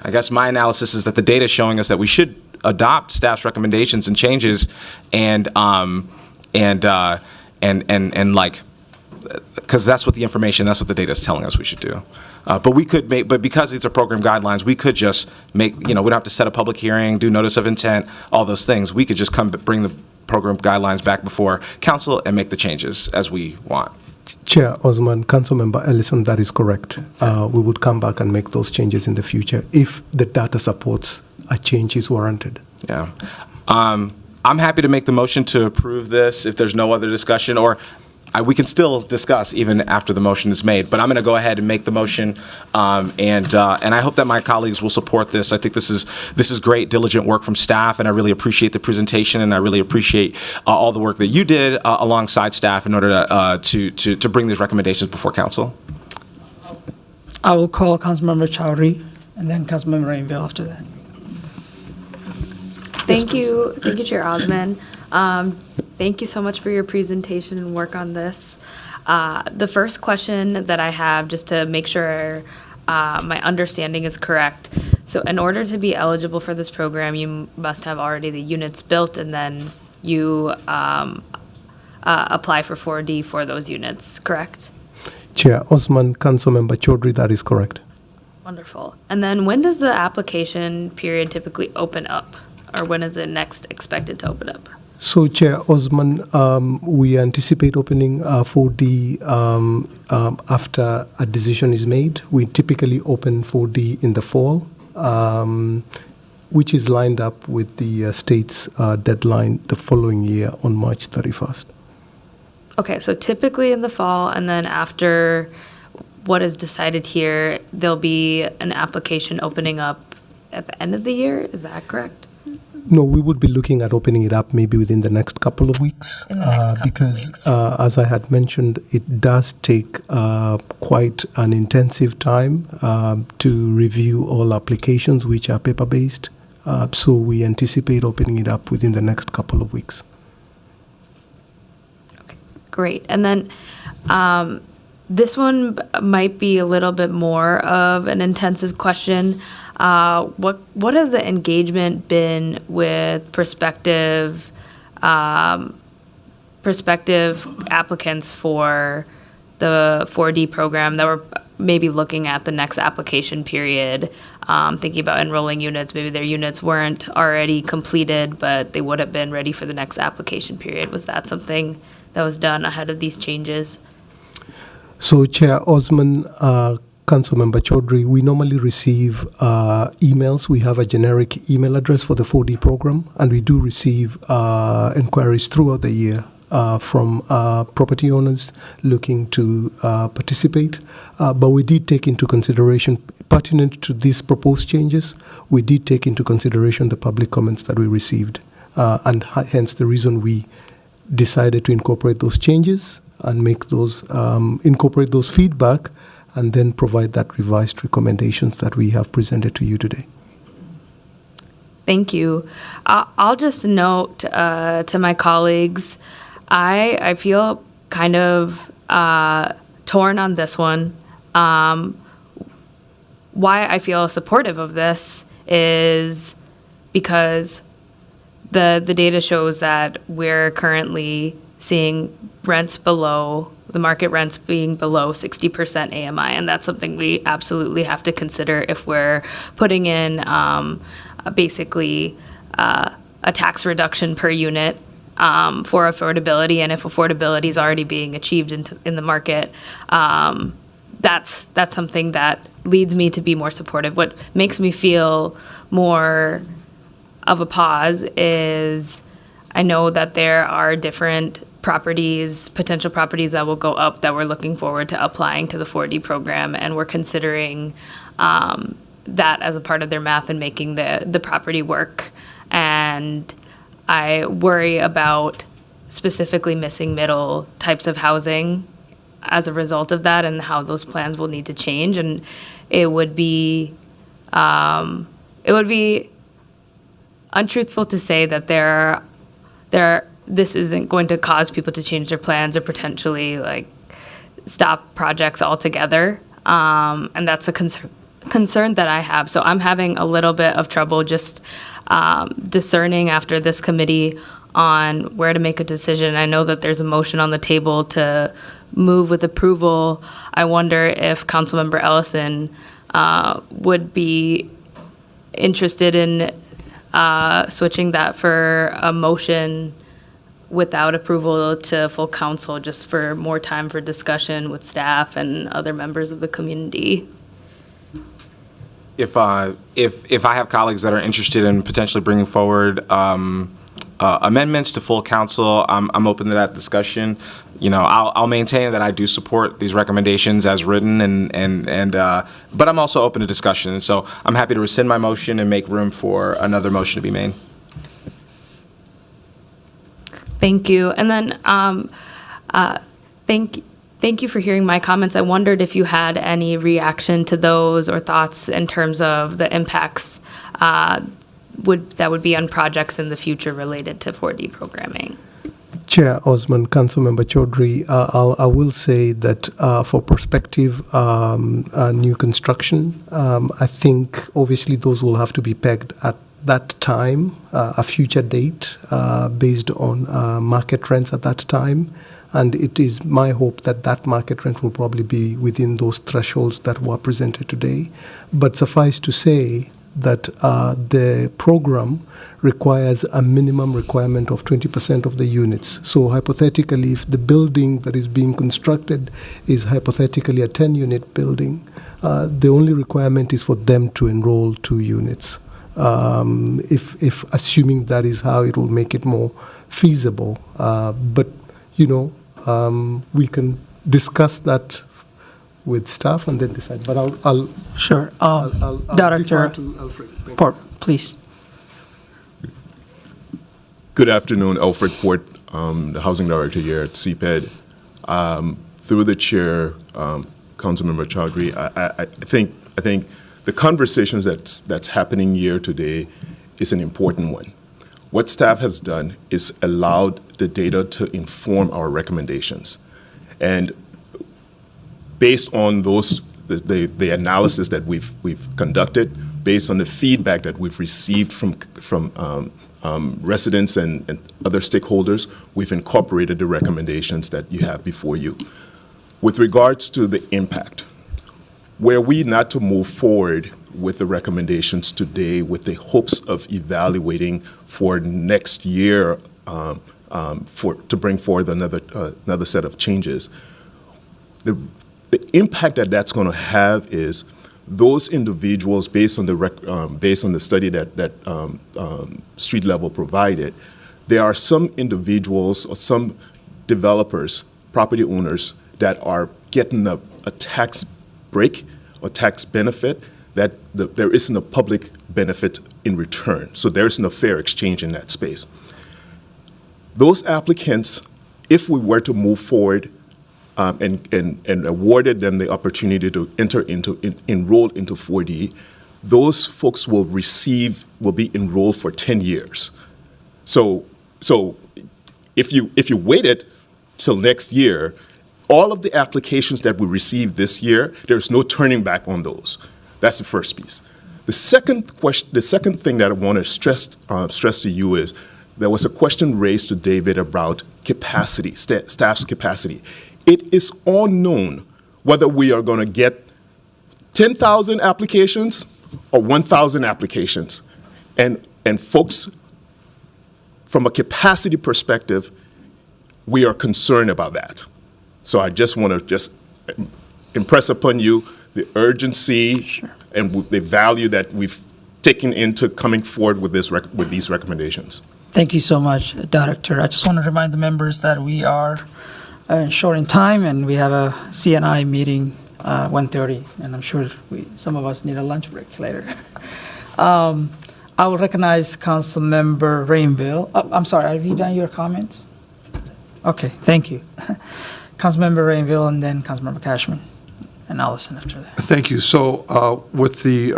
I guess my analysis is that the data is showing us that we should adopt staff's recommendations and changes, because that's what the the data is telling us we should do. But because these are program guidelines, we could just we don't have to set a public hearing, do notice of intent, all those things. We could just bring the program guidelines back before council and make the changes as we want. Chair Osman, Councilmember Ellison, that is correct. We would come back and make those changes in the future if the data supports a change is warranted. Yeah. I'm happy to make the motion to approve this if there's no other discussion, or we can still discuss even after the motion is made. But I'm going to go ahead and make the motion, and I hope that my colleagues will support this. I think this is great, diligent work from staff, and I really appreciate the presentation, and I really appreciate all the work that you did alongside staff in order to bring these recommendations before council. I will call Councilmember Chowdhury and then Councilmember Rainville after that. Thank you, Chair Osman. Thank you so much for your presentation and work on this. The first question that I have, just to make sure my understanding is correct. So in order to be eligible for this program, you must have already the units built, and then you apply for 4D for those units, correct? Chair Osman, Councilmember Chowdhury, that is correct. Wonderful. And then when does the application period typically open up? Or when is it next expected to open up? So, Chair Osman, we anticipate opening 4D after a decision is made. We typically open 4D in the fall, which is lined up with the state's deadline the following year on March 31st. Okay, so typically in the fall, and then after what is decided here, there'll be an application opening up at the end of the year. Is that correct? No, we would be looking at opening it up maybe within the next couple of weeks. In the next couple because, of weeks. As I had mentioned, it does take quite an intensive time to review all applications which are paper-based. So we anticipate opening it up within the next couple of weeks. Great. And then this one might be a little bit more of an intensive question. What has the engagement been with prospective applicants for the 4D program that were maybe looking at the next application period, thinking about enrolling units? Maybe their units weren't already completed, but they would have been ready for the next application period. Was that something that was done ahead of these changes? So, Chair Osman, Councilmember Chaudhry, we normally receive emails. We have a generic email address for the 4D program, and we do receive inquiries throughout the year from property owners looking to participate. But we did take into consideration, pertinent to these proposed changes, we did take into consideration the public comments that we received, and hence the reason we decided to incorporate those changes and make those, incorporate those feedback, and then provide that revised recommendations that we have presented to you today. Thank you. I'll just note to my colleagues, I feel kind of torn on this one. Why I feel supportive of this is because the data shows that we're currently seeing rents below, the market rents being below 60% AMI, and that's something we absolutely have to consider if we're putting in basically a tax reduction per unit for affordability. And if affordability is already being achieved in the market, that's something that leads me to be more supportive. What makes me feel more of a pause is I know that there are different properties, potential properties that will go up that we're looking forward to applying to the 4D program, and we're considering that as a part of their math and making the property work. And I worry about specifically missing middle types of housing as a result of that, and how those plans will need to change. And it would be untruthful to say that this isn't going to cause people to change their plans or potentially like stop projects altogether. And that's a concern that I have. So I'm having a little bit of trouble just discerning after this committee on where to make a decision. I know that there's a motion on the table to move with approval. I wonder if Councilmember Ellison would be interested in switching that for a motion without approval to full council, just for more time for discussion with staff and other members of the community. If I have colleagues that are interested in potentially bringing forward amendments to full council, I'm open to that discussion. You know, I'll maintain that I do support these recommendations as written, but I'm also open to discussion. So I'm happy to rescind my motion and make room for another motion to be made. Thank you. And then thank you for hearing my comments. I wondered if you had any reaction to those or thoughts in terms of the impacts that would be on projects in the future related to 4D programming. Chair Osman, Councilmember Chaudhry, I will say that for prospective new construction, I think obviously those will have to be pegged at that time, a future date based on market rents at that time. And it is my hope that that market rent will probably be within those thresholds that were presented today. But suffice to say that the program requires a minimum requirement of 20% of the units. So hypothetically, if the building that is being constructed is hypothetically a 10-unit building, the only requirement is for them to enroll 2 units. If assuming that is how it will make it more feasible. But, you know, we can discuss that with staff and then decide. But I'll Sure. I'll Director defer to Alfred. Thank you. Port, please. Good afternoon, Alfred Port, the Housing Director here at CPED. Through the Chair, Councilmember Chowdhury, I think the conversations that's happening here today is an important one. What staff has done is allowed the data to inform our recommendations. And based on the analysis that we've conducted, based on the feedback that we've received from residents and other stakeholders, we've incorporated the recommendations that you have before you. With regards to the impact, were we not to move forward with the recommendations today with the hopes of evaluating for next year to bring forward another set of changes, the impact that's going to have is those individuals, based on the study that Street Level provided, there are some individuals or some developers, property owners, that are getting a tax break or tax benefit that there isn't a public benefit in return. So there isn't a fair exchange in that space. Those applicants, if we were to move forward and awarded them the opportunity to enroll into 4D, those folks will be enrolled for 10 years. So if you waited till next year, all of the applications that we received this year, there's no turning back on those. That's the first piece. The second thing that I want to stress to you is there was a question raised to David about capacity, staff's capacity. It is unknown whether we are going to get 10,000 applications or 1,000 applications. And folks, from a capacity perspective, we are concerned about that. So I just want to impress upon you the urgency and the value that we've taken into coming forward with these recommendations. Thank you so much, Director. I just want to remind the members that we are short in time and we have a CNI meeting 1:30, and I'm sure some of us need a lunch break later. I will recognize Councilmember Rainville. I'm sorry, have you done your comments? Okay, thank you. Councilmember Rainville and then Councilmember Cashman and Allison after that. Thank you. So with the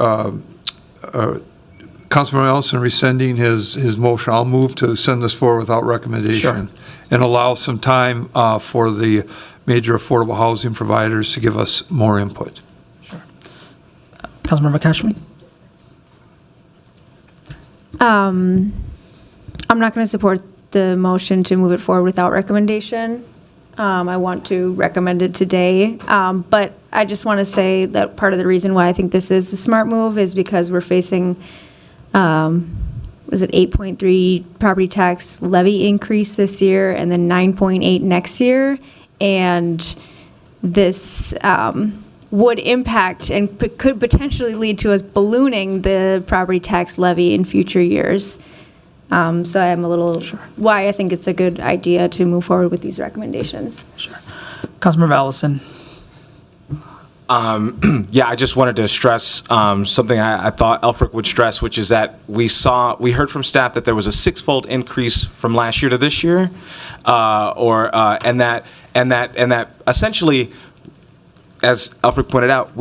Councilmember Ellison rescinding his motion, I'll move to send this forward without recommendation and allow some time for the major affordable housing providers to give us more input. Sure. Councilmember Cashman? I'm not going to support the motion to move it forward without recommendation. I want to recommend it today, but I just want to say that part of the reason why I think this is a smart move is because we're facing, was it 8.3 property tax levy increase this year and then 9.8 next year, and this would impact and could potentially lead to us ballooning the property tax levy in future years. So I'm a little why I think it's a good idea to move forward with these recommendations. Sure. Councilmember Allison. Yeah, I just wanted to stress something I thought Elfric would stress, which is that we heard from staff that there was a six-fold increase from last year to this year, and that essentially, as Elfric pointed out,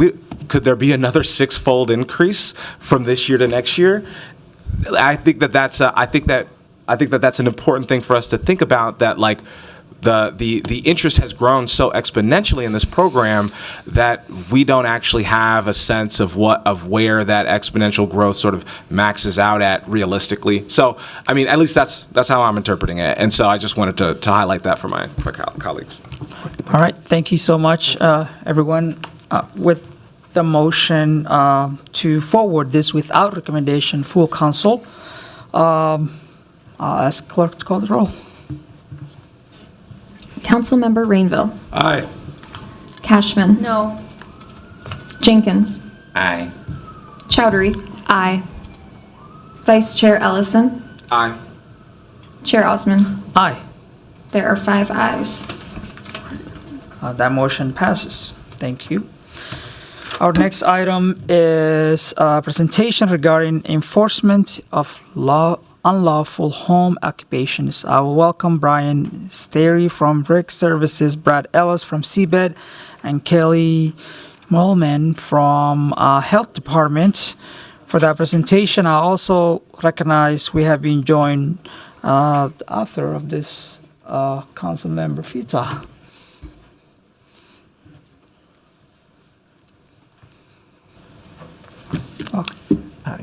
could there be another six-fold increase from this year to next year? I think that's an important thing for us to think about. That like the interest has grown so exponentially in this program that we don't actually have a sense of where that exponential growth sort of maxes out at realistically. So I mean, at least that's how I'm interpreting it. And so I just wanted to highlight that for my colleagues. All right, thank you so much, everyone. With the motion to forward this without recommendation, full council. I'll ask clerk to call the roll. Councilmember Rainville. Aye. Cashman. No. Jenkins. Aye. Chowdhury. Aye. Vice Chair Ellison. Aye. Chair Osman. Aye. There are 5 ayes. That motion passes. Thank you. Our next item is a presentation regarding enforcement of unlawful home occupations. I will welcome Brian Sterry from Brick Services, Brad Ellis from Seabed, and Kelly Molman from Health Department. For that presentation, I also recognize we have been joined the author of this, Council Member Fita.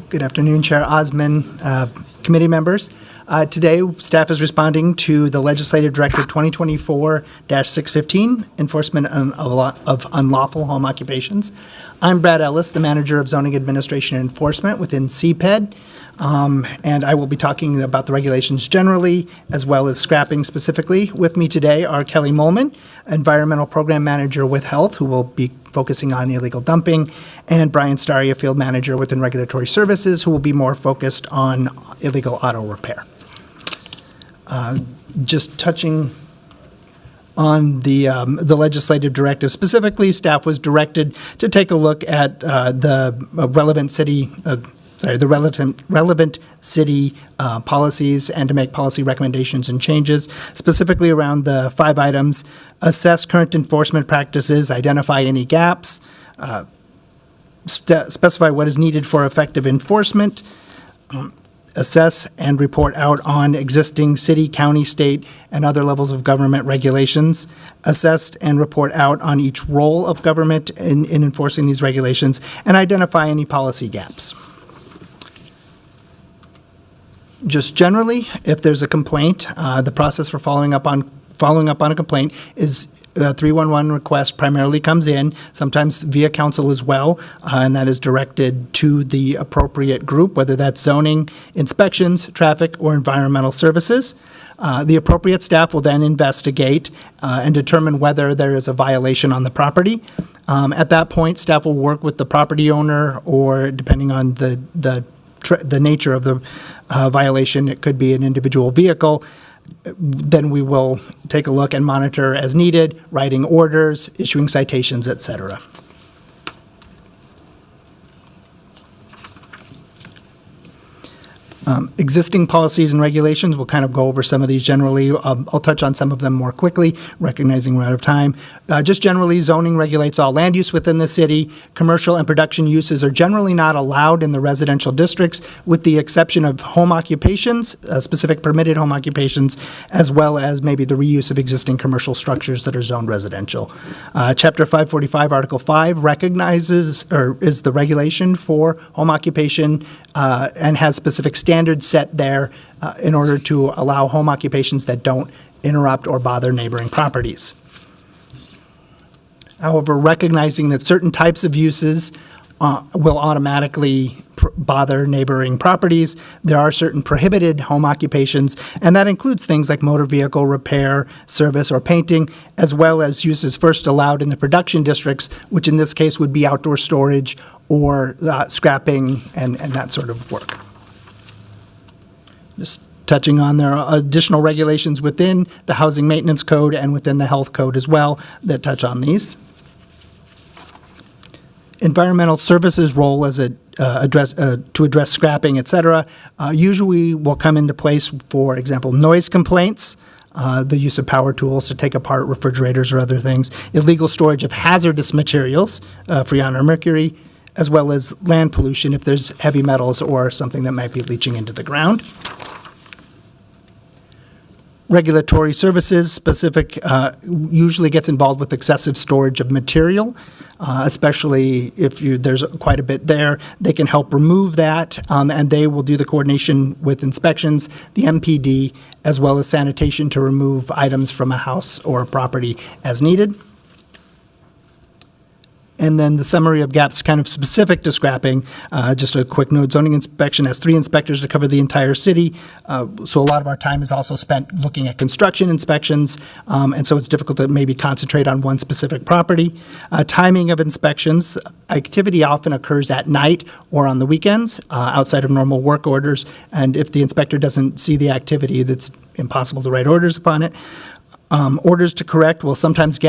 Good afternoon, Chair Osman, committee members. Today, staff is responding to the Legislative Directive 2024-615, Enforcement of Unlawful Home Occupations. I'm Brad Ellis, the Manager of Zoning Administration and Enforcement within CPED, and I will be talking about the regulations generally, as well as scrapping specifically. With me today are Kelly Molman, Environmental Program Manager with Health, who will be focusing on illegal dumping, and Brian Staria, Field Manager within Regulatory Services, who will be more focused on illegal auto repair. Just touching on the legislative directive specifically, staff was directed to take a look at the relevant city policies and to make policy recommendations and changes, specifically around the 5 items: assess current enforcement practices, identify any gaps, specify what is needed for effective enforcement, assess and report out on existing city, county, state, and other levels of government regulations, assess and report out on each role of government in enforcing these regulations, and identify any policy gaps. Just generally, if there's a complaint, the process for following up on a complaint is the 311 request primarily comes in, sometimes via council as well, and that is directed to the appropriate group, whether that's zoning, inspections, traffic, or environmental services. The appropriate staff will then investigate and determine whether there is a violation on the property. At that point, staff will work with the property owner, or depending on the nature of the violation, it could be an individual vehicle. Then we will take a look and monitor as needed, writing orders, issuing citations, etc. Existing policies and regulations, we'll kind of go over some of these generally. I'll touch on some of them more quickly, recognizing we're out of time. Just generally, zoning regulates all land use within the city. Commercial and production uses are generally not allowed in the residential districts, with the exception of home occupations, specific permitted home occupations, as well as maybe the reuse of existing commercial structures that are zoned residential. Chapter 545, Article 5 recognizes, or is the regulation for home occupation, and has specific standards set there in order to allow home occupations that don't interrupt or bother neighboring properties. However, recognizing that certain types of uses will automatically bother neighboring properties, there are certain prohibited home occupations, and that includes things like motor vehicle repair, service, or painting, as well as uses first allowed in the production districts, which in this case would be outdoor storage or scrapping and that sort of work. Just touching on, there are additional regulations within the Housing Maintenance Code and within the Health Code as well that touch on these. Environmental services role as to address scrapping, et cetera, usually will come into place, for example, noise complaints, the use of power tools to take apart refrigerators or other things, illegal storage of hazardous materials, freon or mercury, as well as land pollution if there's heavy metals or something that might be leaching into the ground. Regulatory services specific usually gets involved with excessive storage of material, especially if there's quite a bit there. They can help remove that, and they will do the coordination with inspections, the MPD, as well as sanitation to remove items from a house or a property as needed. And then the summary of gaps kind of specific to scrapping. Just a quick note, zoning inspection has 3 inspectors to cover the entire city. So a lot of our time is also spent looking at construction inspections. And so it's difficult to maybe concentrate on one specific property. Timing of inspections. Activity often occurs at night or on the weekends outside of normal work orders. And if the inspector doesn't see the activity, that's impossible to write orders upon it. Orders to correct will sometimes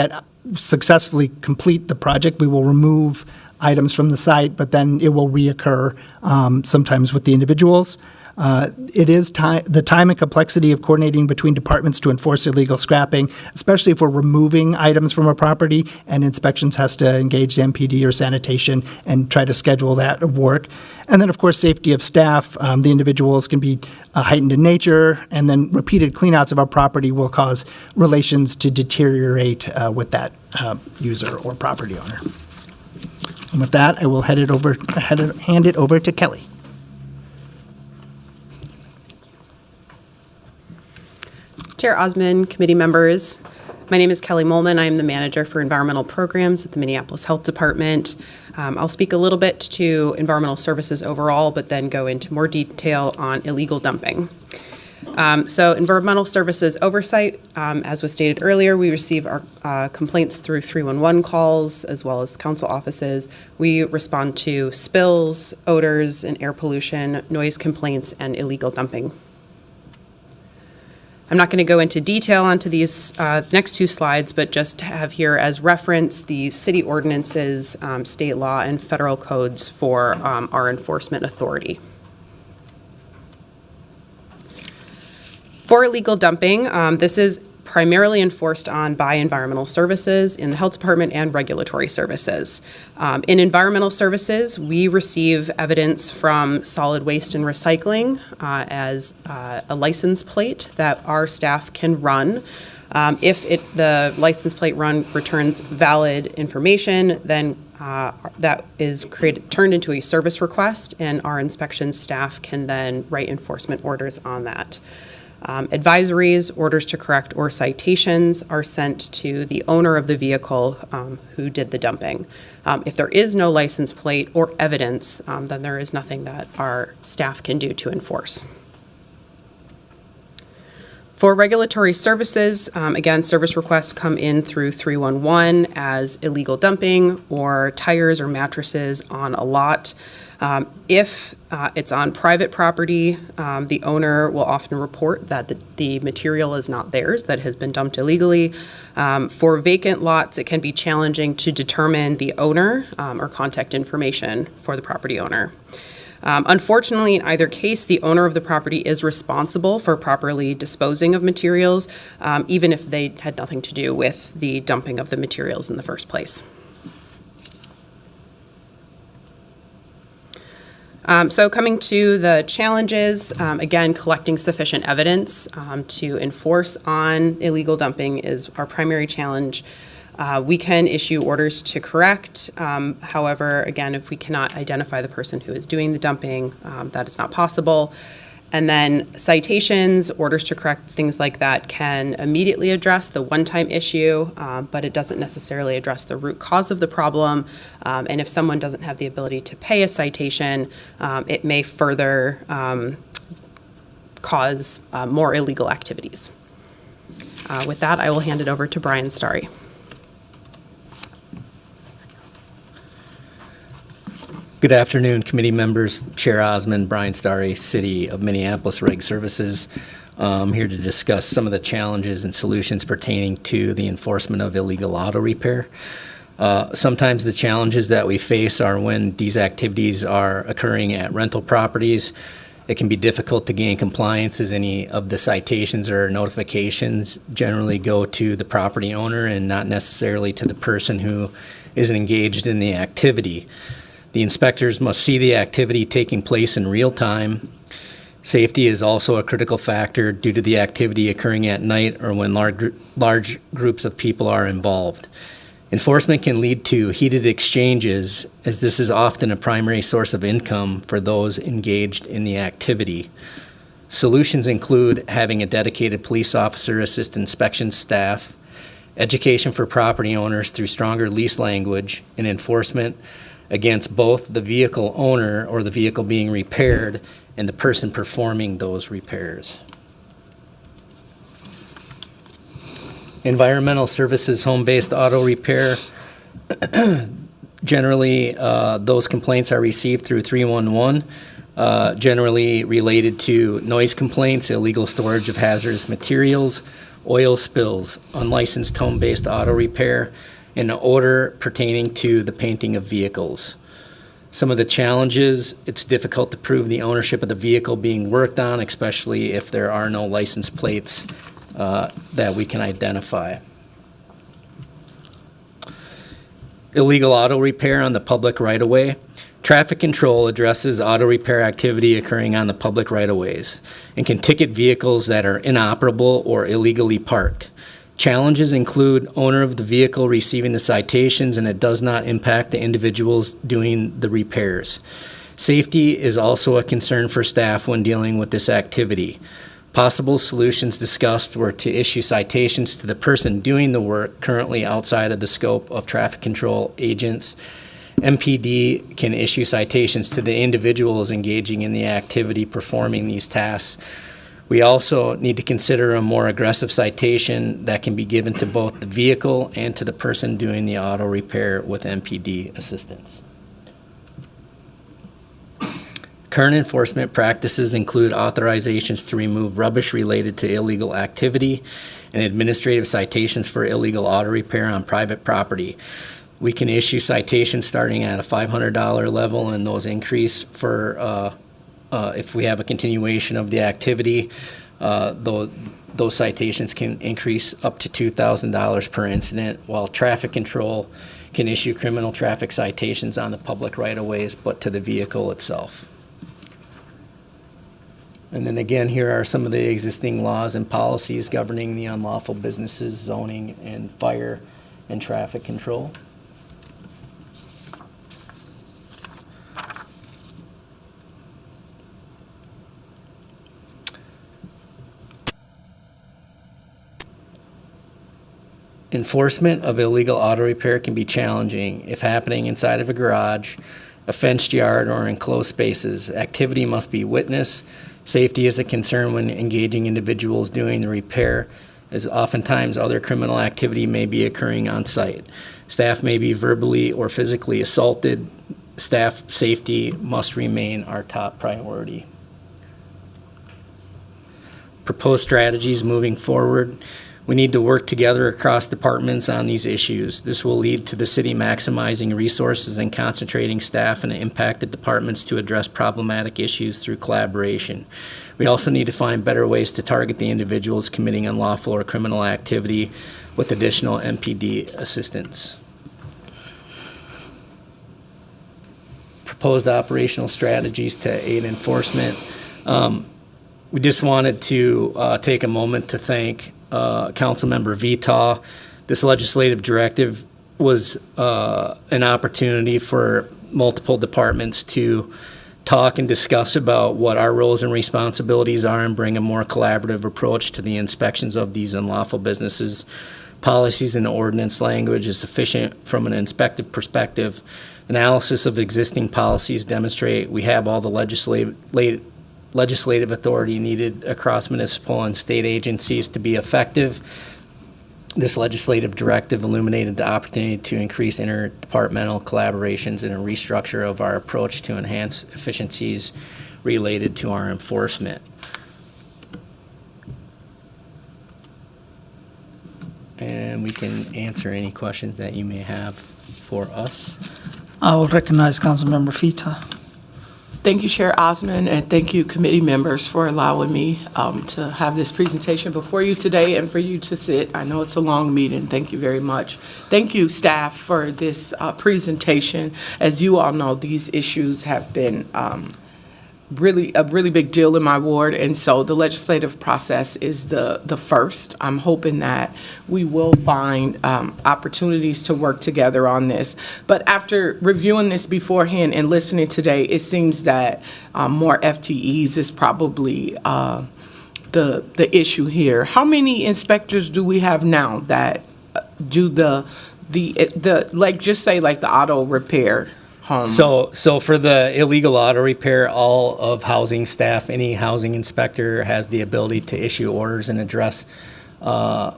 successfully complete the project. We will remove items from the site, but then it will reoccur sometimes with the individuals. It is the time and complexity of coordinating between departments to enforce illegal scrapping, especially if we're removing items from a property and inspections has to engage the MPD or sanitation and try to schedule that work. And then, of course, safety of staff. The individuals can be heightened in nature, and then repeated cleanouts of our property will cause relations to deteriorate with that user or property owner. And with that, I will hand it over to Kelly. Chair Osmond, committee members, my name is Kelly Molman. I am the manager for environmental programs with the Minneapolis Health Department. I'll speak a little bit to environmental services overall, but then go into more detail on illegal dumping. So environmental services oversight, as was stated earlier, we receive our complaints through 311 calls as well as council offices. We respond to spills, odors, and air pollution, noise complaints, and illegal dumping. I'm not going to go into detail onto these next two slides, but just have here as reference the city ordinances, state law, and federal codes for our enforcement authority. For illegal dumping, this is primarily enforced on by environmental services in the health department and regulatory services. In environmental services, we receive evidence from solid waste and recycling as a license plate that our staff can run. If the license plate run returns valid information, then that is turned into a service request, and our inspection staff can then write enforcement orders on that. Advisories, orders to correct, or citations are sent to the owner of the vehicle who did the dumping. If there is no license plate or evidence, then there is nothing that our staff can do to enforce. For regulatory services, again, service requests come in through 311 as illegal dumping or tires or mattresses on a lot. If it's on private property, the owner will often report that the material is not theirs, that has been dumped illegally. For vacant lots, it can be challenging to determine the owner or contact information for the property owner. Unfortunately, in either case, the owner of the property is responsible for properly disposing of materials, even if they had nothing to do with the dumping of the materials in the first place. So coming to the challenges, again, collecting sufficient evidence to enforce on illegal dumping is our primary challenge. We can issue orders to correct. However, again, if we cannot identify the person who is doing the dumping, that is not possible. And then citations, orders to correct, things like that can immediately address the one-time issue, but it doesn't necessarily address the root cause of the problem. And if someone doesn't have the ability to pay a citation, it may further cause more illegal activities. With that, I will hand it over to Brian Starry. Good afternoon, committee members, Chair Osmond, Brian Starry, City of Minneapolis Reg Services. I'm here to discuss some of the challenges and solutions pertaining to the enforcement of illegal auto repair. Sometimes the challenges that we face are when these activities are occurring at rental properties. It can be difficult to gain compliance as any of the citations or notifications generally go to the property owner and not necessarily to the person who is engaged in the activity. The inspectors must see the activity taking place in real time. Safety is also a critical factor due to the activity occurring at night or when large groups of people are involved. Enforcement can lead to heated exchanges, as this is often a primary source of income for those engaged in the activity. Solutions include having a dedicated police officer assist inspection staff, education for property owners through stronger lease language, and enforcement against both the vehicle owner or the vehicle being repaired and the person performing those repairs. Environmental services, home-based auto repair. Generally, those complaints are received through 311, generally related to noise complaints, illegal storage of hazardous materials, oil spills, unlicensed home-based auto repair, and an order pertaining to the painting of vehicles. Some of the challenges: it's difficult to prove the ownership of the vehicle being worked on, especially if there are no license plates that we can identify. Illegal auto repair on the public right-of-way. Traffic control addresses auto repair activity occurring on the public right-of-ways and can ticket vehicles that are inoperable or illegally parked. Challenges include owner of the vehicle receiving the citations, and it does not impact the individuals doing the repairs. Safety is also a concern for staff when dealing with this activity. Possible solutions discussed were to issue citations to the person doing the work currently outside of the scope of traffic control agents. MPD can issue citations to the individuals engaging in the activity performing these tasks. We also need to consider a more aggressive citation that can be given to both the vehicle and to the person doing the auto repair with MPD assistance. Current enforcement practices include authorizations to remove rubbish related to illegal activity and administrative citations for illegal auto repair on private property. We can issue citations starting at a $500 level, and those increase for if we have a continuation of the activity. Those citations can increase up to $2,000 per incident, while traffic control can issue criminal traffic citations on the public right-of-ways, but to the vehicle itself. And then again, here are some of the existing laws and policies governing the unlawful businesses, zoning, and fire and traffic control. Enforcement of illegal auto repair can be challenging if happening inside of a garage, a fenced yard, or enclosed spaces. Activity must be witnessed. Safety is a concern when engaging individuals doing the repair, as oftentimes other criminal activity may be occurring on site. Staff may be verbally or physically assaulted. Staff safety must remain our top priority. Proposed strategies moving forward. We need to work together across departments on these issues. This will lead to the city maximizing resources and concentrating staff in impacted departments to address problematic issues through collaboration. We also need to find better ways to target the individuals committing unlawful or criminal activity with additional MPD assistance. Proposed operational strategies to aid enforcement. We just wanted to take a moment to thank Councilmember Vitaw. This legislative directive was an opportunity for multiple departments to talk and discuss about what our roles and responsibilities are and bring a more collaborative approach to the inspections of these unlawful businesses. Policies and ordinance language is sufficient from an inspective perspective. Analysis of existing policies demonstrate we have all the legislative authority needed across municipal and state agencies to be effective. This legislative directive illuminated the opportunity to increase interdepartmental collaborations and a restructure of our approach to enhance efficiencies related to our enforcement. And we can answer any questions that you may have for us. I will recognize Councilmember Fita. Thank you, Chair Osmond, and thank you, committee members, for allowing me to have this presentation before you today and for you to sit. I know it's a long meeting. Thank you very much. Thank you, staff, for this presentation. As you all know, these issues have been really a really big deal in my ward, and so the legislative process is the first. I'm hoping that we will find opportunities to work together on this. But after reviewing this beforehand and listening today, it seems that more FTEs is probably the issue here. How many inspectors do we have now that do the like, just say like the auto repair? So for the illegal auto repair, all of housing staff, any housing inspector has the ability to issue orders and address and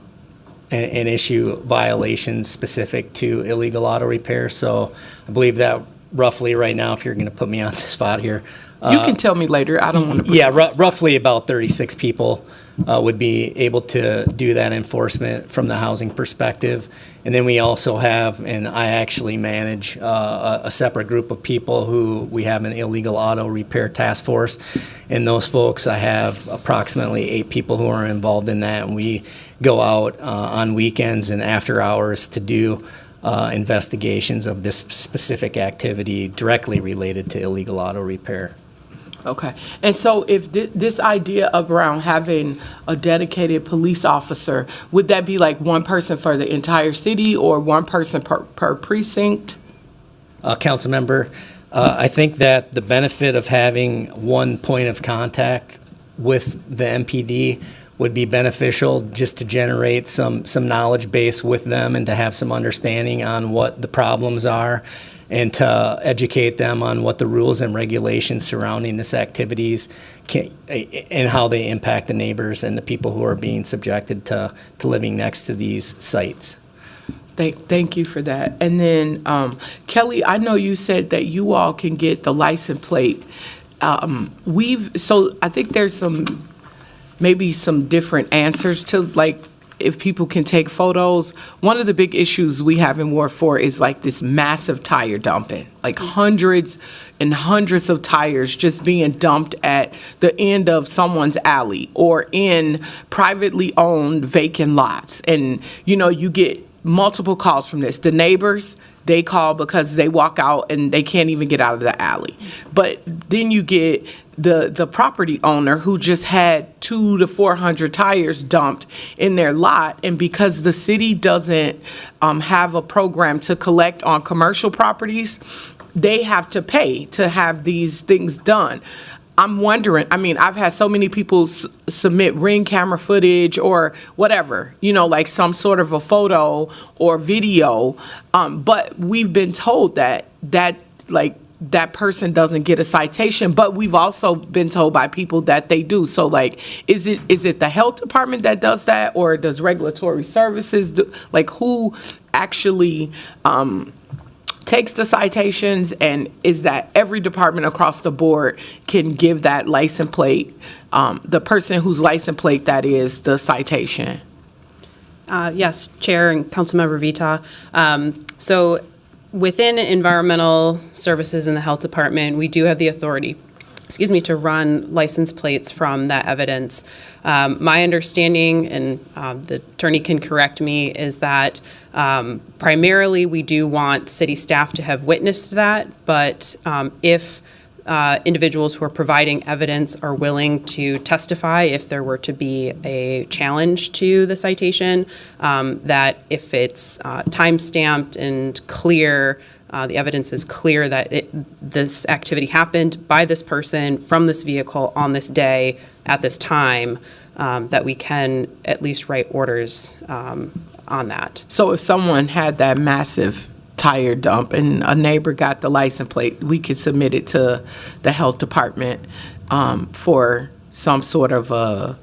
issue violations specific to illegal auto repair. So I believe that roughly right now, if you're going to put me on the spot here. You can tell me later. I don't want to. Yeah, roughly about 36 people would be able to do that enforcement from the housing perspective. And then we also have, and I actually manage a separate group of people who we have an illegal auto repair task force. And those folks, I have approximately 8 people who are involved in that. And we go out on weekends and after hours to do investigations of this specific activity directly related to illegal auto repair. Okay. And so if this idea of around having a dedicated police officer, would that be like one person for the entire city or one person per precinct? Council member, I think that the benefit of having one point of contact with the MPD would be beneficial, just to generate some knowledge base with them and to have some understanding on what the problems are, and to educate them on what the rules and regulations surrounding this activities can, and how they impact the neighbors and the people who are being subjected to living next to these sites. Thank you for that. And then, Kelly, I know you said that you all can get the license plate. So I think there's maybe some different answers to, like, if people can take photos. One of the big issues we have in Ward 4 is like this massive tire dumping, like hundreds and hundreds of tires just being dumped at the end of someone's alley or in privately owned vacant lots. And, you know, you get multiple calls from this. The neighbors, they call because they walk out and they can't even get out of the alley. But then you get the property owner who just had 200 to 400 tires dumped in their lot, and because the city doesn't have a program to collect on commercial properties, they have to pay to have these things done. I'm wondering, I mean, I've had so many people submit Ring camera footage or whatever, you know, like some sort of a photo or video, but we've been told that that person doesn't get a citation, but we've also been told by people that they do. So, like, is it the health department that does that, or does regulatory services do? Like, who actually takes the citations, and is that every department across the board can give that license plate, the person whose license plate that is the citation? Yes, Chair and Councilmember Vita. So within environmental services in the health department, we do have the authority, to run license plates from that evidence. My understanding, and the attorney can correct me, is that primarily we do want city staff to have witnessed that, but if individuals who are providing evidence are willing to testify if there were to be a challenge to the citation, that if it's time-stamped and clear, the evidence is clear that this activity happened by this person from this vehicle on this day at this time, that we can at least write orders on that. So if someone had that massive tire dump and a neighbor got the license plate, we could submit it to the health department for some sort of a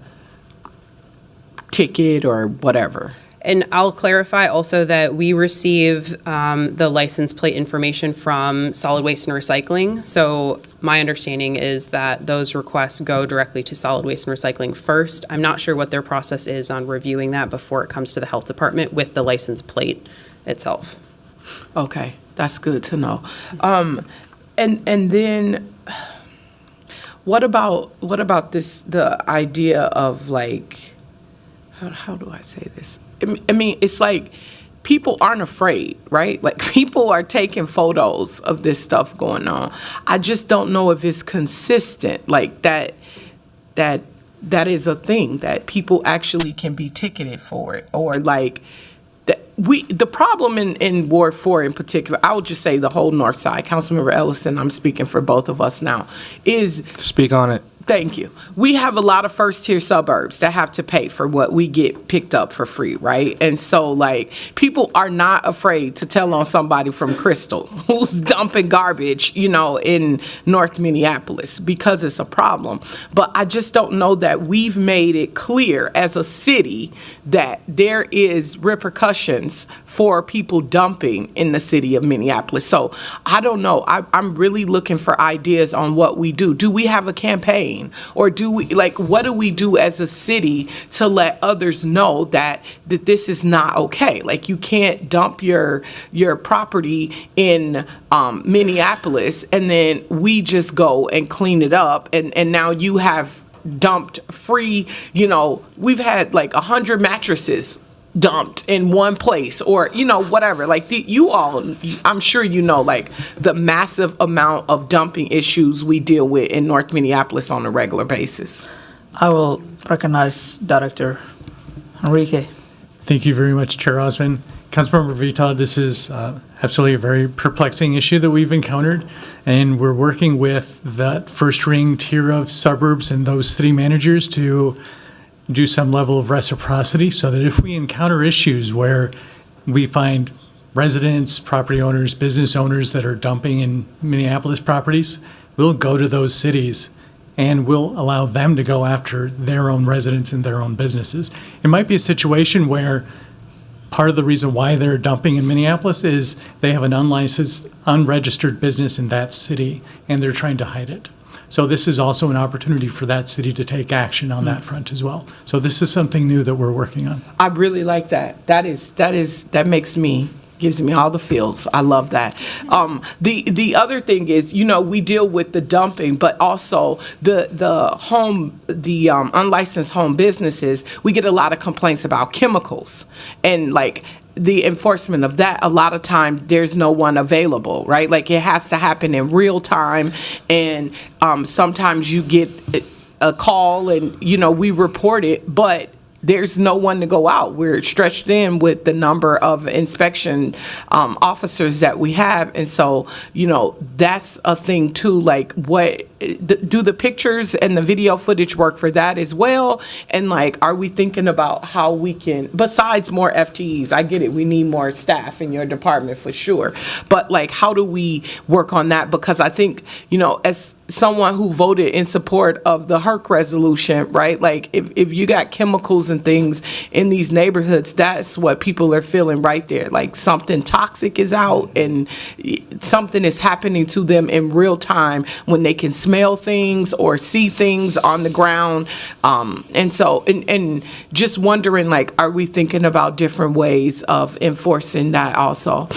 ticket or whatever. And I'll clarify also that we receive the license plate information from solid waste and recycling. So my understanding is that those requests go directly to solid waste and recycling first. I'm not sure what their process is on reviewing that before it comes to the health department with the license plate itself. Okay, that's good to know. And then what about this, the idea of, like, how do I say this? I mean, it's like people aren't afraid, right? Like, people are taking photos of this stuff going on. I just don't know if it's consistent, like that is a thing that people actually can be ticketed for it, or like the problem in Ward 4 in particular, I would just say the whole north side, Councilmember Ellison, I'm speaking for both of us now, is... Speak on it. Thank you. We have a lot of first-tier suburbs that have to pay for what we get picked up for free, right? And so, like, people are not afraid to tell on somebody from Crystal who's dumping garbage, you know, in North Minneapolis, because it's a problem. But I just don't know that we've made it clear as a city that there is repercussions for people dumping in the city of Minneapolis. So I don't know. I'm really looking for ideas on what we do. Do we have a campaign dumping? Or do we, like, what do we do as a city to let others know that this is not okay? Like, you can't dump your property in Minneapolis and then we just go and clean it up, and now you have dumped free, we've had like 100 mattresses dumped in one place, or whatever. Like, I'm sure like the massive amount of dumping issues we deal with in North Minneapolis on a regular basis. I will recognize Director Enrique. Thank you very much, Chair Osman. Councilmember Vita, this is absolutely a very perplexing issue that we've encountered, and we're working with that first-ring tier of suburbs and those city managers to do some level of reciprocity so that if we encounter issues where we find residents, property owners, business owners that are dumping in Minneapolis properties, we'll go to those cities and we'll allow them to go after their own residents and their own businesses. It might be a situation where part of the reason why they're dumping in Minneapolis is they have an unlicensed, unregistered business in that city, and they're trying to hide it. So this is also an opportunity for that city to take action on that front as well. So this is something new that we're working on. I really like that. That gives me all the feels. I love that. The other thing is, we deal with the dumping, but also the unlicensed home businesses. We get a lot of complaints about chemicals, and like the enforcement of that. A lot of time there's no one available, right? Like, it has to happen in real time, and sometimes you get a call and we report it, but there's no one to go out. We're stretched in with the number of inspection officers that we have. And so, that's a thing too. Like, do the pictures and the video footage work for that as well? And like, are we thinking about how we can, besides more FTEs, I get it, we need more staff in your department for sure. But like, how do we work on that? Because I think, as someone who voted in support of the HERC resolution, right? Like, if you got chemicals and things in these neighborhoods, that's what people are feeling right there. Like, something toxic is out and something is happening to them in real time when they can smell things or see things on the ground. And so, and just wondering, like, are we thinking about different ways of enforcing that also?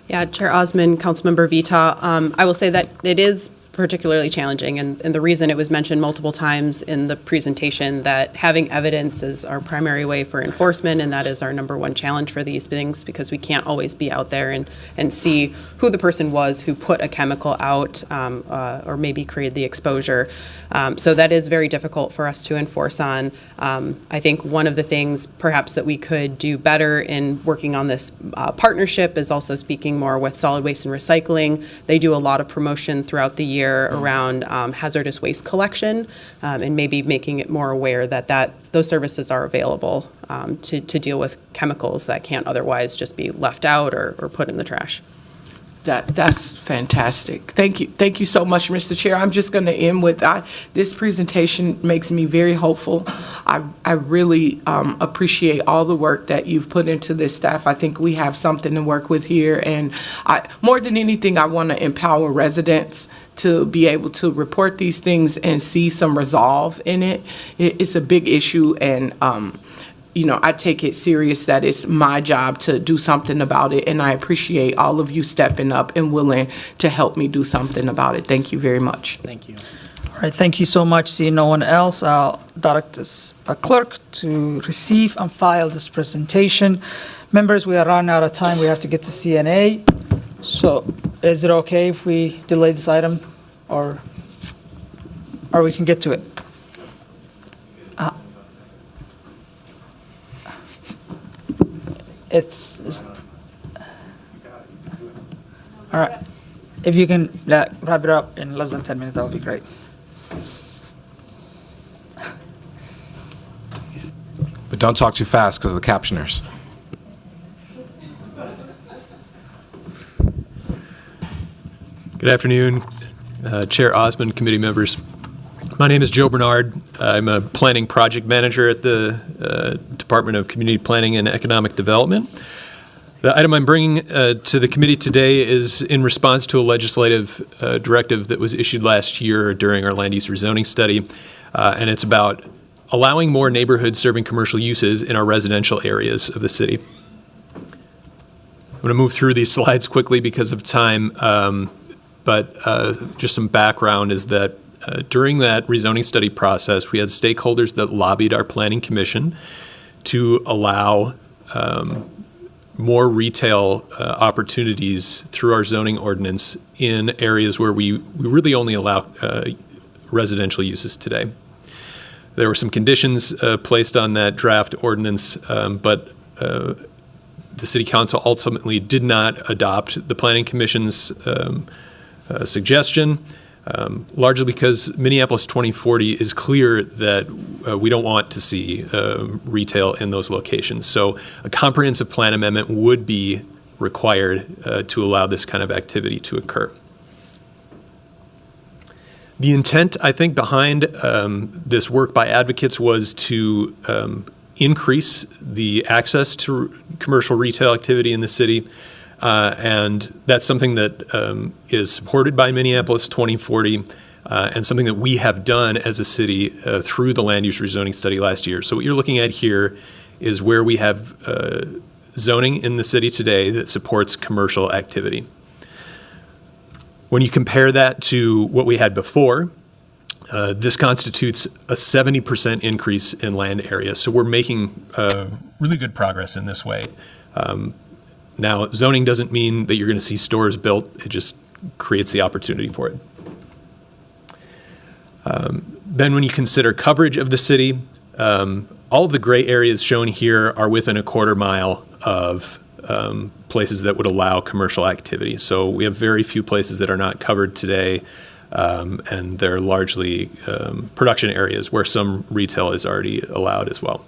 Yeah, Chair Osman, Councilmember Vita, I will say that it is particularly challenging, and the reason it was mentioned multiple times in the presentation that having evidence is our primary way for enforcement, and that is our number one challenge for these things, because we can't always be out there and see who the person was who put a chemical out or maybe created the exposure. So that is very difficult for us to enforce on. I think one of the things perhaps that we could do better in working on this partnership is also speaking more with solid waste and recycling. They do a lot of promotion throughout the year around hazardous waste collection, and maybe making it more aware that those services are available to deal with chemicals that can't otherwise just be left out or put in the trash. That's fantastic. Thank you. Thank you so much, Mr. Chair. I'm just going to end with this presentation makes me very hopeful. I really appreciate all the work that you've put into this staff. I think we have something to work with here. And more than anything, I want to empower residents to be able to report these things and see some resolve in it. It's a big issue, and I take it serious that it's my job to do something about it, and I appreciate all of you stepping up and willing to help me do something about it. Thank you very much. Thank you. All right, thank you so much. Seeing no one else, I'll direct this clerk to receive and file this presentation. Members, we are running out of time. We have to get to CNA. So is it okay if we delay this item, or we can get to it? It's all right. If you can wrap it up in less than 10 minutes, that would be great. But don't talk too fast because of the captioners. Good afternoon, Chair Osman, committee members. My name is Joe Bernard. I'm a planning project manager at the Department of Community Planning and Economic Development. The item I'm bringing to the committee today is in response to a legislative directive that was issued last year during our land use rezoning study, and it's about allowing more neighborhoods serving commercial uses in our residential areas of the city. I'm going to move through these slides quickly because of time, but just some background is that during that rezoning study process, we had stakeholders that lobbied our planning commission to allow more retail opportunities through our zoning ordinance in areas where we really only allow residential uses today. There were some conditions placed on that draft ordinance, but the City Council ultimately did not adopt the Planning Commission's suggestion, largely because Minneapolis 2040 is clear that we don't want to see retail in those locations. So a comprehensive plan amendment would be required to allow this kind of activity to occur. The intent, I think, behind this work by advocates was to increase the access to commercial retail activity in the city, and that's something that is supported by Minneapolis 2040 and something that we have done as a city through the land use rezoning study last year. So what you're looking at here is where we have zoning in the city today that supports commercial activity. When you compare that to what we had before, this constitutes a 70% increase in land area. So we're making really good progress in this way. Now, zoning doesn't mean that you're going to see stores built. It just creates the opportunity for it. Then when you consider coverage of the city, all of the gray areas shown here are within a quarter mile of places that would allow commercial activity. So we have very few places that are not covered today, and they're largely production areas where some retail is already allowed as well.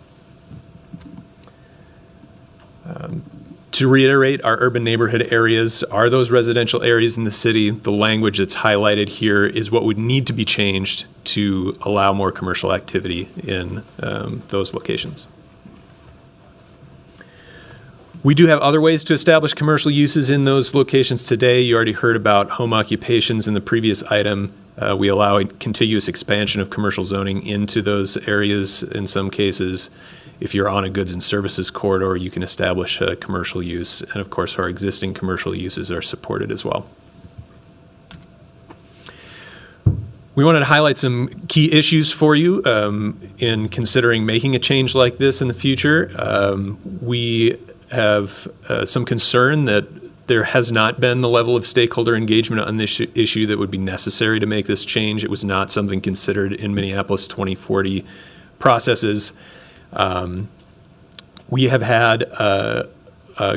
To reiterate, our urban neighborhood areas are those residential areas in the city. The language that's highlighted here is what would need to be changed to allow more commercial activity in those locations. We do have other ways to establish commercial uses in those locations today. You already heard about home occupations in the previous item. We allow a contiguous expansion of commercial zoning into those areas in some cases. If you're on a goods and services corridor, you can establish a commercial use. And of course, our existing commercial uses are supported as well. We wanted to highlight some key issues for you in considering making a change like this in the future. We have some concern that there has not been the level of stakeholder engagement on this issue that would be necessary to make this change. It was not something considered in Minneapolis 2040 processes. We have had a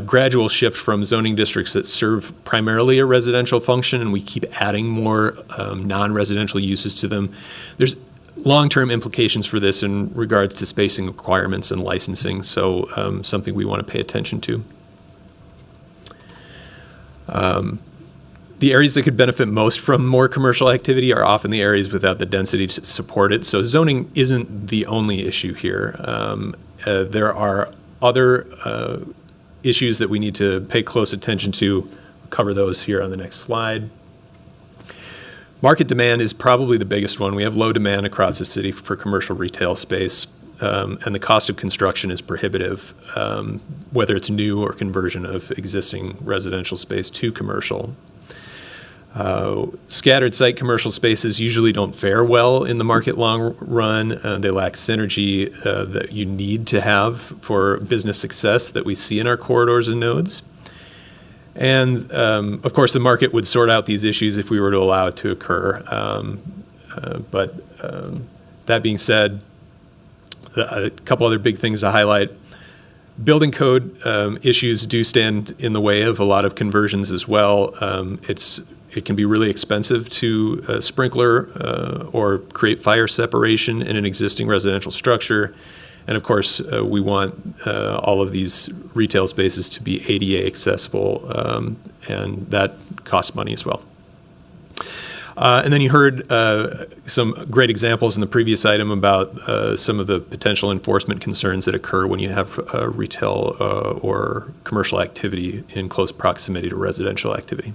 gradual shift from zoning districts that serve primarily a residential function, and we keep adding more non-residential uses to them. There's long-term implications for this in regards to spacing requirements and licensing, so something we want to pay attention to. The areas that could benefit most from more commercial activity are often the areas without the density to support it. So zoning isn't the only issue here. There are other issues that we need to pay close attention to. I'll cover those here on the next slide. Market demand is probably the biggest one. We have low demand across the city for commercial retail space, and the cost of construction is prohibitive, whether it's new or conversion of existing residential space to commercial. Scattered site commercial spaces usually don't fare well in the market long run. They lack synergy that you need to have for business success that we see in our corridors and nodes. And of course, the market would sort out these issues if we were to allow it to occur. But that being said, a couple other big things to highlight. Building code issues do stand in the way of a lot of conversions as well. It can be really expensive to sprinkler or create fire separation in an existing residential structure. And of course, we want all of these retail spaces to be ADA accessible, and that costs money as well. And then you heard some great examples in the previous item about some of the potential enforcement concerns that occur when you have retail or commercial activity in close proximity to residential activity.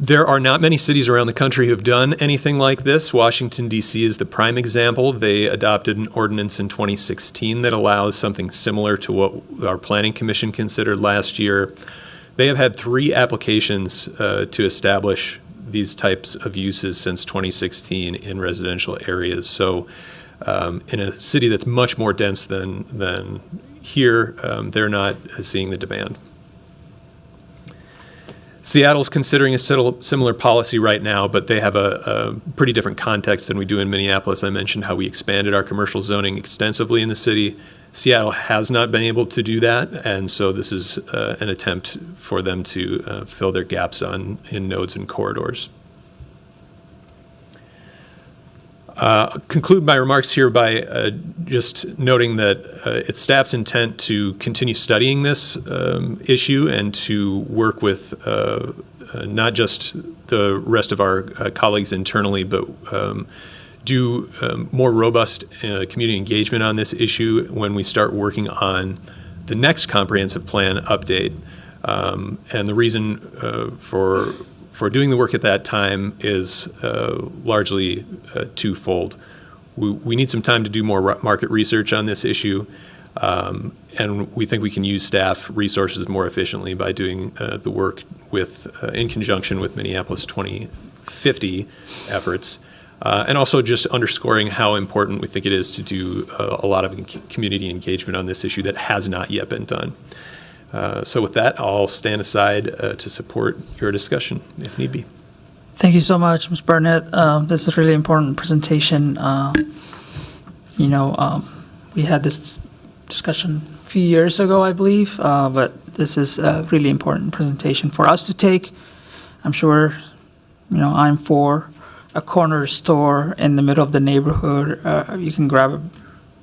There are not many cities around the country who have done anything like this. Washington, D.C. is the prime example. They adopted an ordinance in 2016 that allows something similar to what our Planning Commission considered last year. They have had 3 applications to establish these types of uses since 2016 in residential areas. So in a city that's much more dense than here, they're not seeing the demand. Seattle's considering a similar policy right now, but they have a pretty different context than we do in Minneapolis. I mentioned how we expanded our commercial zoning extensively in the city. Seattle has not been able to do that, and so this is an attempt for them to fill their gaps in nodes and corridors. Conclude my remarks here by just noting that it's staff's intent to continue studying this issue and to work with not just the rest of our colleagues internally, but do more robust community engagement on this issue when we start working on the next comprehensive plan update. And the reason for doing the work at that time is largely twofold. We need some time to do more market research on this issue, and we think we can use staff resources more efficiently by doing the work in conjunction with Minneapolis 2050 efforts, and also just underscoring how important we think it is to do a lot of community engagement on this issue that has not yet been done. So with that, I'll stand aside to support your discussion if need be. Thank you so much, Ms. Barnett. This is a really important presentation. We had this discussion a few years ago, I believe, but this is a really important presentation for us to take. I'm sure, I'm for a corner store in the middle of the neighborhood. You can grab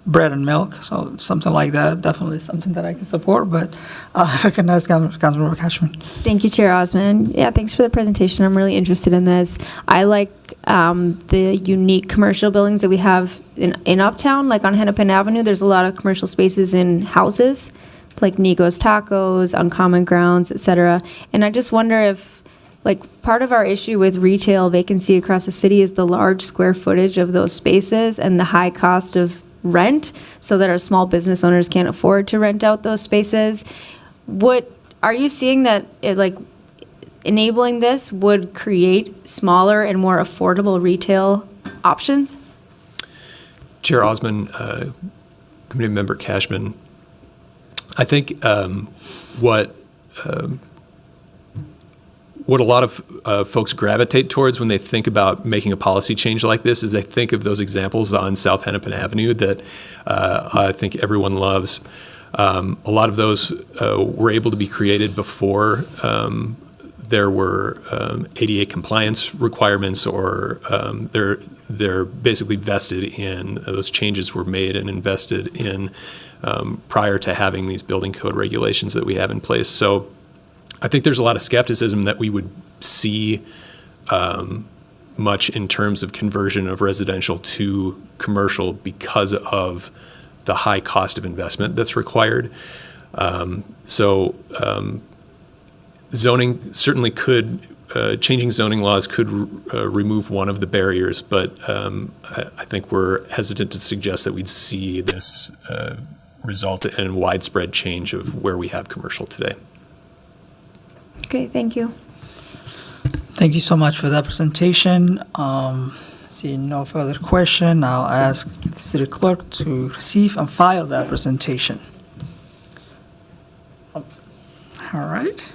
bread and milk, so something like that, definitely something that I can support, but I recognize Councilmember Cashman. Thank you, Chair Osmond. Yeah, thanks for the presentation. I'm really interested in this. I like the unique commercial buildings that we have in Uptown, like on Hennepin Avenue. There's a lot of commercial spaces in houses, like Nico's Tacos, Uncommon Grounds, etc. And I just wonder if, part of our issue with retail vacancy across the city is the large square footage of those spaces and the high cost of rent, so that our small business owners can't afford to rent out those spaces. Are you seeing that enabling this would create smaller and more affordable retail options? Chair Osmond, Committee Member Cashman, I think what a lot of folks gravitate towards when they think about making a policy change like this is they think of those examples on South Hennepin Avenue that I think everyone loves. A lot of those were able to be created before there were ADA compliance requirements, or they're basically vested in, those changes were made and invested in prior to having these building code regulations that we have in place. So I think there's a lot of skepticism that we would see much in terms of conversion of residential to commercial because of the high cost of investment that's required. Zoning certainly could, changing zoning laws could remove one of the barriers, but I think we're hesitant to suggest that we'd see this result in widespread change of where we have commercial today. Okay, thank you. Thank you so much for that presentation. Seeing no further question, I'll ask the city clerk to receive and file that presentation. All right.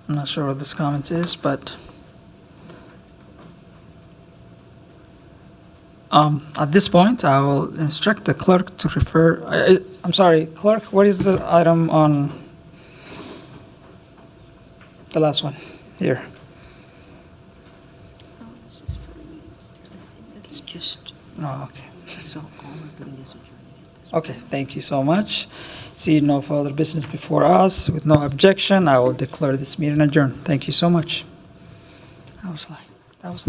I'm not sure what this comment is, but at this point, I will instruct the clerk to refer. I'm sorry, clerk, what is the item on the last one here? Oh, okay. So all we're doing is adjourning Okay, thank you so much. See no further business before us. With no objection, I will declare this meeting adjourned. Thank you so much. That was